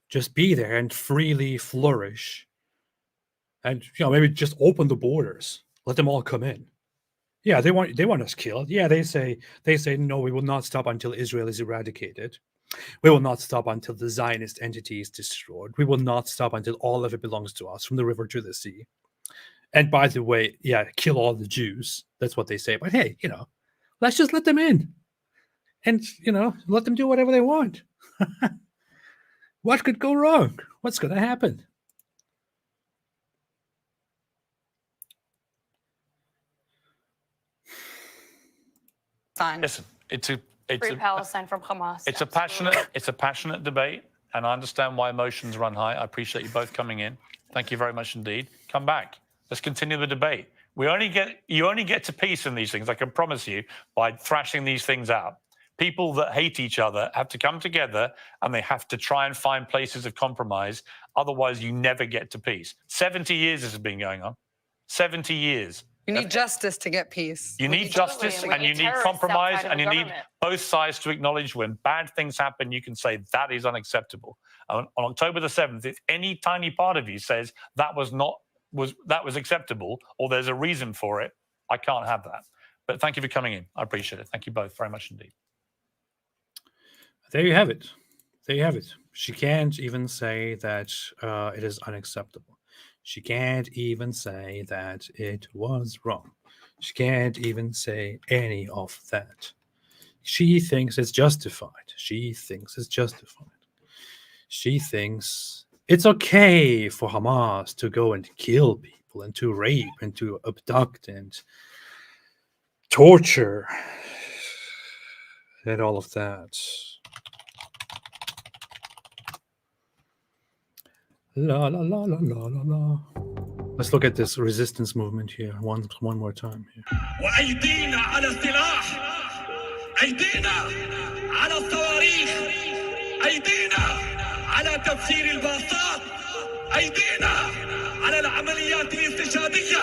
Speaker 1: just be there and freely flourish? And maybe just open the borders, let them all come in. Yeah, they want us killed. Yeah, they say no, we will not stop until Israel is eradicated. We will not stop until the Zionist entity is destroyed. We will not stop until all of it belongs to us, from the river to the sea. And by the way, yeah, kill all the Jews. That's what they say. But hey, let's just let them in. And, let them do whatever they want. What could go wrong? What's going to happen?
Speaker 7: Fine.
Speaker 2: Listen, it's
Speaker 6: Free
Speaker 2: a
Speaker 6: Palestine from Hamas.
Speaker 2: it's a passionate debate, and I understand why emotions run high. I appreciate you both coming in. Thank you very much indeed. Come back. Let's continue the debate. You only get to peace in these things, I can promise you, by thrashing these things out. People that hate each other have to come together and they have to try and find places of compromise. Otherwise, you never get to peace. 70 years this has been going on. 70 years.
Speaker 7: You need justice to get peace.
Speaker 2: You need justice and you need compromise and you need both sides to acknowledge when bad things happen, you can say that is unacceptable. On October the 7th, if any tiny part of you says that was acceptable or there's a reason for it, I can't have that. But thank you for coming in. I appreciate it. Thank you both very much indeed.
Speaker 1: There you have it. There you have it. She can't even say that it is unacceptable. She can't even say that it was wrong. She can't even say any of that. She thinks it's justified. She thinks it's justified. She thinks it's okay for Hamas to go and kill people and to rape and to abduct and torture and all of that. La la la la la la la. Let's look at this resistance movement here one more time here.
Speaker 9: وأيدينا على السلاح أيدينا على الصواريخ أيدينا على تفسير الباصات أيدينا على العمليات الاستشهادية.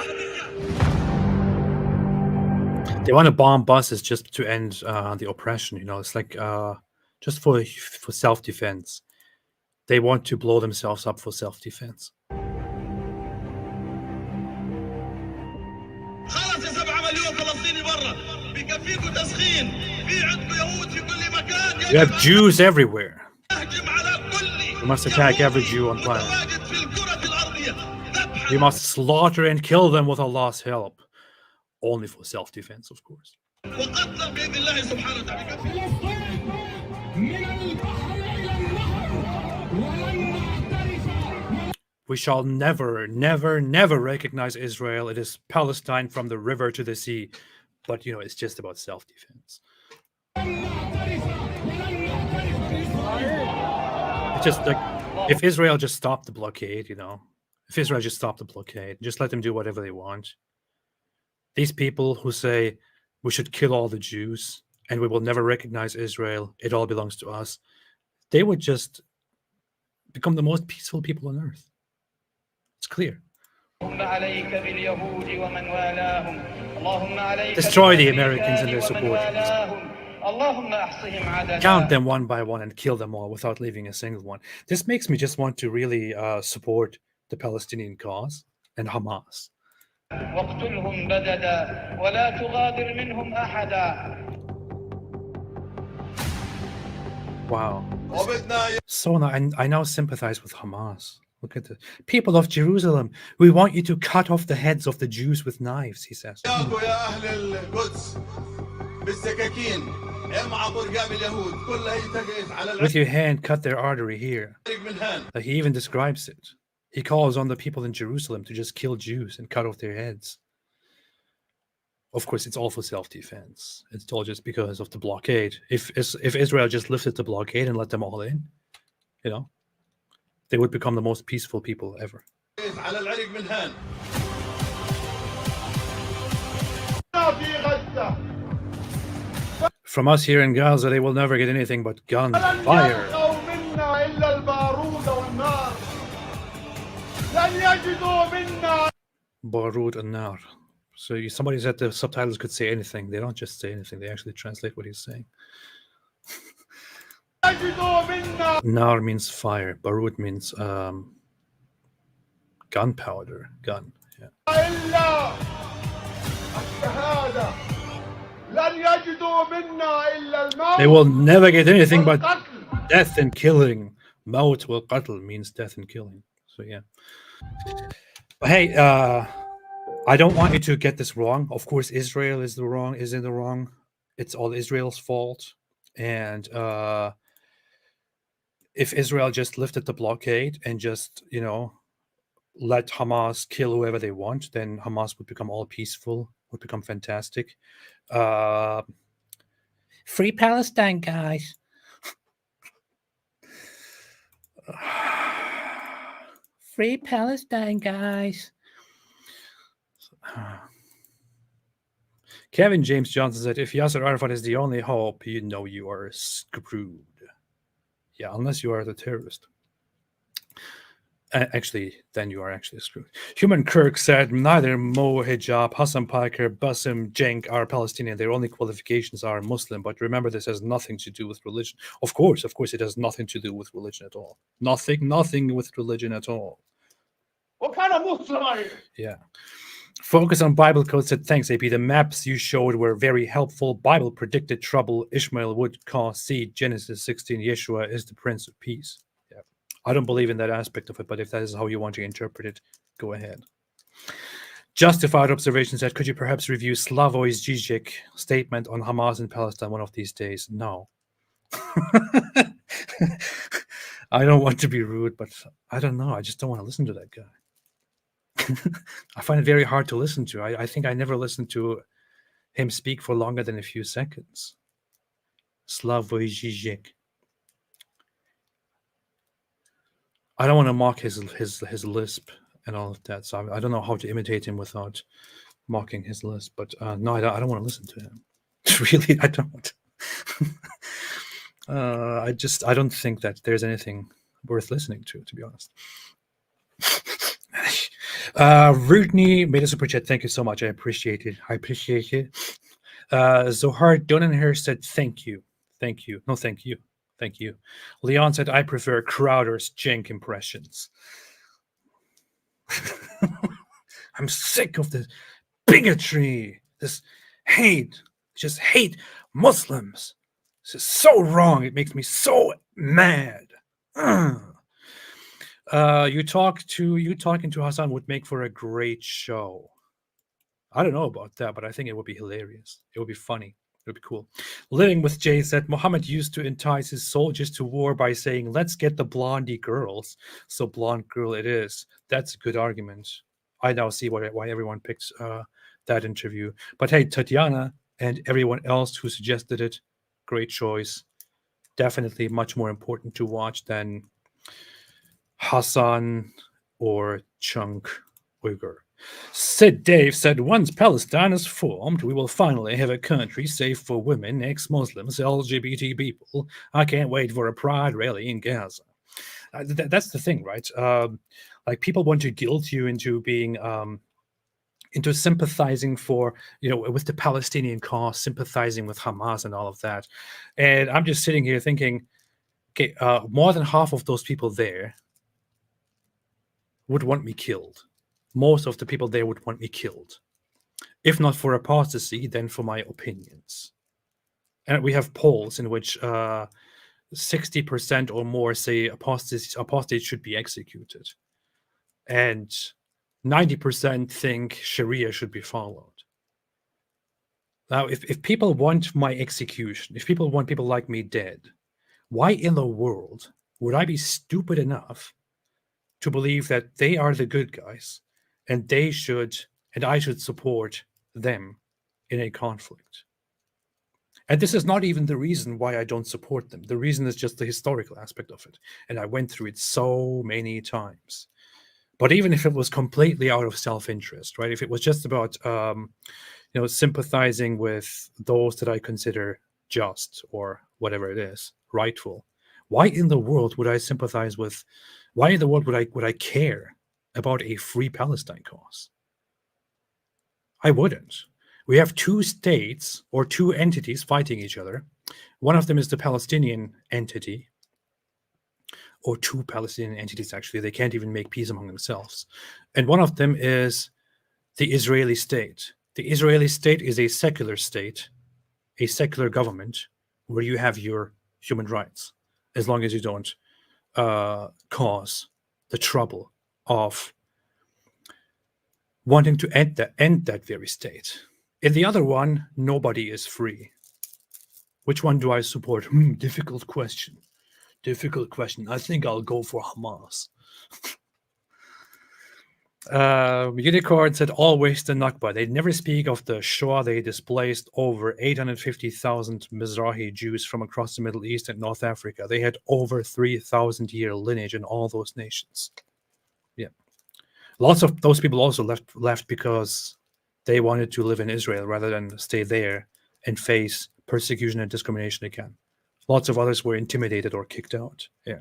Speaker 1: They want to bomb buses just to end the oppression, you know. It's like just for self-defense. They want to blow themselves up for self-defense.
Speaker 9: خلص يا 7 مليون فلسطيني برا بكفيكوا تسخين في عندكم يهود في كل مكان.
Speaker 1: You have Jews everywhere.
Speaker 9: اهجم على كل.
Speaker 1: You must attack every Jew on planet.
Speaker 9: متواجد في الكرة الأرضية.
Speaker 1: You must slaughter and kill them with Allah's help. Only for self-defense, of course.
Speaker 9: وقتلا بإذن الله سبحانه وتعالى.
Speaker 1: We shall never, never, never recognize Israel. It is Palestine from the river to the sea. But, you know, it's just about self-defense. It's just like, if Israel just stopped the blockade, you know, if Israel just stopped the blockade, just let them do whatever they want. These people who say we should kill all the Jews and we will never recognize Israel, it all belongs to us, they would just become the most peaceful people on earth. It's clear. Destroy the Americans and their supporters. Count them one by one and kill them all without leaving a single one. This makes me just want to really support the Palestinian cause and Hamas. Wow. So now I now sympathize with Hamas. Look at the people of Jerusalem. We want you to cut off the heads of the Jews with knives, he says. With your hand, cut their artery here. He even describes it. He calls on the people in Jerusalem to just kill Jews and cut off their heads. Of course, it's all for self-defense. It's all just because of the blockade. If Israel just lifted the blockade and let them all in, you know, they would become the most peaceful people ever. From us here in Gaza, they will never get anything but gunfire. Barud and Nar. So somebody said the subtitles could say anything. They don't just say anything. They actually translate what he's saying. Nar means fire. Barud means gunpowder. Gun. Yeah. They will never get anything but death and killing. Maut wal qatl means death and killing. So yeah. But hey, I don't want you to get this wrong. Of course, Israel is in the wrong. It's all Israel's fault. And if Israel just lifted the blockade and just, you know, let Hamas kill whoever they want, then Hamas would become all peaceful, would become fantastic. Free Palestine, guys. Free Palestine, guys. Kevin James Johnson said, if Yasser Arafat is the only hope, you know you are screwed. Yeah, unless you are the terrorist. Actually, then you are actually screwed. Human Kirk said, neither Mo Hijab, Hassan Piker, Bassem Cenk are Palestinian. Their only qualifications are Muslim. But remember, this has nothing to do with religion. Of course, it has nothing to do with religion at all. Nothing with religion at all.
Speaker 4: What kind of Muslim are you?
Speaker 1: Yeah. Focus on Bible Code said, thanks, AP. The maps you showed were very helpful. Bible predicted trouble. Ishmael would cause seed. Genesis 16, Yeshua is the Prince of Peace. Yeah. I don't believe in that aspect of it, but if that is how you want to interpret it, go ahead. Justified Observation said, could you perhaps review Slavoj Žižek's statement on Hamas in Palestine one of these days? No. I don't want to be rude, but I don't know. I just don't want to listen to that guy. I find it very hard to listen to. I think I never listened to him speak for longer than a few seconds. Slavoj Žižek. I don't want to mock his lisp and all of that, so I don't know how to imitate him without mocking his lisp. But no, I don't want to listen to him. Really, I don't. I don't think that there's anything worth listening to be honest. Rudney made a super chat. Thank you so much. I appreciate it. Zohar Donenher said, thank you. No, thank you. Leon said, I prefer Crowder's Cenk impressions. I'm sick of this bigotry, this hate. Just hate Muslims. This is so wrong. It makes me so mad. You talking to Hassan would make for a great show. I don't know about that, but I think it would be hilarious. It would be funny. It would be cool. Living with Jay said, Muhammad used to entice his soldiers to war by saying, let's get the blondie girls. So blonde girl it is. That's a good argument. I now see why everyone picks that interview. But hey, Tatiana and everyone else who suggested it, great choice. Definitely much more important to watch than Hassan or Chunk Uyghur. Sid Dave said, once Palestine is formed, we will finally have a country safe for women, ex-Muslims, LGBT people. I can't wait for a pride rally in Gaza. That's the thing, right? Like people want to guilt you into being, into sympathizing for, with the Palestinian cause, sympathizing with Hamas and all of that. And I'm just sitting here thinking, okay, more than half of those people there would want me killed. Most of the people there would want me killed. If not for apostasy, then for my opinions. And we have polls in which 60% or more say apostates should be executed. And 90% think Sharia should be followed. Now, if people want my execution, if people want people like me dead, why in the world would I be stupid enough to believe that they are the good guys and I should support them in a conflict? And this is not even the reason why I don't support them. The reason is just the historical aspect of it. And I went through it so many times. But even if it was completely out of self-interest, right? If it was just about, sympathizing with those that I consider just or whatever it is, rightful, why in the world would I sympathize with? Why in the world would I care about a free Palestine cause? I wouldn't. We have two states or two entities fighting each other. One of them is the Palestinian entity, or two Palestinian entities, actually. They can't even make peace among themselves. And one of them is the Israeli state. The Israeli state is a secular state, a secular government, where you have your human rights, as long as you don't cause the trouble of wanting to end that very state. In the other one, nobody is free. Which one do I support? Difficult question. I think I'll go for Hamas. Unicorn said always the Nakba. They never speak of the Shoah. They displaced over 850,000 Mizrahi Jews from across the Middle East and North Africa. They had over 3,000-year lineage in all those nations. Yeah, lots of those people also left because they wanted to live in Israel rather than stay there and face persecution and discrimination again. Lots of others were intimidated or kicked out. Yeah,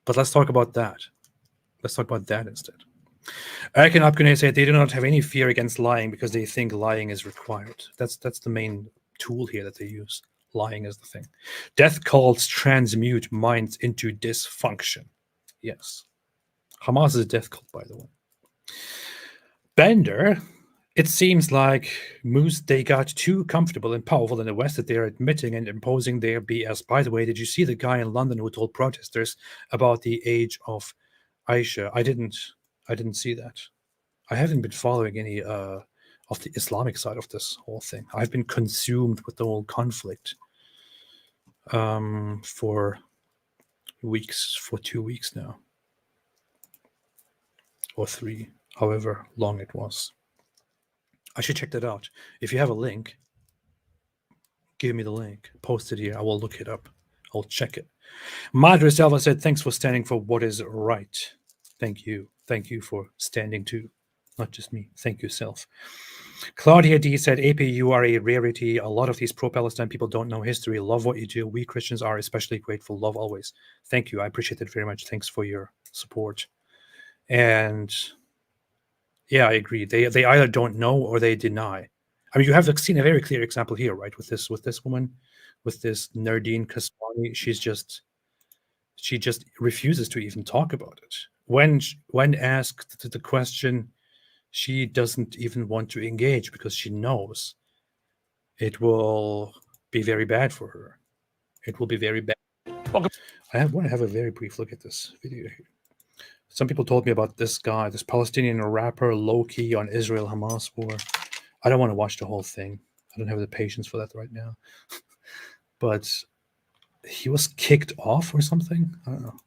Speaker 1: but let's talk about that. Let's talk about that instead. Eric and Abgunay said they do not have any fear against lying because they think lying is required. That's the main tool here that they use. Lying is the thing. Death cults transmute minds into dysfunction. Yes. Hamas is a death cult, by the way. Bender, it seems like they got too comfortable and powerful in the West that they're admitting and imposing their BS. By the way, did you see the guy in London who told protesters about the age of Aisha? I didn't see that. I haven't been following any of the Islamic side of this whole thing. I've been consumed with the whole conflict for 2 weeks now, or 3, however long it was. I should check that out. If you have a link, give me the link. Post it here. I will look it up. I'll check it. Madre Selva said, thanks for standing for what is right. Thank you. Thank you for standing too. Not just me. Thank you, self. Claudia D said, AP, you are a rarity. A lot of these pro-Palestine people don't know history. Love what you do. We Christians are especially grateful. Love always. Thank you. I appreciate it very much. Thanks for your support. And yeah, I agree. They either don't know or they deny. I mean, you have seen a very clear example here, right? With this woman, with this Nardine Kasbani. She just refuses to even talk about it. When asked the question, she doesn't even want to engage because she knows it will be very bad for her. It will be very bad. I want to have a very brief look at this video here. Some people told me about this guy, this Palestinian rapper, low-key on Israel-Hamas war. I don't want to watch the whole thing. I don't have the patience for that right now. But he was kicked off or something? I don't know.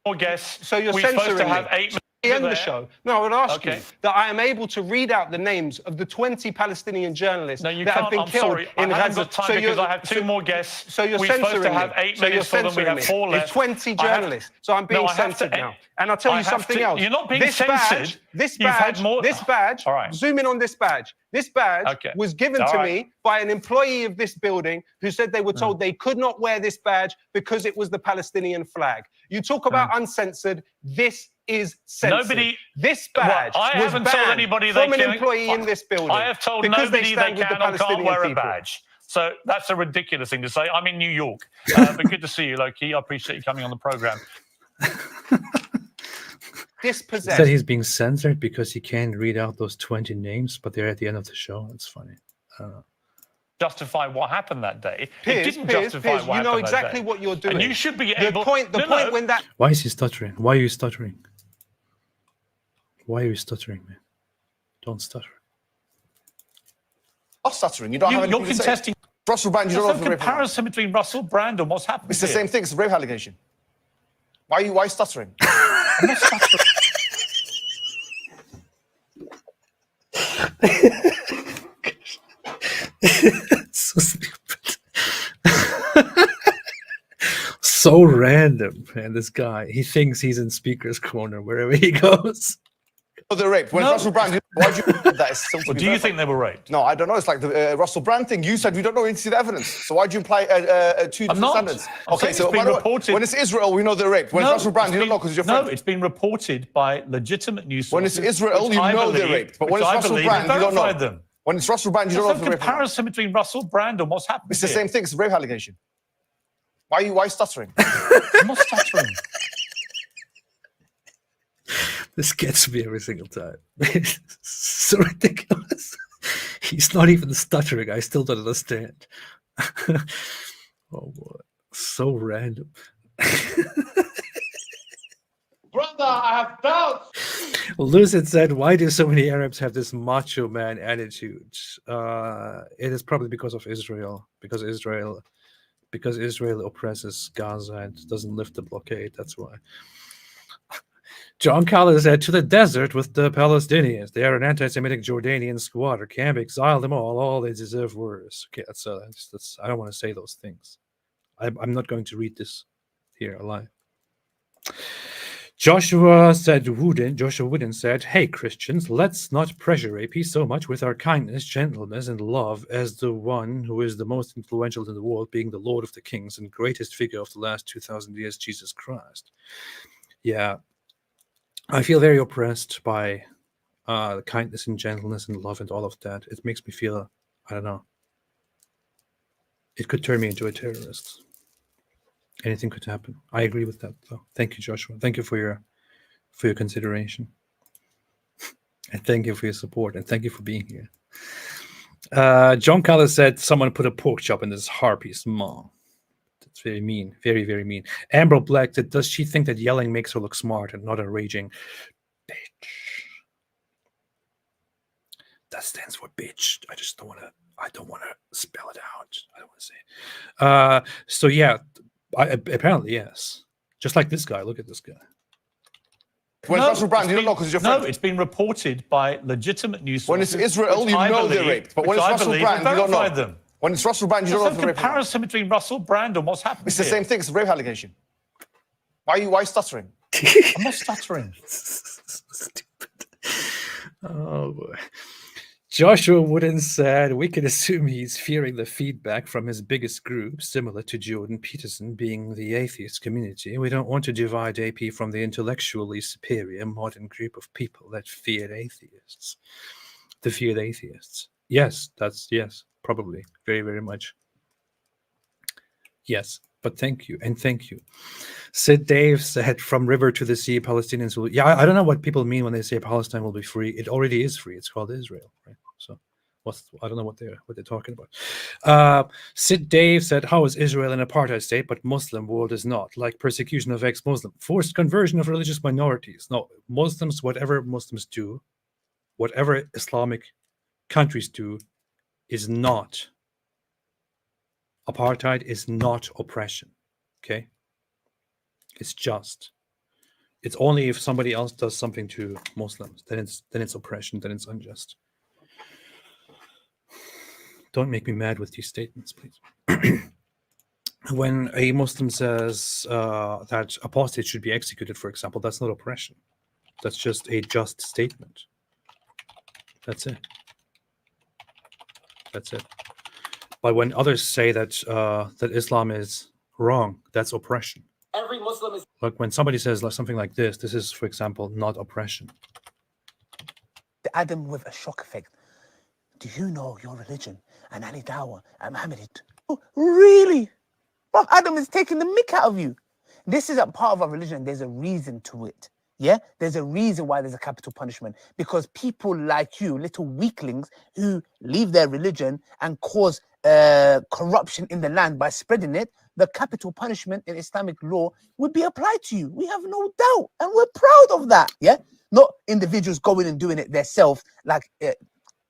Speaker 2: More guests.
Speaker 10: So you're censoring to have 8 end the show. No, I would ask you that I am able to read out the names of the 20 Palestinian journalists that have been killed in Gaza.
Speaker 2: So because I have 2 more guests.
Speaker 10: So you're censoring
Speaker 2: to have 8 minutes for them. We have 4 left.
Speaker 10: It's 20 journalists. So I'm being censored now. And I'll tell you something else.
Speaker 2: You're not being censored.
Speaker 10: This badge, zoom in on this badge. This badge was given to me by an employee of this building who said they were told they could not wear this badge because it was the Palestinian flag. You talk about uncensored. This is censored. This badge was banned from an employee in this building.
Speaker 2: I have told nobody they can or can't wear a badge. So that's a ridiculous thing to say. I'm in New York. But good to see you, Loki. I appreciate you coming on the program.
Speaker 10: Dispossessed.
Speaker 1: Said he's being censored because he can't read out those 20 names, but they're at the end of the show. That's funny. I don't know.
Speaker 2: Justify what happened that day.
Speaker 10: Piers,
Speaker 2: it didn't justify what happened
Speaker 10: you know exactly what you're doing.
Speaker 2: And you should be able.
Speaker 10: The point when that.
Speaker 1: Why is he stuttering? Why are you stuttering? Why are you stuttering, man? Don't stutter.
Speaker 4: Not stuttering. You don't have anything
Speaker 2: You're contesting.
Speaker 4: To say. Russell Brand, you don't know
Speaker 2: the comparison between Russell Brand and what's happened.
Speaker 4: It's the same thing. It's a rape allegation. Why are you stuttering?
Speaker 2: I'm not stuttering.
Speaker 1: So stupid. So random, man. This guy, he thinks he's in speaker's corner wherever he goes.
Speaker 4: The rape. When Russell Brand, why'd you that is
Speaker 2: well, do you think they were raped?
Speaker 4: No, I don't know. It's like the Russell Brand thing. You said we don't know any see the evidence. So why'd you imply two different standards? Okay, so when it's Israel, we know they're raped. When it's Russell Brand, you don't know because you're friend.
Speaker 2: No, it's been reported by legitimate news sources.
Speaker 4: When it's Israel, you know they're raped. But when it's Russell Brand, you don't know.
Speaker 2: Them.
Speaker 4: When it's Russell Brand, you don't know if they're raped.
Speaker 2: There's no comparison between Russell Brand and what's happened.
Speaker 4: It's the same thing. It's a rape allegation. Why stuttering?
Speaker 2: I'm not stuttering.
Speaker 1: This gets me every single time. It's so ridiculous. He's not even stuttering. I still don't understand. Oh boy, so random.
Speaker 9: Brother, I have doubts.
Speaker 1: Lucid said, why do so many Arabs have this macho man attitude? It is probably because of Israel. Because Israel oppresses Gaza and doesn't lift the blockade. That's why. John Collins said, to the desert with the Palestinians. They are an anti-Semitic Jordanian squatter. Camp, exile them all. All they deserve worse. Okay, that's I don't want to say those things. I'm not going to read this here alive. Joshua Wooden said, hey, Christians, let's not pressure AP so much with our kindness, gentleness, and love as the one who is the most influential in the world, being the Lord of the Kings and greatest figure of the last 2,000 years, Jesus Christ. Yeah, I feel very oppressed by the kindness and gentleness and love and all of that. It makes me feel, I don't know, it could turn me into a terrorist. Anything could happen. I agree with that, though. Thank you, Joshua. Thank you for your consideration. And thank you for your support. And thank you for being here. John Callis said someone put a pork chop in this harpy's maw. That's very mean. Very, very mean. Amber Black said, does she think that yelling makes her look smart and not a raging bitch? That stands for bitch. I don't want to spell it out. I don't want to say it. So yeah, apparently, yes. Just like this guy. Look at this guy.
Speaker 4: When it's Russell Brand, you don't know because you're friend.
Speaker 2: No, it's been reported by legitimate news sources.
Speaker 4: When it's Israel, you know they're raped. But when it's Russell Brand, you don't know. Them. When it's Russell Brand, you don't know if they're raped.
Speaker 2: There's no comparison between Russell Brand and what's happened.
Speaker 4: It's the same thing. It's a rape allegation. Why are you stuttering?
Speaker 2: I'm not stuttering.
Speaker 1: Stupid. Oh, boy. Joshua Wooden said, we can assume he's fearing the feedback from his biggest group, similar to Jordan Peterson being the atheist community. We don't want to divide AP from the intellectually superior modern group of people that feared atheists. The feared atheists. Yes, yes, probably. Very, very much. Yes, but thank you, and thank you. Sid Dave said, from river to the sea, Palestinians will... Yeah, I don't know what people mean when they say Palestine will be free. It already is free. It's called Israel, right? So I don't know what they're talking about. Sid Dave said, how is Israel an apartheid state, but Muslim world is not? Like persecution of ex-Muslim, forced conversion of religious minorities. No, Muslims, whatever Muslims do, whatever Islamic countries do, is not. Apartheid is not oppression, okay? It's just. It's only if somebody else does something to Muslims, then it's oppression, then it's unjust. Don't make me mad with these statements, please. When a Muslim says that apostates should be executed, for example, that's not oppression. That's just a just statement. That's it. That's it. But when others say that that Islam is wrong, that's oppression.
Speaker 11: Every Muslim is...
Speaker 1: Like when somebody says something like this is, for example, not oppression.
Speaker 11: Adam with a shock effect. Do you know your religion and Ali Dawah and Muhammad? Oh, really? Well, Adam is taking the mick out of you. This is a part of our religion. There's a reason to it. Yeah? There's a reason why there's a capital punishment. Because people like you, little weaklings, who leave their religion and cause corruption in the land by spreading it, the capital punishment in Islamic law would be applied to you. We have no doubt. And we're proud of that. Yeah? Not individuals going and doing it themselves like...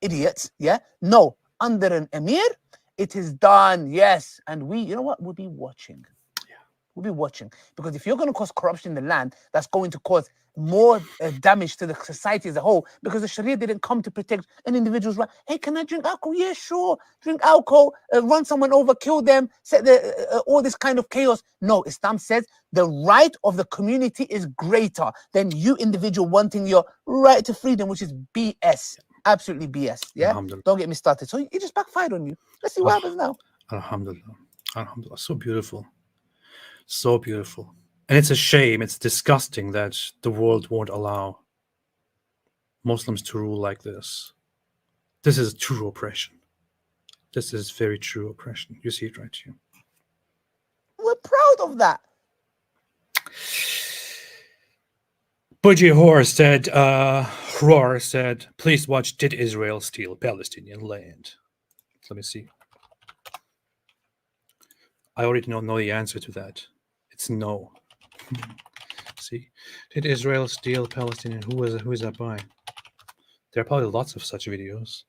Speaker 11: idiots, yeah? No, under an emir, it is done, yes. And we, you know what? We'll be watching. Yeah. We'll be watching. Because if you're going to cause corruption in the land, that's going to cause more damage to the society as a whole, because the Sharia didn't come to protect an individual's right. Hey, can I drink alcohol? Yeah, sure. Drink alcohol, run someone over, kill them, set all this kind of chaos. No, Islam says the right of the community is greater than you individual wanting your right to freedom, which is BS. Absolutely BS, yeah? Don't get me started. So it just backfired on you. Let's see what happens now.
Speaker 1: Alhamdulillah. Alhamdulillah. So beautiful. So beautiful. And it's a shame, it's disgusting that the world won't allow Muslims to rule like this. This is true oppression. This is very true oppression. You see it right here.
Speaker 11: We're proud of that.
Speaker 1: Budgie Roar said, please watch Did Israel Steal Palestinian Land? Let me see. I already know the answer to that. It's no. See? Did Israel steal Palestinian? Who is that by? There are probably lots of such videos.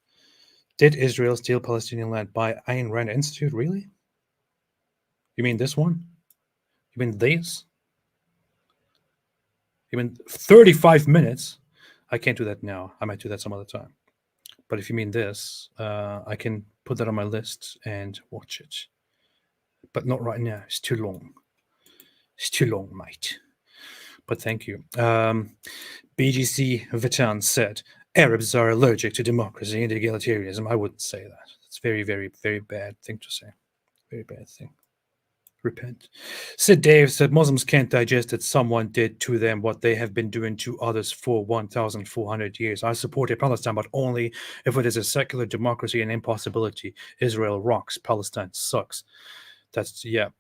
Speaker 1: Did Israel steal Palestinian land by Ayn Rand Institute? Really? You mean this one? You mean these? Even 35 minutes. I can't do that now. I might do that some other time. But if you mean this, I can put that on my list and watch it. But not right now. It's too long. It's too long, mate. But thank you. BGC Vitan said, Arabs are allergic to democracy and egalitarianism. I wouldn't say that. It's very, very, very bad thing to say. Very bad thing. Repent. Sid Dave said, Muslims can't digest that someone did to them what they have been doing to others for 1,400 years. I support Palestine, but only if it is a secular democracy and impossibility. Israel rocks. Palestine sucks. That's, yep.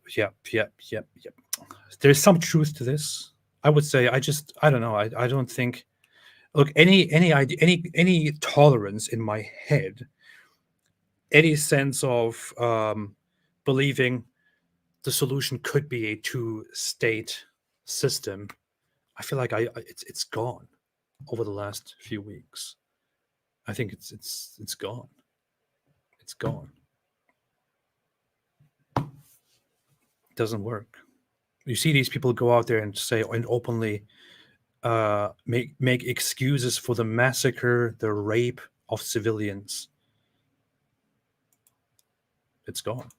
Speaker 1: There's some truth to this. I would say, I don't know. I don't think, look, any tolerance in my head, any sense of believing the solution could be a two-state system, I feel like it's gone over the last few weeks. I think it's gone. It's gone. It doesn't work. You see these people go out there and say and openly make excuses for the massacre, the rape of civilians. It's gone.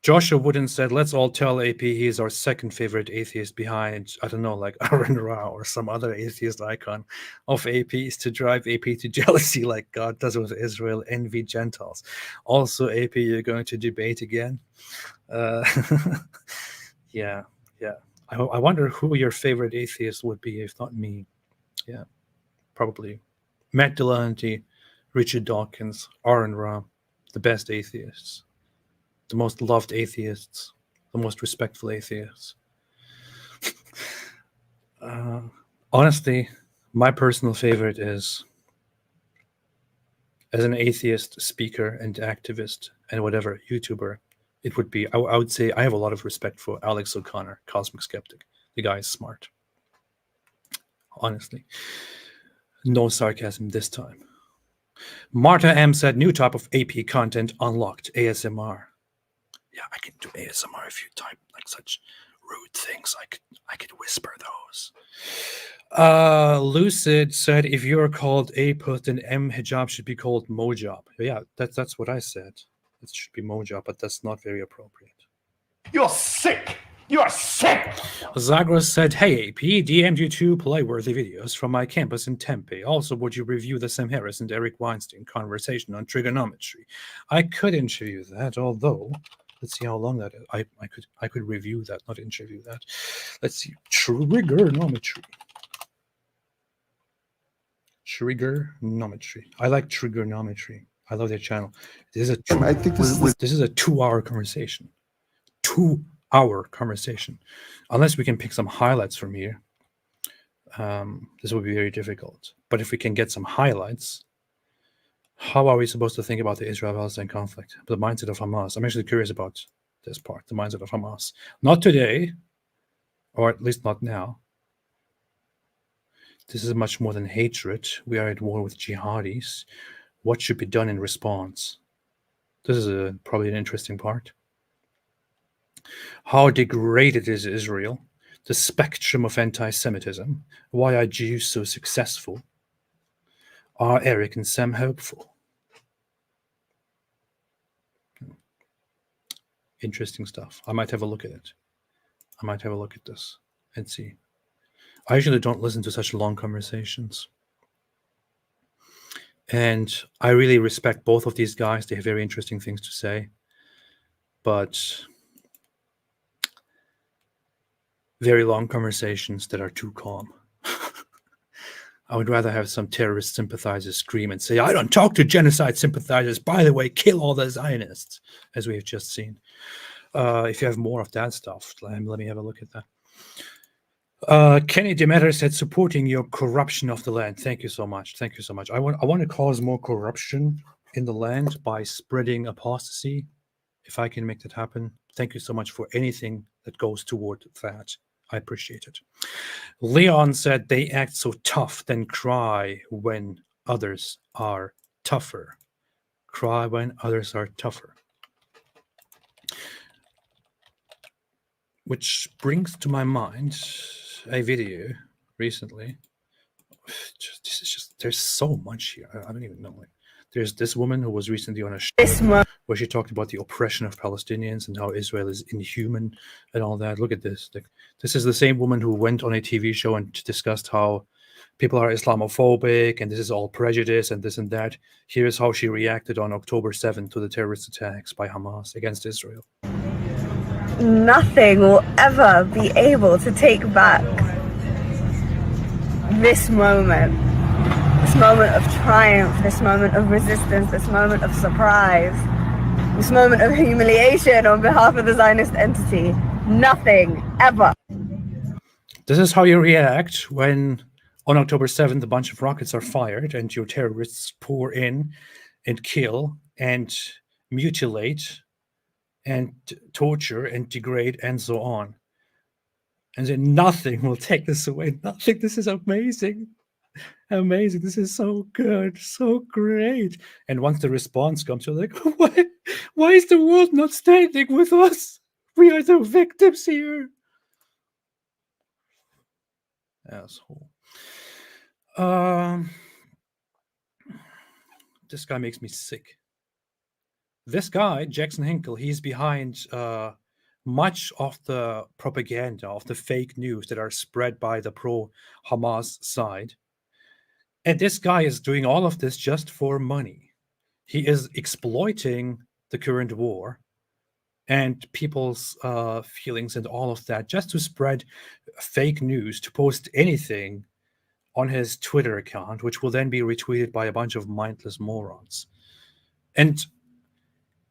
Speaker 1: Joshua Wooden said, let's all tell AP he's our second favorite atheist behind, I don't know, like Aaron Ra or some other atheist icon of APs to drive AP to jealousy like God does with Israel, envy Gentiles. Also, AP, you're going to debate again? Yeah. I wonder who your favorite atheist would be, if not me. Yeah, probably Matt Dillahunty, Richard Dawkins, Aaron Ra, the best atheists. The most loved atheists, the most respectful atheists. Honestly, my personal favorite is, as an atheist speaker and activist and whatever YouTuber, it would be, I would say I have a lot of respect for Alex O'Connor, Cosmic Skeptic. The guy is smart. Honestly. No sarcasm this time. Marta M said, new type of AP content unlocked, ASMR. Yeah, I can do ASMR if you type like such rude things. I could whisper those. Lucid said, if you're called Aput, then M hijab should be called Mojab. Yeah, that's what I said. It should be Mojab, but that's not very appropriate.
Speaker 9: You're sick. You are sick.
Speaker 1: Zagros said, hey AP, DM'd you two play-worthy videos from my campus in Tempe. Also, would you review the Sam Harris and Eric Weinstein conversation on trigonometry? I could interview that, although let's see how long that is. I could review that, not interview that. Let's see. Trigonometry. Trigonometry. I like trigonometry. I love their channel. This is a 2-hour conversation. 2-hour conversation. Unless we can pick some highlights from here, this will be very difficult. But if we can get some highlights, how are we supposed to think about the Israel-Palestine conflict? The mindset of Hamas. I'm actually curious about this part, the mindset of Hamas. Not today, or at least not now. This is much more than hatred. We are at war with jihadis. What should be done in response? This is probably an interesting part. How degraded is Israel? The spectrum of anti-Semitism. Why are Jews so successful? Are Eric and Sam hopeful? Interesting stuff. I might have a look at it. I might have a look at this and see. I usually don't listen to such long conversations. And I really respect both of these guys. They have very interesting things to say. But very long conversations that are too calm. I would rather have some terrorist sympathizers scream and say, I don't talk to genocide sympathizers. By the way, kill all the Zionists, as we have just seen. If you have more of that stuff, let me have a look at that. Kenny Demeter said, supporting your corruption of the land. Thank you so much. Thank you so much. I want to cause more corruption in the land by spreading apostasy. If I can make that happen, thank you so much for anything that goes toward that. I appreciate it. Leon said, they act so tough, then cry when others are tougher. Cry when others are tougher. Which brings to my mind a video recently. There's so much here. I don't even know. Like, there's this woman who was recently on a show where she talked about the oppression of Palestinians and how Israel is inhuman and all that. Look at this. Like, this is the same woman who went on a TV show and discussed how people are Islamophobic and this is all prejudice and this and that. Here's how she reacted on October 7th to the terrorist attacks by Hamas against Israel.
Speaker 12: Nothing will ever be able to take back this moment of triumph, this moment of resistance, this moment of surprise, this moment of humiliation on behalf of the Zionist entity. Nothing, ever.
Speaker 1: This is how you react when on October 7th a bunch of rockets are fired and your terrorists pour in and kill and mutilate and torture and degrade and so on. And then nothing will take this away. Nothing. This is amazing. Amazing. This is so good. So great. And once the response comes, you're like, why is the world not standing with us? We are the victims here. Asshole. This guy makes me sick. This guy, Jackson Hinkle, he's behind much of the propaganda, of the fake news that are spread by the pro-Hamas side. And this guy is doing all of this just for money. He is exploiting the current war and people's feelings and all of that just to spread fake news, to post anything on his Twitter account, which will then be retweeted by a bunch of mindless morons. And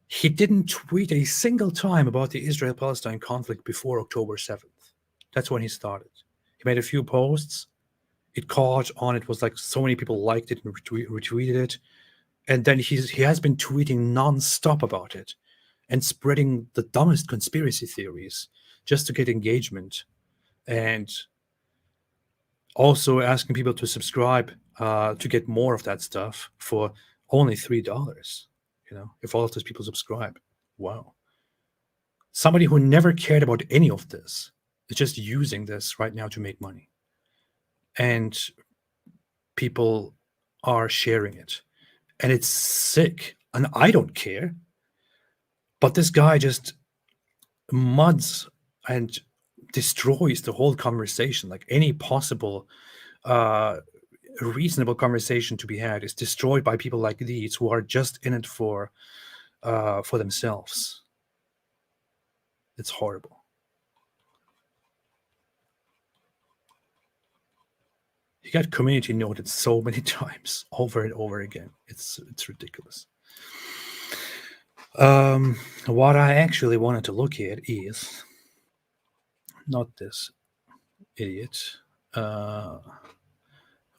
Speaker 1: he didn't tweet a single time about the Israel-Palestine conflict before October 7th. That's when he started. He made a few posts. It caught on. It was like so many people liked it and retweeted it. And then he has been tweeting nonstop about it and spreading the dumbest conspiracy theories just to get engagement. And also asking people to subscribe to get more of that stuff for only $3. You know, if all of those people subscribe. Wow. Somebody who never cared about any of this is just using this right now to make money. And people are sharing it. And it's sick. And I don't care. But this guy just muds and destroys the whole conversation. Like any possible reasonable conversation to be had is destroyed by people like these who are just in it for themselves. It's horrible. He got community noted so many times over and over again. It's ridiculous. What I actually wanted to look at is not this idiot.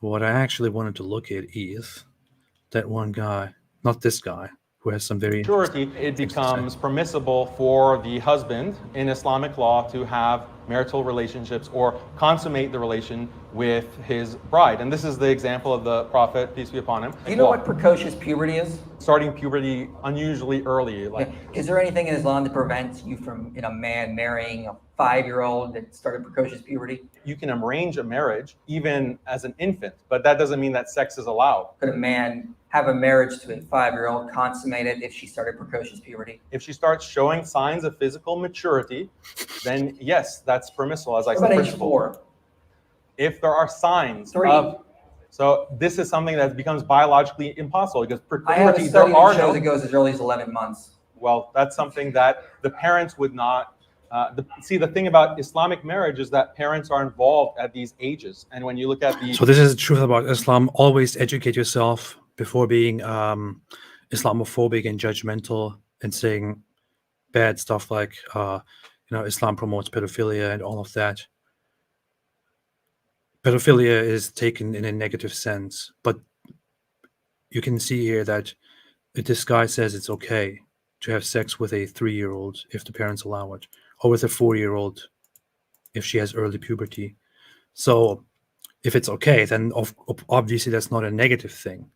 Speaker 1: What I actually wanted to look at is that one guy, not this guy, who has some very
Speaker 13: majority, it becomes permissible for the husband in Islamic law to have marital relationships or consummate the relation with his bride. And this is the example of the Prophet, peace be upon him.
Speaker 14: Do you know what precocious puberty is?
Speaker 13: Starting puberty unusually early. Like,
Speaker 14: is there anything in Islam that prevents you from, a man marrying a 5-year-old that started precocious puberty?
Speaker 13: You can arrange a marriage even as an infant, but that doesn't mean that sex is allowed.
Speaker 14: Could a man have a marriage to a 5-year-old consummated if she started precocious puberty?
Speaker 13: If she starts showing signs of physical maturity, then yes, that's permissible. As I
Speaker 14: said,
Speaker 13: said,
Speaker 14: age 4?
Speaker 13: If there are signs
Speaker 14: 3.
Speaker 13: So this is something that becomes biologically impossible because
Speaker 14: I have a study that shows it goes as early as 11 months.
Speaker 13: Well, that's something that the parents would not. See, the thing about Islamic marriage is that parents are involved at these ages, and when you look at the.
Speaker 1: So this is the truth about Islam. Always educate yourself before being Islamophobic and judgmental and saying bad stuff like, Islam promotes pedophilia and all of that. Pedophilia is taken in a negative sense, but you can see here that this guy says it's okay to have sex with a 3-year-old if the parents allow it, or with a 4-year-old if she has early puberty. So if it's okay, then obviously that's not a negative thing.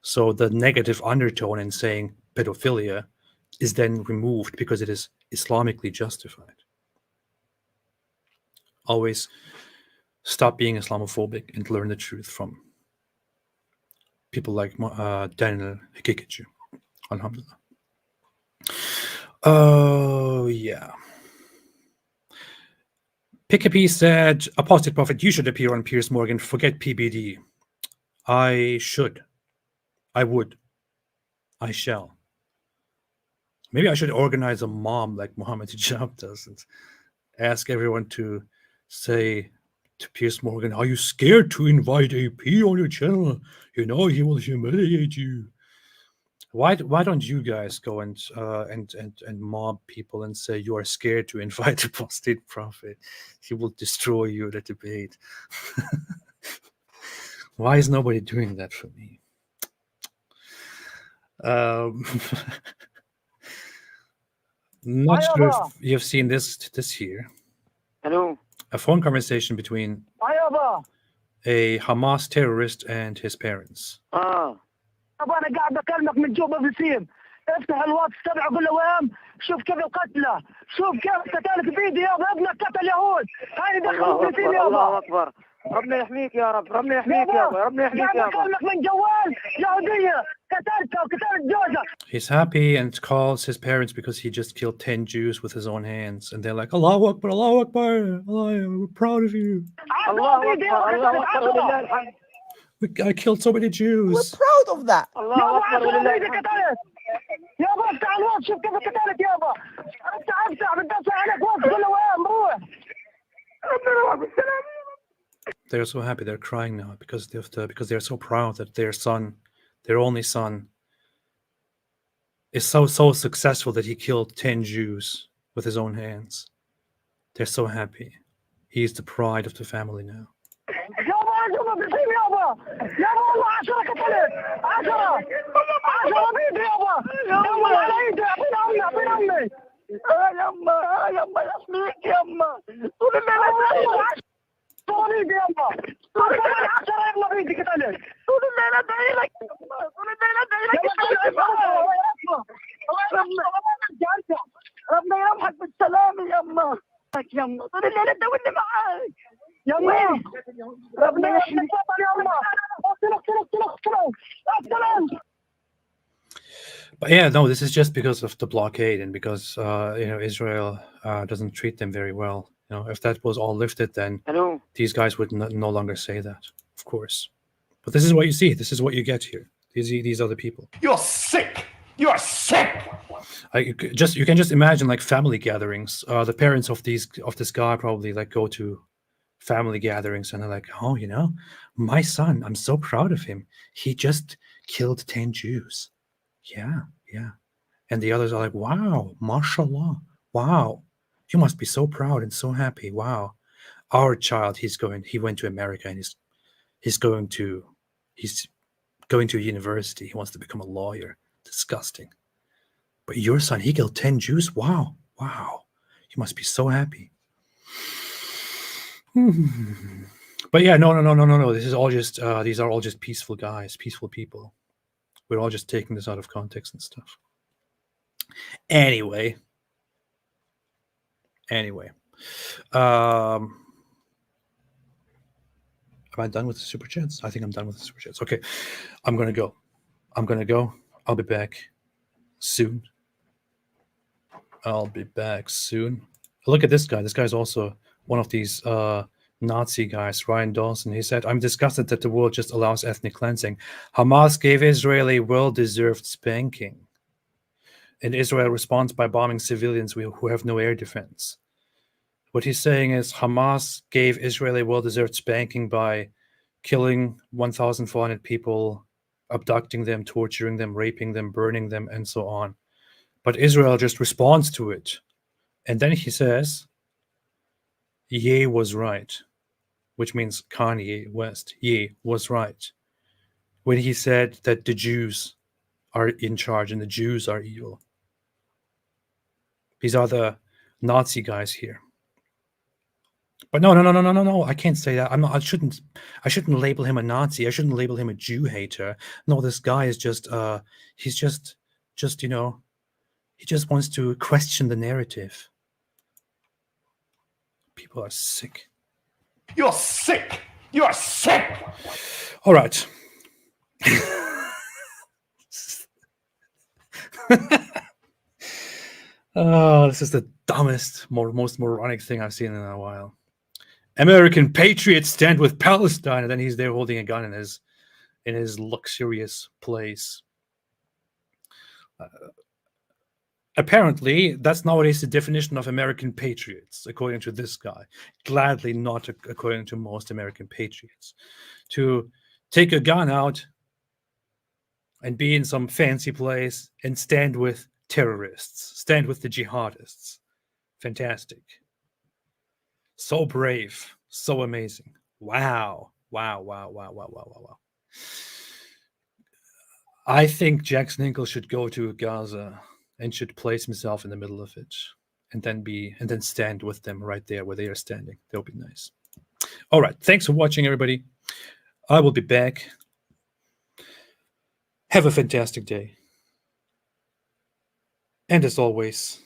Speaker 1: So the negative undertone in saying pedophilia is then removed because it is Islamically justified. Always stop being Islamophobic and learn the truth from people like Daniel Hikikachu. Alhamdulillah. Oh, yeah. Pickapee said, Apostate Prophet, you should appear on Piers Morgan. Forget PBD. I should. I would. I shall. Maybe I should organize a mob like Muhammad Hijab does and ask everyone to say to Piers Morgan, are you scared to invite AP on your channel? You know he will humiliate you. Why don't you guys go and mob people and say you are scared to invite Apostate Prophet? He will destroy you at a debate. Why is nobody doing that for me? Not sure if you've seen this year.
Speaker 15: Hello.
Speaker 1: A phone conversation between a Hamas terrorist and his parents.
Speaker 15: انا قاعد اكلمك من جوبا بسيم افتح الواتس تبعه قول له وين شوف كيف قتله شوف كيف قتلك فيديو يابا ابنك قتل يهود هاي دخلوا فلسطين يابا الله اكبر ربنا يحميك يا رب ربنا يحميك يابا ربنا يحميك يابا اكلمك من جوال يهوديه قتلتها وقتلت جوزها.
Speaker 1: He's happy and calls his parents because he just killed 10 Jews with his own hands, and they're like, Allahu Akbar, Allahu Akbar, Allah, we're proud of you.
Speaker 15: الله اكبر الله اكبر ولله الحمد.
Speaker 1: I killed so many Jews.
Speaker 11: We're proud of that.
Speaker 15: الله اكبر ولله الحمد. يابا افتح الواتس شوف كيف قتلت يابا افتح بتدفع عليك واتس قول له وين بروح ربنا يروح بالسلامه.
Speaker 1: They're so happy, they're crying now because they're so proud that their son, their only son, is so successful that he killed 10 Jews with his own hands. They're so happy. He's the pride of the family now.
Speaker 15: يابا والله 10 قتلت 10 بيدي يابا يابا على ايدي اعطيني امي يما يما يحميك يما طول الليل طول ايدي يما طول الليل 10 يما بيدي قتلت طول الليل ادعي لك طول الليل ادعي لك ربنا يرحمك بالسلامه يما يما طول الليل ادعي معاك يما ربنا يحميك يما.
Speaker 1: But yeah, no, this is just because of the blockade and because Israel doesn't treat them very well. If that was all lifted, then these guys would no longer say that, of course. But this is what you see. This is what you get here. These are the people.
Speaker 2: You're sick. You are sick.
Speaker 1: You can just imagine like family gatherings. The parents of this guy probably like go to family gatherings and they're like, oh, my son, I'm so proud of him. He just killed 10 Jews. Yeah. And the others are like, wow, mashallah. Wow. You must be so proud and so happy. Wow. Our child, he went to America and he's going to university. He wants to become a lawyer. Disgusting. But your son, he killed 10 Jews. Wow. You must be so happy. But yeah, no. This is all just these are all just peaceful guys, peaceful people. We're all just taking this out of context and stuff. Anyway. Am I done with the super chats? I think I'm done with the super chats. Okay. I'm gonna go. I'll be back soon. Look at this guy. This guy's also one of these Nazi guys, Ryan Dawson. He said, I'm disgusted that the world just allows ethnic cleansing. Hamas gave Israel a well-deserved spanking. And Israel responds by bombing civilians who have no air defense. What he's saying is Hamas gave Israel a well-deserved spanking by killing 1,400 people, abducting them, torturing them, raping them, burning them, and so on. But Israel just responds to it. And then he says, Ye was right, which means Kanye West. Ye was right when he said that the Jews are in charge and the Jews are evil. These are the Nazi guys here. But no. I can't say that. I shouldn't label him a Nazi. I shouldn't label him a Jew hater. No, this guy is just he just wants to question the narrative. People are sick.
Speaker 4: You're sick. You are sick.
Speaker 1: All right. Oh, this is the dumbest, most moronic thing I've seen in a while. American patriots stand with Palestine, and then he's there holding a gun in his luxurious place. Apparently, that's nowadays the definition of American patriots, according to this guy. Gladly not according to most American patriots. To take a gun out and be in some fancy place and stand with terrorists, stand with the jihadists. Fantastic. So brave, so amazing. Wow. Wow, wow, wow, wow, wow, wow, wow. I think Jackson Hinkle should go to Gaza and should place himself in the middle of it and then stand with them right there where they are standing. That would be nice. All right. Thanks for watching, everybody. I will be back. Have a fantastic day. And as always,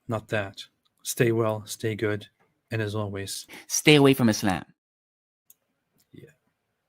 Speaker 1: not that. Stay well, stay good, and as always,
Speaker 16: stay away from Islam.